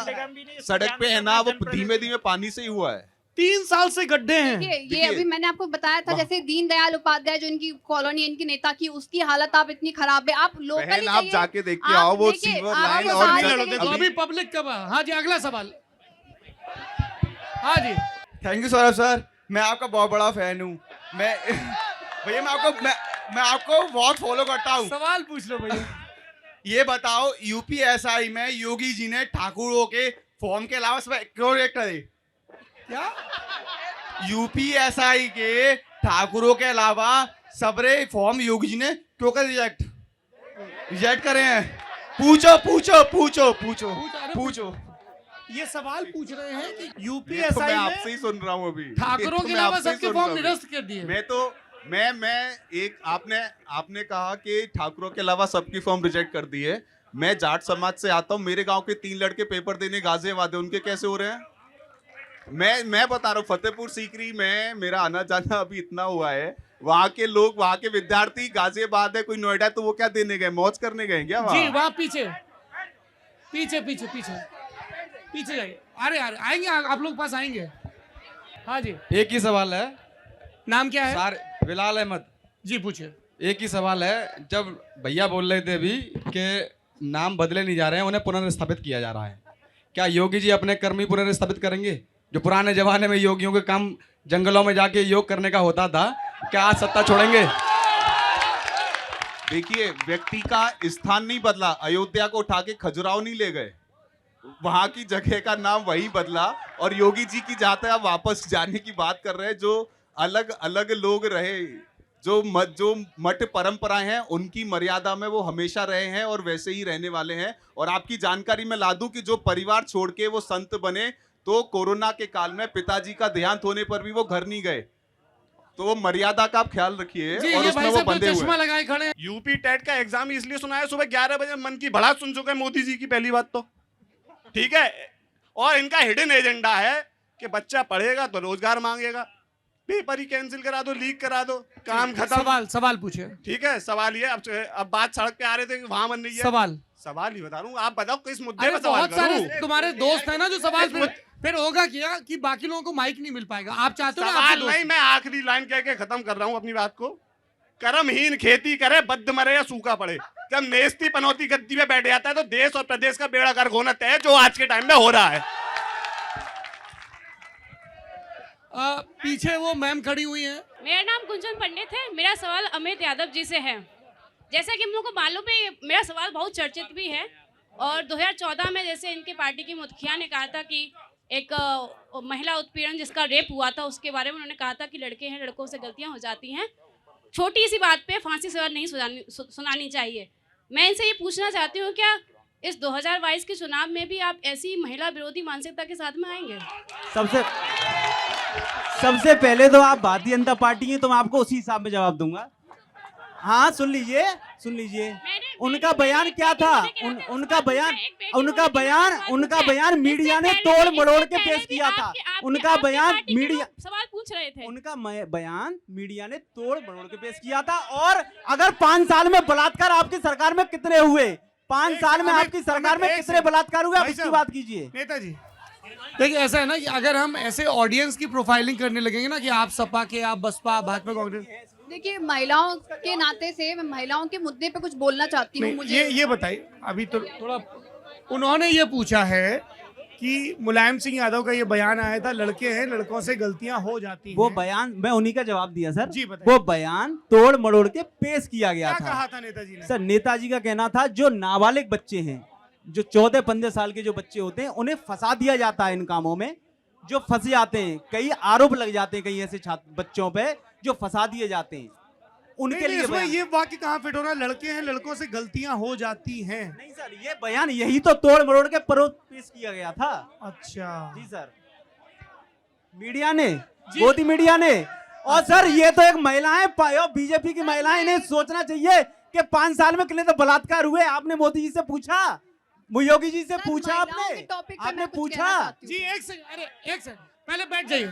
Speaker 2: सड़क पे है ना, वो धीमे धीमे पानी से ही हुआ है।
Speaker 1: 3 साल से गड्ढे हैं।
Speaker 4: ये अभी मैंने आपको बताया था, जैसे दीनदयाल उपाध्याय जो इनकी कॉलोनी, इनकी नेता की, उसकी हालत आप इतनी खराब है। आप लोकल
Speaker 2: बहन, आप जाके देख के आओ वो सिल्वर लाइन। और
Speaker 1: तो अभी पब्लिक कब? हाँ जी, अगला सवाल। हाँ जी,
Speaker 8: थैंक यू सौरभ सर, मैं आपका बहुत बड़ा फैन हूँ। मैं भैया मैं आपको बहुत फॉलो करता हूँ।
Speaker 1: सवाल पूछ लो भैया।
Speaker 8: ये बताओ, यूपीएसआई में योगी जी ने ठाकुरों के फॉर्म के अलावा सब क्यों रिजेक्ट करे?
Speaker 1: क्या?
Speaker 8: यूपीएसआई के ठाकुरों के अलावा सबरे फॉर्म योगी जी ने क्यों कर रिजेक्ट करे हैं? पूछो।
Speaker 1: ये सवाल पूछ रहे हैं कि
Speaker 2: ये तो मैं
Speaker 1: यूपीएसआई
Speaker 2: आपसे
Speaker 1: में
Speaker 2: ही सुन रहा हूँ अभी।
Speaker 1: ठाकुरों
Speaker 2: ये तो
Speaker 1: के
Speaker 2: मैं
Speaker 1: अलावा
Speaker 2: आपसे ही
Speaker 1: सबके
Speaker 2: सुन
Speaker 1: फॉर्म
Speaker 2: रहा हूँ
Speaker 1: निरस्त कर दिए।
Speaker 2: मैं तो मैं एक आपने कहा कि ठाकुरों के अलावा सबकी फॉर्म रिजेक्ट कर दी है। मैं जाट समाज से आता हूँ, मेरे गांव के 3 लड़के पेपर देने गाजियाबाद है, उनके कैसे हो रहे हैं? मैं बता रहा हूँ, फतेहपुर सीकरी में मेरा आना जाना अभी इतना हुआ है, वहाँ के लोग, वहाँ के विद्यार्थी गाजियाबाद है, कोई नोएडा, तो वो क्या देने गए, मौज करने गए क्या
Speaker 1: जी
Speaker 2: वहाँ?
Speaker 1: वहाँ पीछे पीछे पीछे पीछे पीछे जाइए। अरे यार आएंगे, आप लोग पास आएंगे। हाँ जी,
Speaker 9: एक ही सवाल है
Speaker 1: नाम क्या है?
Speaker 9: सर, बिलाल अहमद।
Speaker 1: जी पूछे।
Speaker 9: एक ही सवाल है, जब भैया बोल रहे थे अभी कि नाम बदले नहीं जा रहे हैं, उन्हें पुनर्स्थापित किया जा रहा है, क्या योगी जी अपने कर्म ही पुनर्स्थापित करेंगे? जो पुराने जमाने में योगियों के काम जंगलों में जाके योग करने का होता था, क्या आज सत्ता छोड़ेंगे?
Speaker 2: देखिए, व्यक्ति का स्थान नहीं बदला, अयोध्या को उठा के खजुराहो नहीं ले गए, वहां की जगह का नाम वही बदला। और योगी जी की जहां तक आप वापस जाने की बात कर रहे हैं, जो अलग अलग लोग रहे, जो मठ परंपराएं हैं, उनकी मर्यादा में वो हमेशा रहे हैं और वैसे ही रहने वाले हैं। और आपकी जानकारी में ला दूं कि जो परिवार छोड़ के वो संत बने, तो कोरोना के काल में पिताजी का देहांत होने पर भी वो घर नहीं गए। तो वो मर्यादा का आप ख्याल रखिए।
Speaker 1: जी
Speaker 2: और
Speaker 1: ये
Speaker 2: उसमें
Speaker 1: भाई
Speaker 2: वो
Speaker 1: साहब
Speaker 2: बंधे
Speaker 1: जो
Speaker 2: हुए
Speaker 1: चश्मा
Speaker 2: हैं।
Speaker 1: लगाए खड़े हैं।
Speaker 10: यूपी टेट का एग्जाम इसलिए सुना है, सुबह 11 बजे मन की भड़ास सुन चुके हैं मोदी जी की, पहली बात तो ठीक है। और इनका हिडन एजेंडा है कि बच्चा पढ़ेगा तो रोजगार मांगेगा, पेपर ही कैंसिल करा दो, लीक करा दो, काम खत्म।
Speaker 1: सवाल पूछे।
Speaker 10: ठीक है, सवाल ये, अब बात सड़क पे आ रहे थे, वहां बन रही है।
Speaker 1: सवाल
Speaker 10: ही बता रहा हूँ, आप बताओ किस मुद्दे
Speaker 1: अरे
Speaker 10: पर सवाल
Speaker 1: बहुत सारे
Speaker 10: करूं?
Speaker 1: तुम्हारे दोस्त हैं ना जो सवाल, फिर होगा क्या कि बाकी लोगों को माइक नहीं मिल पाएगा। आप चाहते हो ना आपके
Speaker 10: सवाल
Speaker 1: दोस्त-
Speaker 10: नहीं, मैं आखिरी लाइन कह के खत्म कर रहा हूँ अपनी बात को। कर्महीन खेती करे, बद्ध मरे या सूखा पड़े। जब नेस्ती पनौती गद्दी पे बैठ जाता है तो देश और प्रदेश का बेड़ा गर्क होना तय, जो आज के टाइम में हो रहा है।
Speaker 1: पीछे वो मैम खड़ी हुई हैं।
Speaker 11: मेरा नाम कुंजन पंडित है। मेरा सवाल अमित यादव जी से है। जैसा कि हम लोग को मालूम है, मेरा सवाल बहुत चर्चित भी है। और 2014 में जैसे इनके पार्टी की मुखिया ने कहा था कि एक महिला उत्पीड़न जिसका रेप हुआ था, उसके बारे में उन्होंने कहा था कि लड़के हैं, लड़कों से गलतियां हो जाती हैं, छोटी सी बात पे फांसी सजा नहीं सुनानी चाहिए। मैं इनसे ये पूछना चाहती हूँ, क्या इस 2022 के चुनाव में भी आप ऐसी महिला विरोधी मानसिकता के साथ में आएंगे?
Speaker 3: सबसे पहले तो आप भारतीय जनता पार्टी हैं, तो मैं आपको उसी हिसाब में जवाब दूंगा। हाँ सुन लीजिए उनका बयान क्या था। उनका बयान मीडिया ने तोड़ मरोड़ के पेश किया था। उनका बयान मीडिया
Speaker 11: सवाल पूछ रहे थे।
Speaker 3: उनका बयान मीडिया ने तोड़ मरोड़ के पेश किया था। और अगर 5 साल में बलात्कार आपकी सरकार में कितने हुए, 5 साल में आपकी सरकार में कितने बलात्कार हुए, आप इसकी बात कीजिए।
Speaker 1: नेताजी देखिए, ऐसा है ना कि अगर हम ऐसे ऑडियंस की प्रोफाइलिंग करने लगेंगे ना कि आप सपा के, आप बसपा, भाजपा, कांग्रेस।
Speaker 4: देखिए, महिलाओं के नाते से मैं महिलाओं के मुद्दे पे कुछ बोलना चाहती हूँ। मुझे
Speaker 1: ये बताइए, अभी तो थोड़ा उन्होंने ये पूछा है कि मुलायम सिंह यादव का ये बयान आया था, लड़के हैं, लड़कों से गलतियां हो जाती हैं।
Speaker 3: वो बयान मैं उन्हीं का जवाब दिया सर।
Speaker 1: जी बताइए।
Speaker 3: वो बयान तोड़ मरोड़ के पेश किया गया
Speaker 1: क्या
Speaker 3: था।
Speaker 1: कहा था नेताजी ने?
Speaker 3: सर नेताजी का कहना था, जो नाबालिग बच्चे हैं, जो 14-15 साल के जो बच्चे होते हैं, उन्हें फंसा दिया जाता है इन कामों में, जो फंस जाते हैं। कई आरोप लग जाते हैं कई ऐसे छात्र बच्चों पे जो फंसा दिए जाते हैं, उनके लिए
Speaker 1: इसमें ये वाक्य कहाँ फिट हो रहा है? लड़के हैं, लड़कों से गलतियां हो जाती हैं।
Speaker 3: नहीं सर, ये बयान यही तो तोड़ मरोड़ के पेश किया गया था।
Speaker 1: अच्छा
Speaker 3: जी सर, मीडिया ने, मोदी मीडिया ने। और सर ये तो एक महिलाएं, बीजेपी की महिलाएं, इन्हें सोचना चाहिए कि 5 साल में कितने तो बलात्कार हुए। आपने मोदी जी से पूछा, योगी जी से पूछा, आपने पूछा।
Speaker 1: जी एक सेकंड पहले बैठ जाइए,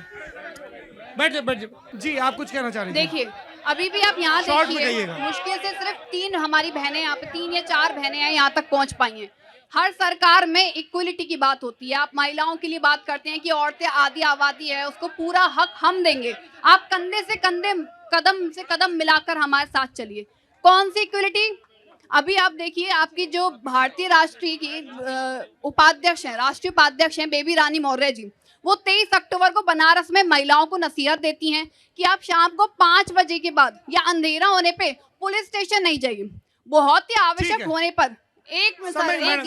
Speaker 1: बैठ जाइए। जी आप कुछ कहना चाह रहे हैं?
Speaker 4: देखिए, अभी भी आप यहाँ
Speaker 1: शॉर्ट में
Speaker 4: देखिए,
Speaker 1: कहिएगा।
Speaker 4: मुश्किल से सिर्फ 3 हमारी बहनें, यहाँ पे 3 या 4 बहनें हैं यहाँ तक पहुँच पाई हैं। हर सरकार में इक्वलिटी की बात होती है। आप महिलाओं के लिए बात करते हैं कि औरतें आधी आबादी है, उसको पूरा हक हम देंगे। आप कंधे से कंधे, कदम से कदम मिलाकर हमारे साथ चलिए। कौन सी इक्वलिटी? अभी आप देखिए, आपकी जो भारतीय राष्ट्रीय की उपाध्यक्ष हैं, राष्ट्रीय उपाध्यक्ष हैं बेबी रानी मौर्य जी, वो 23 अक्टूबर को बनारस में महिलाओं को नसीहत देती हैं कि आप शाम को 5 बजे के बाद या अंधेरा होने पे पुलिस स्टेशन नहीं जाइए। बहुत ही आवश्यक होने पर एक लोग
Speaker 3: सर एक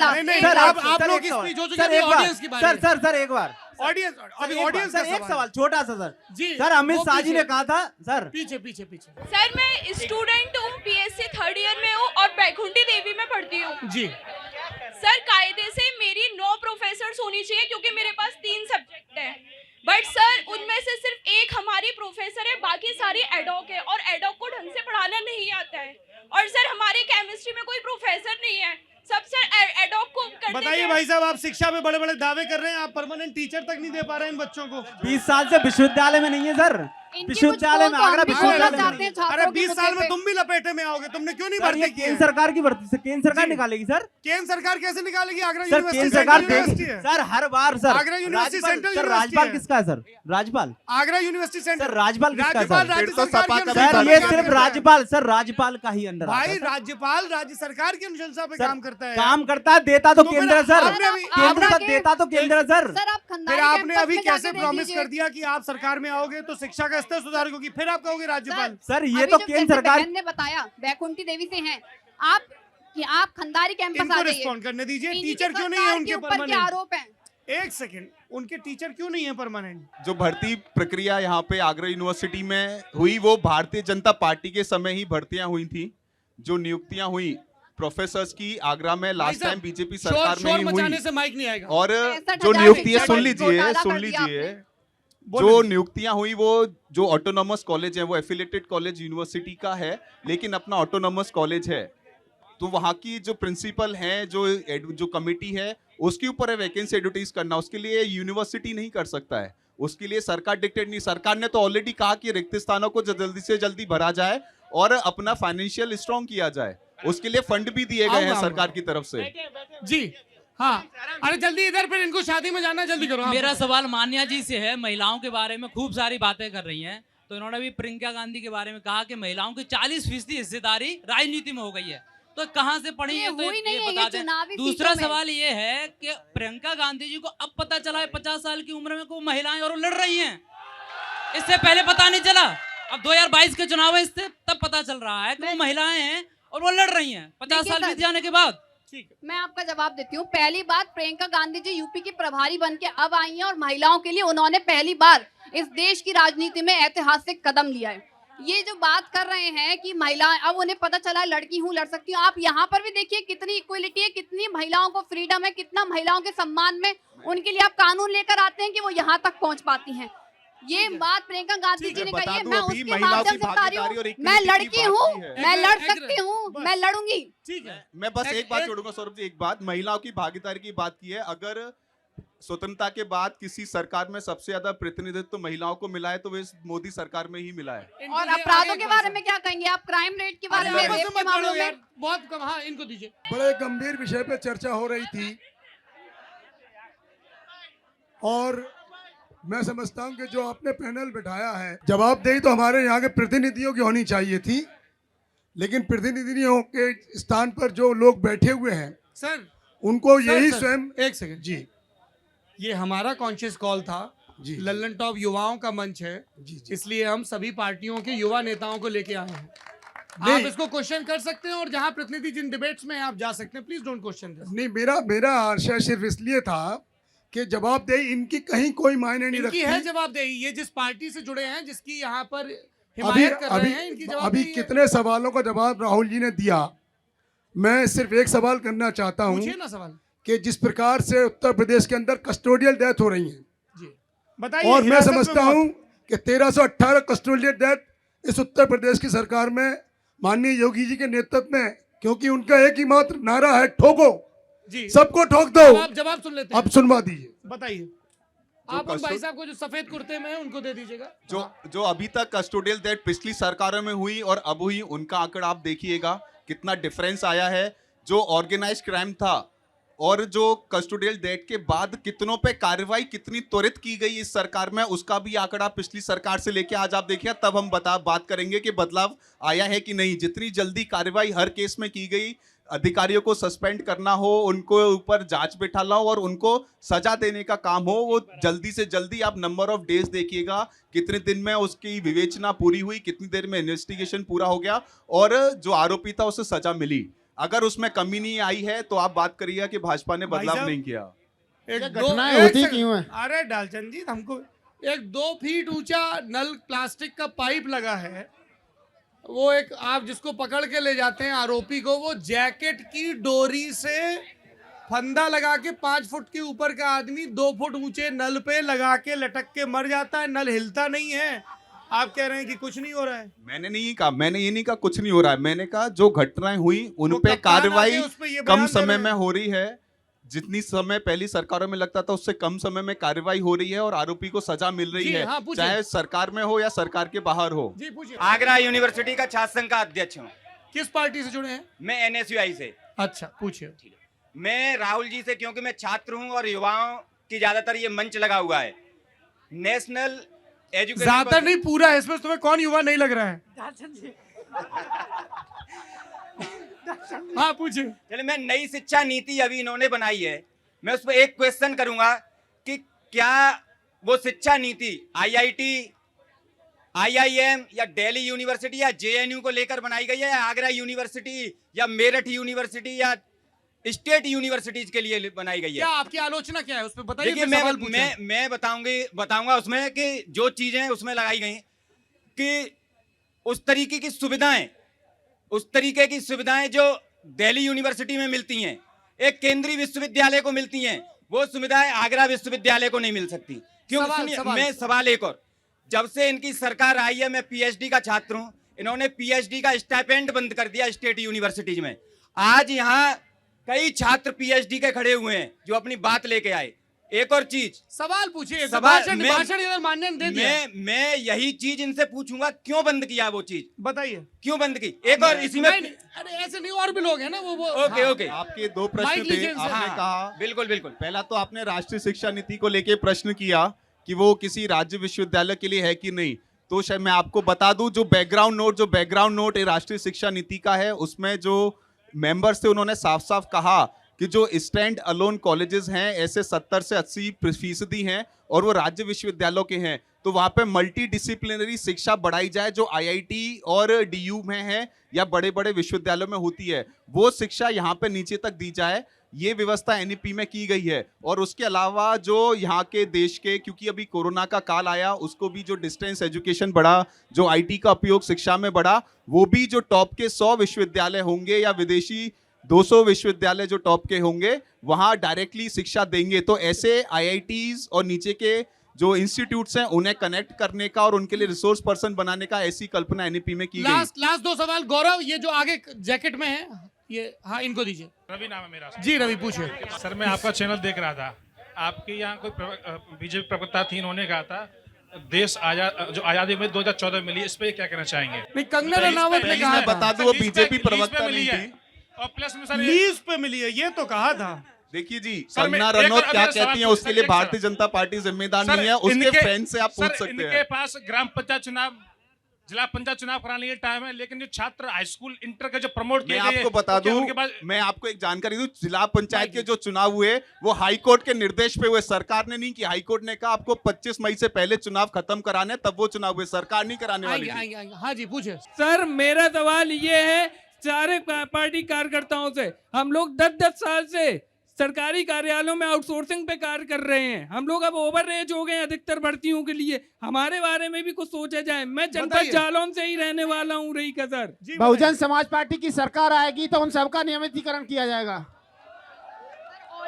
Speaker 3: बार एक सवाल छोटा सा सर। सर अमित शाह जी ने कहा था सर,
Speaker 1: पीछे
Speaker 6: सर मैं स्टूडेंट हूँ, PSC 3rd ईयर में हूँ और बैकुंठी देवी में पढ़ती हूँ।
Speaker 1: जी
Speaker 6: सर कायदे से मेरी 9 प्रोफेसर्स होनी चाहिए क्योंकि मेरे पास 3 सब्जेक्ट है, बट सर उनमें से सिर्फ एक हमारी प्रोफेसर है, बाकी सारी एडॉक है और एडॉक को ढंग से पढ़ाना नहीं आता है। और सर हमारी केमिस्ट्री में कोई प्रोफेसर नहीं है, सब सर एडॉक को करते
Speaker 1: बताइए
Speaker 6: हैं।
Speaker 1: भाई साहब, आप शिक्षा में बड़े बड़े दावे कर रहे हैं, आप परमानेंट टीचर तक नहीं दे पा रहे हैं इन बच्चों को।
Speaker 3: 20 साल से विश्वविद्यालय में नहीं है सर, विश्वविद्यालय में आगरा विश्वविद्यालय में।
Speaker 1: अरे 20 साल में तुम भी लपेटे में आओगे, तुमने क्यों नहीं भर्ती की?
Speaker 3: केंद्र सरकार की भर्ती से केंद्र सरकार निकालेगी सर।
Speaker 1: केंद्र सरकार कैसे निकालेगी? आगरा
Speaker 3: सर केंद्र
Speaker 1: यूनिवर्सिटी
Speaker 3: सरकार
Speaker 1: सेंट्रल यूनिवर्सिटी
Speaker 3: देगी
Speaker 1: है।
Speaker 3: सर हर बार sir.
Speaker 1: Agra university central
Speaker 3: sir
Speaker 1: university
Speaker 3: राज्यपाल
Speaker 1: है।
Speaker 3: किसका है सर? राज्यपाल
Speaker 1: आगरा यूनिवर्सिटी
Speaker 3: सर
Speaker 1: सेंट्रल
Speaker 3: राज्यपाल किसका है
Speaker 1: राज्यपाल
Speaker 3: सर?
Speaker 1: राज्य
Speaker 2: फिर तो
Speaker 1: सरकार
Speaker 2: सपा
Speaker 1: की
Speaker 2: का
Speaker 1: अनुशंसा
Speaker 3: सर
Speaker 1: पे
Speaker 3: ये
Speaker 1: काम
Speaker 3: सिर्फ
Speaker 1: करता है।
Speaker 3: राज्यपाल सर राज्यपाल का ही अंडर आता
Speaker 1: भाई
Speaker 3: है सर।
Speaker 1: राज्यपाल राज्य सरकार की अनुशंसा पे
Speaker 3: सर,
Speaker 1: काम करता है।
Speaker 3: काम करता है, देता तो
Speaker 1: तो
Speaker 3: केंद्र है
Speaker 1: फिर
Speaker 3: सर,
Speaker 1: आपने अभी-
Speaker 3: केंद्र
Speaker 4: आगरा
Speaker 3: का
Speaker 4: के-
Speaker 3: देता तो केंद्र है सर।
Speaker 4: सर आप
Speaker 1: फिर
Speaker 4: खंडारी
Speaker 1: आपने
Speaker 4: कैंपस
Speaker 1: अभी
Speaker 4: में
Speaker 1: कैसे
Speaker 4: जाके देख
Speaker 1: प्रॉमिस
Speaker 4: लीजिए।
Speaker 1: कर दिया कि आप सरकार में आओगे तो शिक्षा का स्तर सुधार होगी, फिर आप कहोगे राज्यपाल।
Speaker 3: सर ये
Speaker 4: अभी
Speaker 3: तो
Speaker 4: जो
Speaker 3: केंद्र
Speaker 4: जैसे
Speaker 3: सरकार
Speaker 4: बहन ने बताया बैकुंठी देवी से हैं आप कि आप खंडारी कैंपस
Speaker 1: इनको
Speaker 4: आ जाइए।
Speaker 1: रिस्पॉन्ड करने दीजिए।
Speaker 4: इनकी
Speaker 1: टीचर क्यों नहीं है
Speaker 4: सरकार के
Speaker 1: उनके
Speaker 4: ऊपर के
Speaker 1: परमानेंट?
Speaker 4: आरोप हैं।
Speaker 1: एक सेकंड, उनके टीचर क्यों नहीं है परमानेंट?
Speaker 2: जो भर्ती प्रक्रिया यहाँ पे आगरा यूनिवर्सिटी में हुई वो भारतीय जनता पार्टी के समय ही भर्तियां हुई थी। जो नियुक्तियां हुई प्रोफेसर्स की आगरा में लास्ट टाइम बीजेपी सरकार में ही
Speaker 1: मचाने
Speaker 2: हुई।
Speaker 1: से माइक नहीं आएगा।
Speaker 2: और
Speaker 4: 65,000
Speaker 2: जो नियुक्तियां
Speaker 4: शिक्षक
Speaker 2: सुन लीजिए
Speaker 4: घोटाला
Speaker 2: सुन
Speaker 4: कर दिया
Speaker 2: लीजिए
Speaker 1: आपने।
Speaker 2: जो नियुक्तियां हुई वो जो ऑटोनॉमस कॉलेज है वो एफिलेटेड कॉलेज यूनिवर्सिटी का है, लेकिन अपना ऑटोनॉमस कॉलेज है, तो वहाँ की जो प्रिंसिपल हैं जो कमेटी है उसके ऊपर है वैकेंसी एडवर्टाइज करना, उसके लिए यूनिवर्सिटी नहीं कर सकता है, उसके लिए सरकार डिक्टेट नहीं। सरकार ने तो ऑलरेडी कहा कि रिक्त स्थानों को जल्दी से जल्दी भरा जाए और अपना फाइनेंशियल स्ट्रॉन्ग किया जाए, उसके लिए फंड भी दिए गए हैं सरकार की तरफ से।
Speaker 1: जी हाँ, अरे जल्दी इधर, फिर इनको शादी में जाना, जल्दी करो।
Speaker 12: मेरा सवाल मान्या जी से है। महिलाओं के बारे में खूब सारी बातें कर रही हैं, तो इन्होंने भी प्रियंका गांधी के बारे में कहा कि महिलाओं की 40% हिस्सेदारी राजनीति में हो गई है, तो कहाँ से पढ़ी है? तो
Speaker 4: हुई नहीं है,
Speaker 12: बता
Speaker 4: ये
Speaker 12: दें।
Speaker 4: चुनावी
Speaker 12: दूसरा
Speaker 4: सीटों में।
Speaker 12: सवाल ये है कि प्रियंका गांधी जी को अब पता चला है 50 साल की उम्र में को महिलाएं और वो लड़ रही हैं, इससे पहले पता नहीं चला। अब 2022 के चुनाव है, इससे तब पता चल रहा है कि वो महिलाएं हैं और वो लड़ रही हैं 50
Speaker 4: देखिए
Speaker 12: साल
Speaker 4: सर,
Speaker 12: बीत जाने के बाद।
Speaker 4: मैं आपका जवाब देती हूँ। पहली बात, प्रियंका गांधी जी यूपी की प्रभारी बन के अब आई हैं और महिलाओं के लिए उन्होंने पहली बार इस देश की राजनीति में ऐतिहासिक कदम लिया है। ये जो बात कर रहे हैं कि महिलाएं, अब उन्हें पता चला है लड़की हूँ लड़ सकती हूँ, आप यहाँ पर भी देखिए कितनी इक्वलिटी है, कितनी महिलाओं को फ्रीडम है, कितना महिलाओं के सम्मान में उनके लिए आप कानून लेकर आते हैं कि वो यहाँ तक पहुँच पाती हैं। ये बात प्रियंका गांधी जी ने कही है, मैं उसके माध्यम से बता रही हूँ, मैं लड़की हूँ, मैं लड़ सकती हूँ, मैं लड़ूंगी।
Speaker 1: ठीक है,
Speaker 2: मैं बस एक बात जोड़ूंगा सौरभ जी, एक बात, महिलाओं की भागीदारी की बात की है। अगर स्वतंत्रता के बाद किसी सरकार में सबसे ज्यादा प्रतिनिधित्व तो महिलाओं को मिला है तो वो इस मोदी सरकार में ही मिला है।
Speaker 4: और अपराधों के बारे में क्या कहेंगे आप? क्राइम रेट के बारे में, रेप के मामलों में?
Speaker 1: बहुत कम। हाँ, इनको दीजिए।
Speaker 13: बड़े गंभीर विषय पे चर्चा हो रही थी और मैं समझता हूं कि जो आपने पैनल बिठाया है, जवाबदेही तो हमारे यहाँ के प्रतिनिधियों की होनी चाहिए थी, लेकिन प्रतिनिधियों के स्थान पर जो लोग बैठे हुए हैं
Speaker 1: सर,
Speaker 13: उनको
Speaker 1: सर,
Speaker 13: यही
Speaker 1: सर,
Speaker 13: स्वयं।
Speaker 1: एक सेकंड जी, ये हमारा कॉन्शियस कॉल था
Speaker 13: जी,
Speaker 1: लल्लन टॉप युवाओं का मंच है, इसलिए हम सभी पार्टियों के युवा नेताओं को लेके आए हैं। आप इसको क्वेश्चन कर सकते हैं और जहां प्रतिनिधि जिन डिबेट्स में हैं आप जा सकते हैं, प्लीज डोंट क्वेश्चन दिस।
Speaker 13: नहीं, मेरा आशय सिर्फ इसलिए था कि जवाबदेही इनकी कहीं कोई मायने नहीं
Speaker 1: इनकी
Speaker 13: रखती।
Speaker 1: है जवाबदेही, ये जिस पार्टी से जुड़े हैं, जिसकी यहाँ पर
Speaker 13: अभी
Speaker 1: हिमायत कर रहे
Speaker 13: अभी
Speaker 1: हैं, इनकी
Speaker 13: अभी
Speaker 1: जवाबदेही है।
Speaker 13: कितने सवालों का जवाब राहुल जी ने दिया। मैं सिर्फ एक सवाल करना चाहता हूँ
Speaker 1: पूछिए ना सवाल।
Speaker 13: कि जिस प्रकार से उत्तर प्रदेश के अंदर कस्टोडियल डेथ हो रही है,
Speaker 1: बताइए।
Speaker 13: और मैं
Speaker 1: हिरासत में
Speaker 13: समझता
Speaker 1: मौत।
Speaker 13: हूं कि 1318 कस्टोडियल डेथ इस उत्तर प्रदेश की सरकार में माननीय योगी जी के नेतृत्व में, क्योंकि उनका एक ही मात्र नारा है, ठोको
Speaker 1: जी,
Speaker 13: सबको ठोक दो।
Speaker 1: आप जवाब सुन लेते हैं।
Speaker 13: अब सुनवा दीजिए।
Speaker 1: बताइए। आप उन भाई साहब को जो सफेद कुर्ते में है उनको दे दीजिएगा।
Speaker 2: जो अभी तक कस्टोडियल डेट पिछली सरकारों में हुई और अब हुई, उनका आंकड़ा आप देखिएगा कितना डिफरेंस आया है। जो ऑर्गेनाइज क्राइम था और जो कस्टोडियल डेट के बाद कितनों पे कार्रवाई कितनी त्वरित की गई इस सरकार में, उसका भी आंकड़ा पिछली सरकार से लेके आज आप देखिए, तब हम बात करेंगे कि बदलाव आया है कि नहीं। जितनी जल्दी कार्रवाई हर केस में की गई, अधिकारियों को सस्पेंड करना हो, उनको ऊपर जांच बैठाना हो और उनको सजा देने का काम हो, वो जल्दी से जल्दी आप नंबर ऑफ डेज देखिएगा, कितने दिन में उसकी विवेचना पूरी हुई, कितनी देर में इन्वेस्टिगेशन पूरा हो गया और जो आरोपी था उसे सजा मिली। अगर उसमें कमी नहीं आई है तो आप बात करिएगा कि भाजपा ने बदलाव नहीं किया।
Speaker 5: घटनाएं होती क्यों है?
Speaker 1: अरे डालचंद जी, हमको एक 2 फीट ऊंचा नल प्लास्टिक का पाइप लगा है, वो एक आप जिसको पकड़ के ले जाते हैं आरोपी को, वो जैकेट की डोरी से फंदा लगा के 5 फुट के ऊपर का आदमी 2 फुट ऊंचे नल पे लगा के लटक के मर जाता है, नल हिलता नहीं है। आप कह रहे हैं कि कुछ नहीं हो रहा है।
Speaker 2: मैंने नहीं कहा, मैंने ये नहीं कहा कुछ नहीं हो रहा है, मैंने कहा जो घटनाएं हुई उन
Speaker 1: वो
Speaker 2: पे
Speaker 1: कप्तान आके
Speaker 2: कार्रवाई
Speaker 1: उस पे ये
Speaker 2: कम
Speaker 1: बयान दे
Speaker 2: समय
Speaker 1: रहे
Speaker 2: में
Speaker 1: हैं।
Speaker 2: हो रही है। जितनी समय पहली सरकारों में लगता था उससे कम समय में कार्रवाई हो रही है और आरोपी को सजा मिल रही
Speaker 1: जी,
Speaker 2: है,
Speaker 1: हाँ, पूछिए।
Speaker 2: चाहे सरकार में हो या सरकार के बाहर हो।
Speaker 1: जी पूछिए।
Speaker 14: आगरा यूनिवर्सिटी का छात्र संघ का अध्यक्ष हूँ।
Speaker 1: किस पार्टी से जुड़े हैं?
Speaker 14: मैं एनएसयूआई से।
Speaker 1: अच्छा पूछिए।
Speaker 14: मैं राहुल जी से, क्योंकि मैं छात्र हूँ और युवाओं की ज्यादातर ये मंच लगा हुआ है, नेशनल एजुकेशन,
Speaker 1: ज्यादातर नहीं पूरा है, इसमें तुम्हें कौन युवा नहीं लग रहा है? हाँ पूछिए।
Speaker 14: चलिए, मैं नई शिक्षा नीति अभी इन्होंने बनाई है, मैं उस पर एक क्वेश्चन करूंगा कि क्या वो शिक्षा नीति आईआईटी, आईआईएम या दिल्ली यूनिवर्सिटी या जेएनयू को लेकर बनाई गई है, या आगरा यूनिवर्सिटी या मेरठ यूनिवर्सिटी या स्टेट यूनिवर्सिटीज के लिए बनाई गई है?
Speaker 1: क्या आपकी आलोचना क्या है उस पर बताइए।
Speaker 14: देखिए,
Speaker 1: फिर सवाल पूछें।
Speaker 14: मैं बताऊंगा उसमें कि जो चीजें उसमें लगाई गई कि उस तरीके की सुविधाएं जो दिल्ली यूनिवर्सिटी में मिलती हैं, एक केंद्रीय विश्वविद्यालय को मिलती हैं, वो सुविधाएं आगरा विश्वविद्यालय को नहीं मिल सकती। क्यों? सुनिए, मैं सवाल एक और, जब से इनकी सरकार आई है, मैं पीएचडी का छात्र हूं, इन्होंने पीएचडी का स्टाइपेंड बंद कर दिया स्टेट यूनिवर्सिटीज में। आज यहाँ कई छात्र पीएचडी के खड़े हुए हैं जो अपनी बात लेके आए। एक और चीज,
Speaker 1: सवाल पूछिए।
Speaker 14: भाषण
Speaker 1: इधर मान्य दे दिया।
Speaker 14: मैं यही चीज इनसे पूछूंगा, क्यों बंद किया वो चीज?
Speaker 1: बताइए
Speaker 14: क्यों बंद की? एक और इसी में,
Speaker 1: अरे ऐसे नहीं, और भी लोग हैं ना वो
Speaker 14: ओके ओके,
Speaker 2: आपके दो प्रश्न थे। आपने कहा,
Speaker 14: बिल्कुल बिल्कुल,
Speaker 2: पहला तो आपने राष्ट्रीय शिक्षा नीति को लेके प्रश्न किया कि वो किसी राज्य विश्वविद्यालय के लिए है कि नहीं। तो शायद मैं आपको बता दूं, जो बैकग्राउंड नोट राष्ट्रीय शिक्षा नीति का है, उसमें जो मेंबर्स थे उन्होंने साफ साफ कहा कि जो स्टैंड अलोन कॉलेजेस हैं ऐसे 70 से 80% हैं और वो राज्य विश्वविद्यालयों के हैं। तो वहाँ पे मल्टी डिसिप्लिनरी शिक्षा बढ़ाई जाए, जो आईआईटी और डीयू में है या बड़े बड़े विश्वविद्यालयों में होती है, वो शिक्षा यहाँ पे नीचे तक दी जाए। ये व्यवस्था एनईपी में की गई है। और उसके अलावा जो यहाँ के देश के, क्योंकि अभी कोरोना का काल आया, उसको भी जो डिस्टेंस एजुकेशन बढ़ा, जो आईटी का उपयोग शिक्षा में बढ़ा, वो भी जो टॉप के 100 विश्वविद्यालय होंगे या विदेशी 200 विश्वविद्यालय जो टॉप के होंगे, वहाँ डायरेक्टली शिक्षा देंगे। तो ऐसे आईआईटीज और नीचे के जो इंस्टीट्यूट्स हैं उन्हें कनेक्ट करने का और उनके लिए रिसोर्स पर्सन बनाने का ऐसी कल्पना एनईपी में की गई।
Speaker 1: लास्ट 2 सवाल। गौरव, ये जो आगे जैकेट में है, ये हाँ इनको दीजिए।
Speaker 15: रवि नाम है मेरा।
Speaker 1: जी रवि पूछिए।
Speaker 15: सर मैं आपका चैनल देख रहा था, आपके यहाँ कोई बीजेपी प्रवक्ता थी, उन्होंने कहा था देश आजाद, जो आजादी में 2014 मिली, इस पे क्या कहना चाहेंगे?
Speaker 1: नहीं, कंगना रनावत ने कहा,
Speaker 2: बता दूं, वो बीजेपी प्रवक्ता नहीं थी,
Speaker 15: और प्लस में सर
Speaker 1: लीज पे मिली है, ये तो कहा था।
Speaker 2: देखिए जी,
Speaker 15: सर, मैं
Speaker 2: कंगना
Speaker 15: एक
Speaker 2: रनौत
Speaker 15: और
Speaker 2: क्या
Speaker 15: अगला
Speaker 2: कहती
Speaker 15: सवाल
Speaker 2: हैं
Speaker 15: पूछ
Speaker 2: उसके लिए
Speaker 15: सकते हैं,
Speaker 2: भारतीय जनता पार्टी जिम्मेदार नहीं है, उसके फैन से आप पूछ सकते
Speaker 15: इनके
Speaker 2: हैं।
Speaker 15: पास ग्राम पंचायत चुनाव, जिला पंचायत चुनाव कराने के टाइम है, लेकिन जो छात्र हाई स्कूल इंटर के जो प्रमोट
Speaker 2: मैं
Speaker 15: किए गए,
Speaker 2: आपको बता दूं, मैं आपको एक जानकारी दूं, जिला पंचायत के जो चुनाव हुए वो हाई कोर्ट के निर्देश पे हुए, सरकार ने नहीं की। हाई कोर्ट ने कहा आपको 25 मई से पहले चुनाव खत्म कराने, तब वो चुनाव हुए, सरकार नहीं कराने वाली थी।
Speaker 1: हाँ जी पूछे।
Speaker 16: सर मेरा सवाल ये है, सारे पार्टी कार्यकर्ताओं से, हम लोग 10-10 साल से सरकारी कार्यालयों में आउटसोर्सिंग पे कार्य कर रहे हैं। हम लोग अब ओवर एज हो गए अधिकतर भर्तियों के लिए, हमारे बारे में भी कुछ सोचा जाए। मैं जनपद जालौन से ही रहने वाला हूँ, रही का सर।
Speaker 5: बहुजन समाज पार्टी की सरकार आएगी तो उन सबका नियमितीकरण किया जाएगा।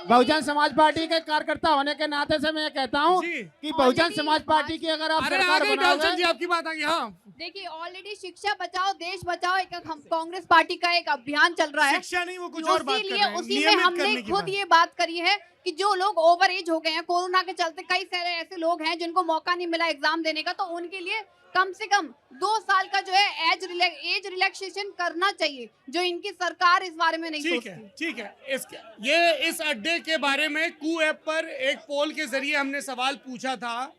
Speaker 5: बहुजन समाज पार्टी के कार्यकर्ता होने के नाते से मैं कहता हूं कि बहुजन समाज पार्टी की अगर आप सरकार बनाओगे,
Speaker 1: जी आपकी बात आ गई। हाँ
Speaker 4: देखिए, ऑलरेडी शिक्षा बचाओ देश बचाओ एक कांग्रेस पार्टी का एक अभियान चल रहा है।
Speaker 1: शिक्षा नहीं, वो कुछ और बात कर रहे हैं।
Speaker 4: उसी में हमने खुद ये बात करी है कि जो लोग ओवर एज हो गए हैं कोरोना के चलते, कई सारे ऐसे लोग हैं जिनको मौका नहीं मिला एग्जाम देने का, तो उनके लिए कम से कम 2 साल का जो है एज रिलैक्सेशन करना चाहिए, जो इनकी सरकार इस बारे में नहीं सोचती।
Speaker 1: ठीक है। इस अड्डे के बारे में कू ऐप पर एक पोल के जरिए हमने सवाल पूछा था।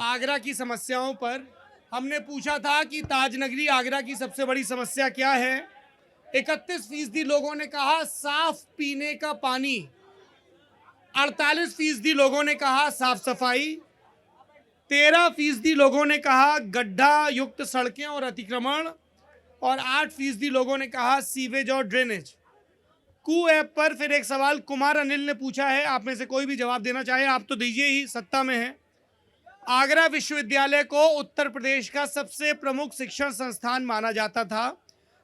Speaker 1: आगरा की समस्याओं पर हमने पूछा था कि ताजनगरी आगरा की सबसे बड़ी समस्या क्या है। 31% लोगों ने कहा साफ पीने का पानी, 48% लोगों ने कहा साफ सफाई, 13% लोगों ने कहा गड्ढा युक्त सड़कें और अतिक्रमण, और 8% लोगों ने कहा सीवेज और ड्रेनेज। कू ऐप पर फिर एक सवाल कुमार अनिल ने पूछा है, आप में से कोई भी जवाब देना चाहे आप तो दीजिए ही, सत्ता में है। आगरा विश्वविद्यालय को उत्तर प्रदेश का सबसे प्रमुख शिक्षण संस्थान माना जाता था।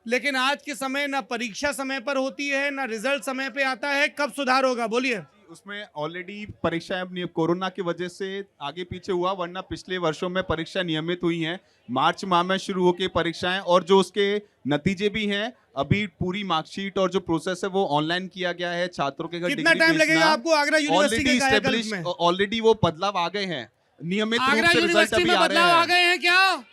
Speaker 1: लेकिन आज के समय ना परीक्षा समय पर होती है, ना रिजल्ट समय पे आता है। कब सुधार होगा, बोलिए।
Speaker 2: उसमें ऑलरेडी परीक्षाएं अब कोरोना की वजह से आगे पीछे हुआ, वरना पिछले वर्षों में परीक्षा नियमित हुई हैं। मार्च माह में शुरू होकर परीक्षाएं, और जो उसके नतीजे भी हैं, अभी पूरी मार्कशीट और जो प्रोसेस है वो ऑनलाइन किया गया है। छात्रों के घर
Speaker 1: कितना टाइम लगेगा आपको आगरा यूनिवर्सिटी के कायाकल्प में?
Speaker 2: ऑलरेडी वो बदलाव आ गए हैं, नियमित रूप
Speaker 1: आगरा
Speaker 2: से रिजल्ट
Speaker 1: यूनिवर्सिटी
Speaker 2: अभी
Speaker 1: में
Speaker 2: आ रहे
Speaker 1: बदलाव आ
Speaker 2: हैं।
Speaker 1: गए हैं क्या?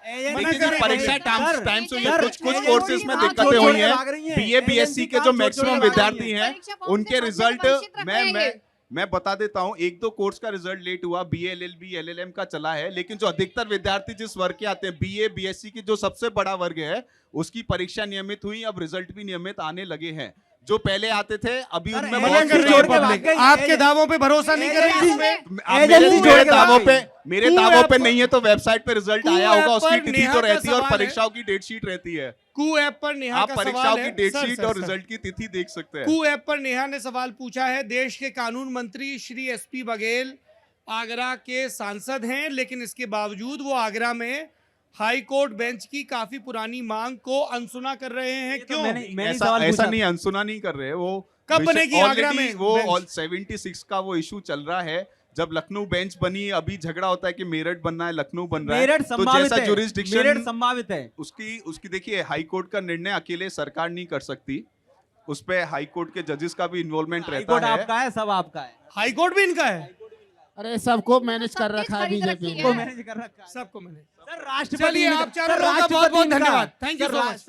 Speaker 2: लेकिन परीक्षा टाइम से कुछ कोर्सेज में दिक्कतें हुई हैं। बीए बीएससी के जो मैक्सिमम विद्यार्थी हैं उनके रिजल्ट मैं बता देता हूं, 1-2 कोर्स का रिजल्ट लेट हुआ, बीए एलएलबी एलएलएम का चला है, लेकिन जो अधिकतर विद्यार्थी जिस वर्ग के आते हैं, बीए बीएससी की जो सबसे बड़ा वर्ग है, उसकी परीक्षा नियमित हुई, अब रिजल्ट भी नियमित आने लगे हैं। जो पहले आते थे अभी उनमें बहुत
Speaker 1: पब्लिक आपके दावों पे भरोसा नहीं कर रही है।
Speaker 2: मेरे दावों पे नहीं है तो वेबसाइट पे रिजल्ट आया होगा, उसकी तिथि तो रहती है और परीक्षाओं की डेट शीट रहती है।
Speaker 1: कू ऐप पर नेहा
Speaker 2: आप
Speaker 1: का
Speaker 2: परीक्षाओं
Speaker 1: सवाल
Speaker 2: की
Speaker 1: है।
Speaker 2: डेट
Speaker 1: सर,
Speaker 2: शीट
Speaker 1: सर,
Speaker 2: और
Speaker 1: सर।
Speaker 2: रिजल्ट की तिथि देख सकते हैं।
Speaker 1: कू ऐप पर नेहा ने सवाल पूछा है, देश के कानून मंत्री श्री एसपी बघेल आगरा के सांसद हैं, लेकिन इसके बावजूद वो आगरा में हाई कोर्ट बेंच की काफी पुरानी मांग को अनसुना कर रहे हैं। क्यों?
Speaker 2: ऐसा नहीं, अनसुना नहीं कर रहे। वो
Speaker 1: कब बनेगी आगरा में
Speaker 2: वो
Speaker 1: बेंच?
Speaker 2: 76 का वो इशू चल रहा है। जब लखनऊ बेंच बनी, अभी झगड़ा होता है कि मेरठ बनना है, लखनऊ बन रहा है, तो जैसा जुरिस्डिक्शन
Speaker 3: संभावित है,
Speaker 2: उसकी देखिए, हाई कोर्ट का निर्णय अकेले सरकार नहीं कर सकती, उस पे हाई कोर्ट के जजेस का भी इन्वॉल्वमेंट रहता है।
Speaker 3: आपका है, सब आपका है,
Speaker 1: हाई कोर्ट भी इनका है।
Speaker 5: अरे सबको मैनेज कर रखा है बीजेपी ने,
Speaker 3: मैनेज कर रखा है
Speaker 1: सबको मैनेज।
Speaker 3: सर, राष्ट्रपति
Speaker 1: चलिए, आप चारों लोगों का बहुत बहुत धन्यवाद। Thank you so much.